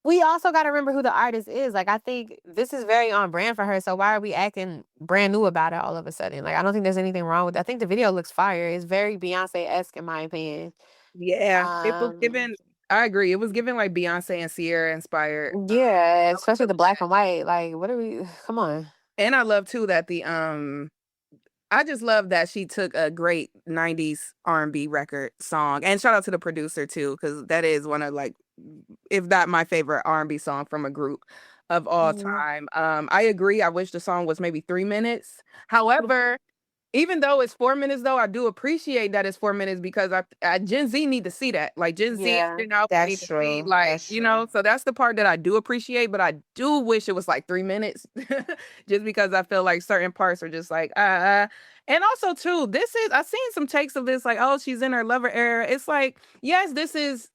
we also got to remember who the artist is. Like, I think this is very on brand for her. So why are we acting brand new about it all of a sudden? Like, I don't think there's anything wrong with it. I think the video looks fire. It's very Beyonce-esque in my opinion. Yeah, it was given. I agree. It was given like Beyonce and Sierra inspired. Yeah, especially the black and white. Like, what are we? Come on. And I love too that I just love that she took a great 90s R&B record song, and shout out to the producer too, because that is one of like, if not my favorite R&B song from a group of all time. I agree. I wish the song was maybe 3 minutes. However, even though it's 4 minutes, though, I do appreciate that it's 4 minutes, because Gen Z need to see that. Like Gen Z, Yeah, need that's to see, true. like, That's true. so that's the part that I do appreciate, but I do wish it was like 3 minutes, just because I feel like certain parts are just like, And also too, I've seen some takes of this, like, oh, she's in her lover era. It's like, yes, this is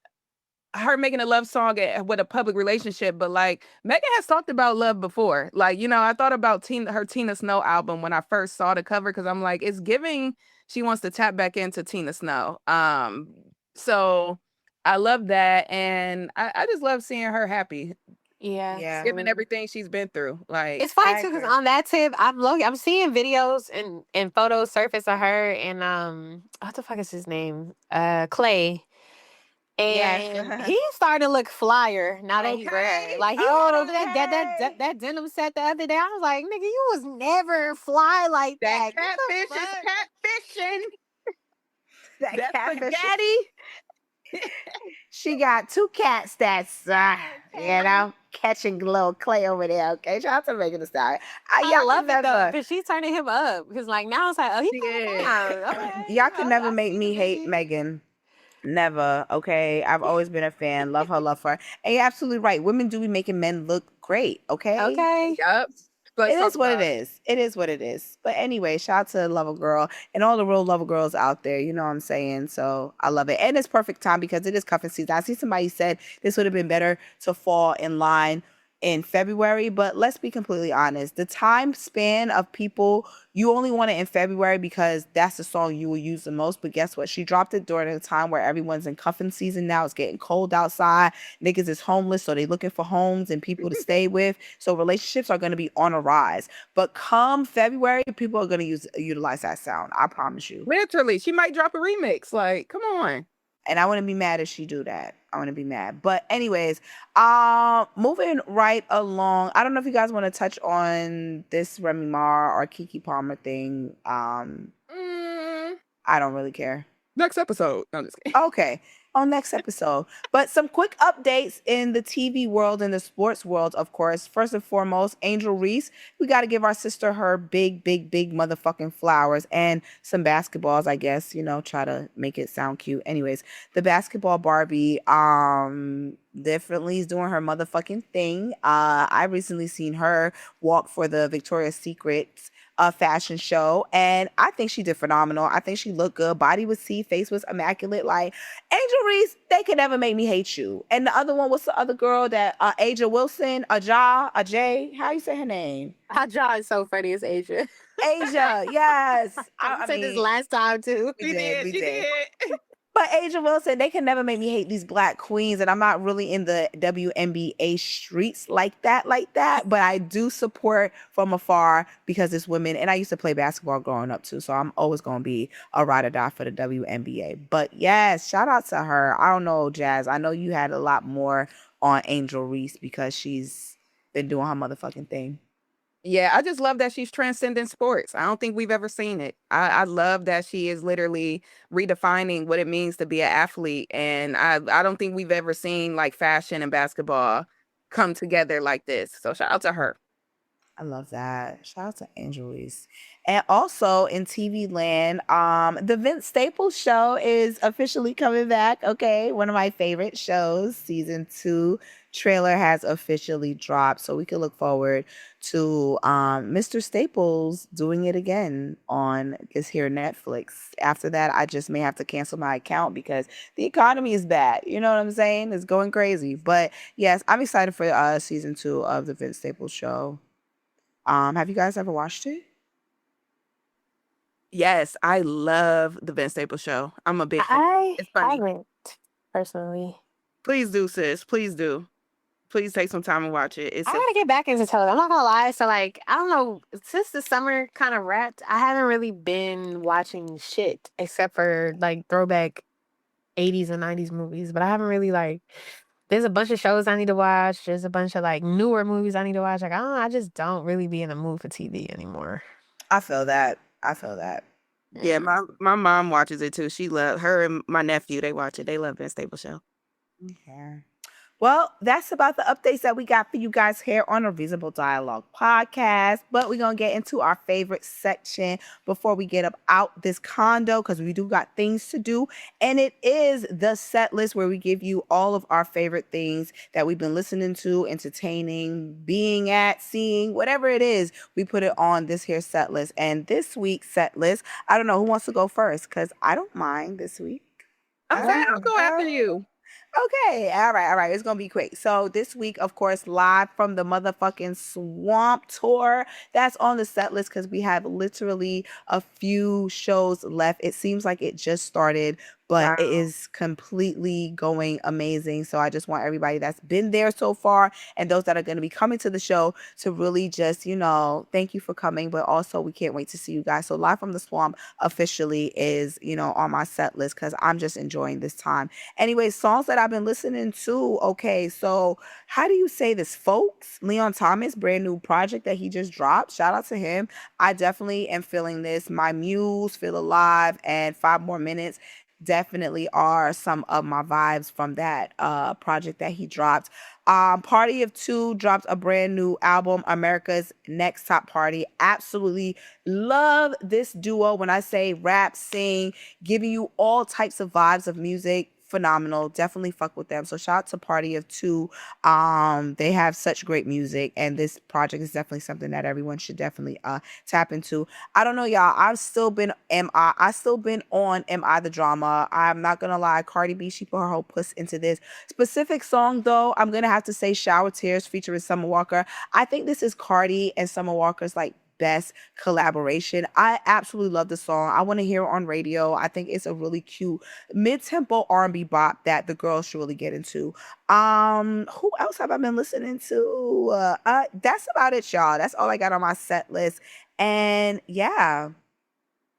her making a love song with a public relationship, but like Megan has talked about love before. Like, I thought about her Tina Snow album when I first saw the cover, because I'm like, it's giving she wants to tap back into Tina Snow. So I love that, and I just love seeing her happy, yeah. given everything she's been through. Like, It's funny too, because on that tip, I'm seeing videos and photos surface of her and what the fuck is his name? Clay. And Yes. he's starting to look flyer now that he's okay, like he had on that denim set the other day. I was like, nigga, you was never fly like that that. Get the catfish is fuck- catfishing. That catfish. Spaghetti. She got two cats that's, catching little Clay over there. Okay, shout out to Megan Thee Stallion. I love it though, because she's turning him up. Because like now it's like, oh, he's She coming is. down. Okay, Y'all can never I make see me the hate vision. Megan. Never. Okay, I've always been a fan. Love her. And you're absolutely right. Women do be making men look great. Okay. Okay. Yup. It is what it is. It is what it is. But anyway, shout out to Lover Girl and all the real Lover Girls out there. You know what I'm saying? So I love it. And it's perfect time because it is cuffing season. I see somebody said this would have been better to fall in line in February, but let's be completely honest. The time span of people, you only want it in February because that's the song you will use the most. But guess what? She dropped it during a time where everyone's in cuffing season now. It's getting cold outside. Niggas is homeless, so they looking for homes and people to stay with. So relationships are going to be on a rise. But come February, people are going to utilize that sound. I promise you. Literally, she might drop a remix. Like, come on. And I wouldn't be mad if she do that. I wouldn't be mad. But anyways, moving right along. I don't know if you guys want to touch on this Remy Ma or Keke Palmer thing. I don't really care. Next episode. No, I'm just kidding. Okay, on next episode. But some quick updates in the TV world and the sports world, of course. First and foremost, Angel Reese. We got to give our sister her big, big, big motherfucking flowers and some basketballs, I guess. Try to make it sound cute. Anyways, the basketball Barbie, definitely is doing her motherfucking thing. I recently seen her walk for the Victoria's Secret fashion show, and I think she did phenomenal. I think she looked good. Body was C, face was immaculate. Like Angel Reese, they could never make me hate you. And the other one, what's the other girl that Aja Wilson, Ajay? How you say her name? Aja is so funny. It's Asia. Asia, yes. I said this mean, last time too. we did. She did. But Aja Wilson, they can never make me hate these black queens. And I'm not really in the WNBA streets like that. But I do support from afar because it's women. And I used to play basketball growing up too. So I'm always going to be a ride or die for the WNBA. But yes, shout out to her. I don't know, Jazz. I know you had a lot more on Angel Reese because she's been doing her motherfucking thing. Yeah, I just love that she's transcending sports. I don't think we've ever seen it. I love that she is literally redefining what it means to be an athlete. And I don't think we've ever seen like fashion and basketball come together like this. So shout out to her. I love that. Shout out to Angel Reese. And also in TV land, the Vince Staples show is officially coming back. Okay, one of my favorite shows. Season 2 trailer has officially dropped, so we can look forward to Mr. Staples doing it again on this here Netflix. After that, I just may have to cancel my account because the economy is bad. You know what I'm saying? It's going crazy. But yes, I'm excited for season 2 of the Vince Staples show. Have you guys ever watched it? Yes, I love the Ben Staples show. I'm a big fan. It's funny. haven't personally. Please do, sis. Please do. Please take some time and watch it. I gotta get back into television. I'm not gonna lie. So like, I don't know. Since the summer kind of wrapped, I haven't really been watching shit except for like throwback 80s and 90s movies. But I haven't really like. There's a bunch of shows I need to watch. There's a bunch of like newer movies I need to watch. Like I just don't really be in the mood for TV anymore. I feel that. Yeah, my mom watches it too. She loves her and my nephew. They watch it. They love Ben Staples show. Okay. Well, that's about the updates that we got for you guys here on a Reasonable Dialogue podcast. But we're going to get into our favorite section before we get up out this condo because we do got things to do. And it is the set list where we give you all of our favorite things that we've been listening to, entertaining, being at, seeing, whatever it is. We put it on this here set list. And this week's set list, I don't know who wants to go first because I don't mind this week. Okay, I'll go after you. Okay, all right. It's gonna be quick. So this week, of course, live from the motherfucking Swamp Tour. That's on the set list because we have literally a few shows left. It seems like it just started, but it is completely going amazing. So I just want everybody that's been there so far and those that are going to be coming to the show to really just, thank you for coming. But also we can't wait to see you guys. So Live from the Swamp officially is, on my set list because I'm just enjoying this time. Anyway, songs that I've been listening to. Okay, so how do you say this, folks? Leon Thomas, brand new project that he just dropped. Shout out to him. I definitely am feeling this. My Muse, Feel Alive, and 5 More Minutes definitely are some of my vibes from that project that he dropped. Party of Two dropped a brand new album, America's Next Top Party. Absolutely love this duo. When I say rap, sing, giving you all types of vibes of music, phenomenal. Definitely fuck with them. So shout out to Party of Two. They have such great music, and this project is definitely something that everyone should definitely tap into. I don't know, y'all. I've still been on Am I the Drama. I'm not gonna lie, Cardi B, she put her whole puss into this specific song though. I'm gonna have to say Shower Tears featuring Summer Walker. I think this is Cardi and Summer Walker's like best collaboration. I absolutely love the song. I want to hear it on radio. I think it's a really cute mid-tempo R&B bop that the girls should really get into. Who else have I been listening to? That's about it, y'all. That's all I got on my set list. And yeah.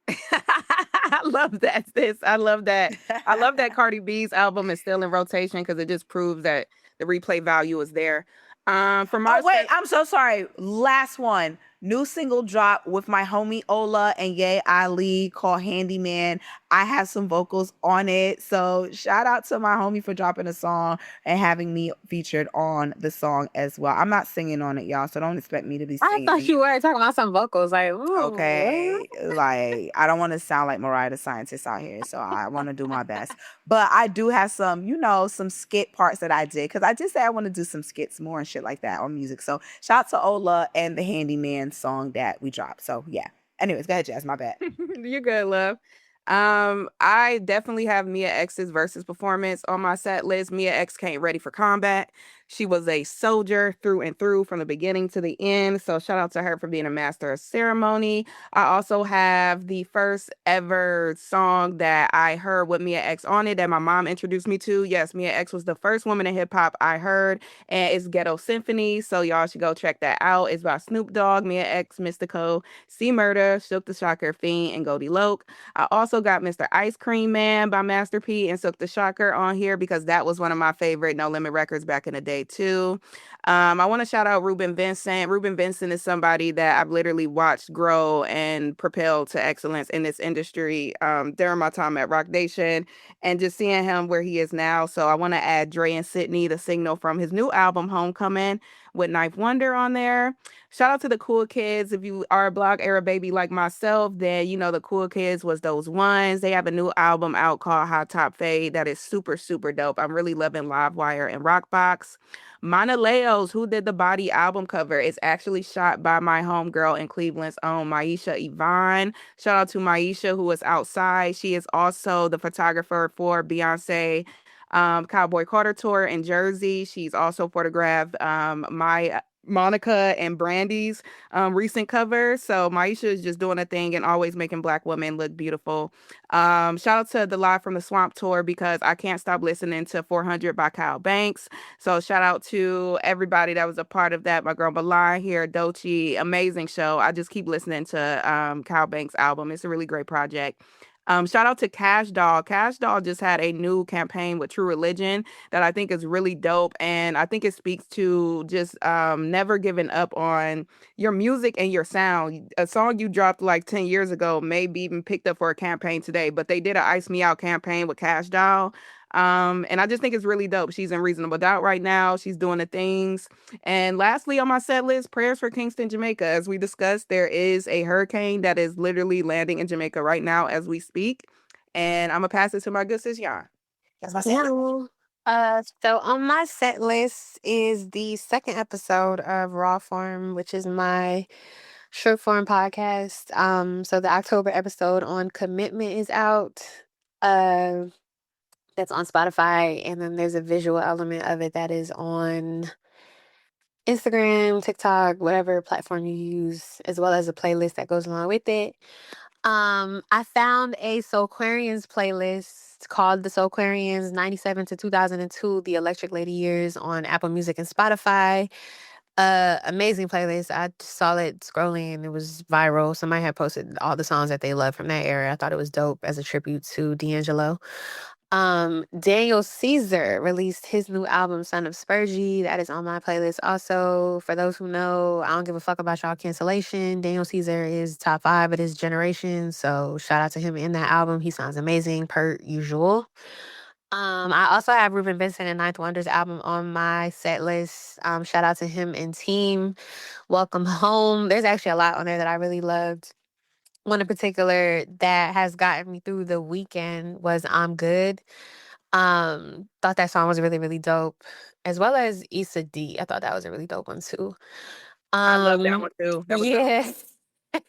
I love that, sis. I love that. I love that Cardi B's album is still in rotation because it just proves that the replay value is there. For my I'm so sorry. Last one. New single drop with my homie Ola and Ye Ali called Handyman. I have some vocals on it. So shout out to my homie for dropping a song and having me featured on the song as well. I'm not singing on it, y'all, so don't expect me to be singing. I thought you were talking about some vocals. Like, ooh, okay, like I don't want to sound like Mariah the Scientist out here, so I want to do my best. But I do have some, some skit parts that I did because I did say I want to do some skits more and shit like that on music. So shout out to Ola and the Handyman one song that we dropped. So yeah. Anyways, go ahead, Jazz. My bad. You're good, love. I definitely have Mia X's versus performance on my set list. Mia X came ready for combat. She was a soldier through and through from the beginning to the end. So shout out to her for being a master of ceremony. I also have the first ever song that I heard with Mia X on it that my mom introduced me to. Yes, Mia X was the first woman in hip hop I heard, and it's Ghetto Symphony. So y'all should go check that out. It's by Snoop Dogg, Mia X, Mystico, C Murder, Shook the Shocker, Fiend, and Goldie Loke. I also got Mr. Ice Cream Man by Master P and Silk the Shocker on here because that was one of my favorite No Limit records back in the day too. I want to shout out Ruben Vincent. Ruben Vincent is somebody that I've literally watched grow and propel to excellence in this industry during my time at Rock Nation and just seeing him where he is now. So I want to add Dre and Sydney, the signal from his new album Homecoming with Knife Wonder on there. Shout out to the Cool Kids. If you are a Block era baby like myself, then you know the Cool Kids was those ones. They have a new album out called Hot Top Fade that is super, super dope. I'm really loving Livewire and Rockbox. Mana Leos, who did the Body album cover, is actually shot by my homegirl in Cleveland's own Maisha Yvonne. Shout out to Maisha, who is outside. She is also the photographer for Beyonce Cowboy Carter tour in Jersey. She's also photographed my Monica and Brandy's recent cover. So Maisha is just doing a thing and always making Black women look beautiful. Shout out to the Live from the Swamp tour because I can't stop listening to 400 by Kyle Banks. So shout out to everybody that was a part of that. My girl Malai here, Doechii, amazing show. I just keep listening to Kyle Banks' album. It's a really great project. Shout out to Cash Doll. Cash Doll just had a new campaign with True Religion that I think is really dope. And I think it speaks to just never giving up on your music and your sound. A song you dropped like 10 years ago may be even picked up for a campaign today, but they did an Ice Me Out campaign with Cash Doll. And I just think it's really dope. She's in Reasonable Doubt right now. She's doing the things. And lastly on my set list, prayers for Kingston, Jamaica. As we discussed, there is a hurricane that is literally landing in Jamaica right now as we speak. And I'm gonna pass it to my good sis Yan. That's my set. So on my set list is the second episode of Raw Form, which is my short form podcast. So the October episode on commitment is out. That's on Spotify, and then there's a visual element of it that is on Instagram, TikTok, whatever platform you use, as well as a playlist that goes along with it. I found a Soulquarians playlist called the Soulquarians 97 to 2002, the Electric Lady Years on Apple Music and Spotify. Amazing playlist. I saw it scrolling. It was viral. Somebody had posted all the songs that they loved from that era. I thought it was dope as a tribute to D'Angelo. Daniel Caesar released his new album, Son of Spurgey. That is on my playlist. Also, for those who know, I don't give a fuck about y'all cancellation. Daniel Caesar is top 5 of his generation. So shout out to him in that album. He sounds amazing per usual. I also have Ruben Vincent and Ninth Wonder's album on my set list. Shout out to him and team. Welcome Home. There's actually a lot on there that I really loved. One in particular that has gotten me through the weekend was I'm Good. Thought that song was really, really dope. As well as Issa D. I thought that was a really dope one too. I love that one too. That was Yeah.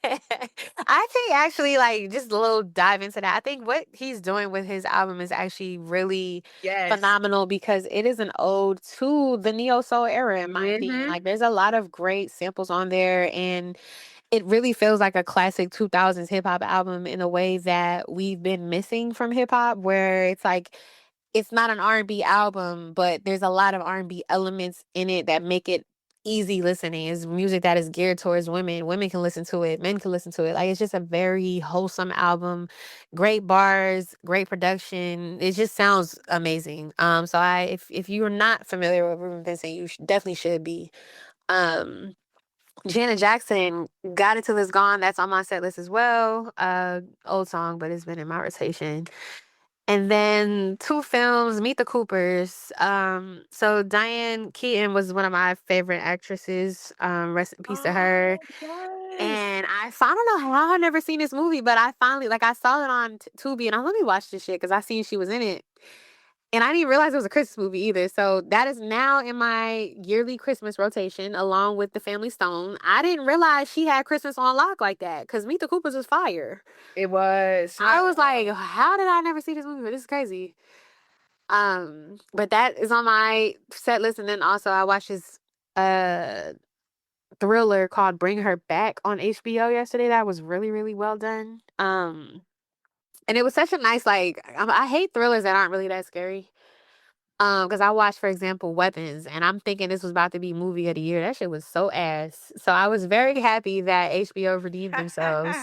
I think actually like just a little dive into that. I think what he's doing with his album is actually really phenomenal because it is an ode to the neo soul era in my opinion. Like there's a lot of great samples on there and it really feels like a classic 2000s hip hop album in a way that we've been missing from hip hop where it's like it's not an R&B album, but there's a lot of R&B elements in it that make it easy listening. It's music that is geared towards women. Women can listen to it. Men can listen to it. Like it's just a very wholesome album. Great bars, great production. It just sounds amazing. So if you're not familiar with Ruben Vincent, you definitely should be. Janet Jackson, Got It Till It's Gone. That's on my set list as well. Old song, but it's been in my rotation. And then 2 films, Meet the Coopers. So Diane Keaton was one of my favorite actresses. Rest in peace to her. And I don't know how I've never seen this movie, but I finally, like I saw it on Tubi and I let me watch this shit because I seen she was in it. And I didn't realize it was a Christmas movie either. So that is now in my yearly Christmas rotation along with The Family Stone. I didn't realize she had Christmas on lock like that because Meet the Coopers is fire. It was. I was like, how did I never see this movie? This is crazy. But that is on my set list. And then also I watched this thriller called Bring Her Back on HBO yesterday. That was really, really well done. And it was such a nice, like, I hate thrillers that aren't really that scary. Because I watched, for example, Weapons, and I'm thinking this was about to be movie of the year. That shit was so ass. So I was very happy that HBO redeemed themselves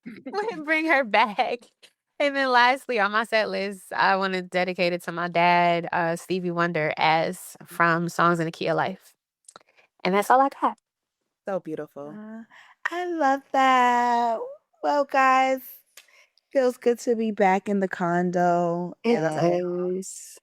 with Bring Her Back. And then lastly, on my set list, I want to dedicate it to my dad, Stevie Wonder, as from Songs in the Key of Life. And that's all I got. So beautiful. I love that. Well, guys, feels good to be back in the condo.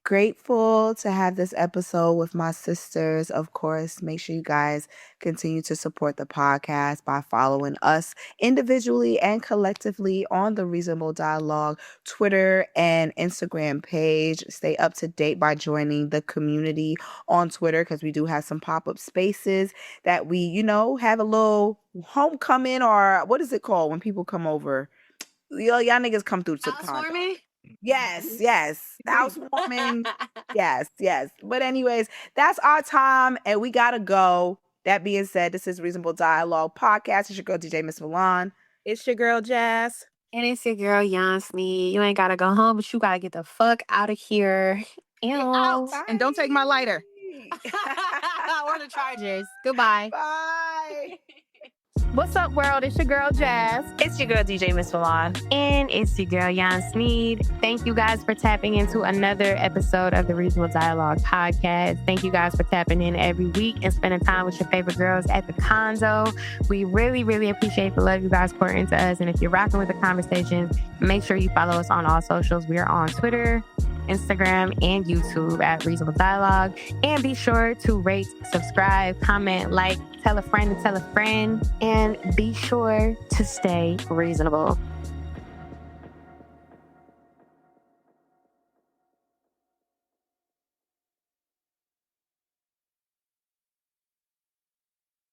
Grateful to have this episode with my sisters. Of course, make sure you guys continue to support the podcast by following us individually and collectively on the Reasonable Dialogue Twitter and Instagram page. Stay up to date by joining the community on Twitter because we do have some pop-up spaces that we, have a little homecoming, or what is it called when people come over? Y'all niggas come through to the condo. Housewarming? Yes. Housewarming. yes. But anyways, that's our time and we gotta go. That being said, this is Reasonable Dialogue Podcast. It's your girl, DJ Miss Milan. It's your girl, Jazz. And it's your girl, Yan Snead. You ain't gotta go home, but you gotta get the fuck out of here. Ew. And don't take my lighter. Or the chargers. Goodbye. Bye. What's up, world? It's your girl, Jazz. It's your girl, DJ Miss Milan. And it's your girl, Yan Snead. Thank you guys for tapping into another episode of the Reasonable Dialogue Podcast. Thank you guys for tapping in every week and spending time with your favorite girls at the condo. We really, really appreciate the love you guys pour into us. And if you're rocking with the conversations, make sure you follow us on all socials. We are on Twitter, Instagram, and YouTube at Reasonable Dialogue. And be sure to rate, subscribe, comment, like, tell a friend to tell a friend, and be sure to stay reasonable.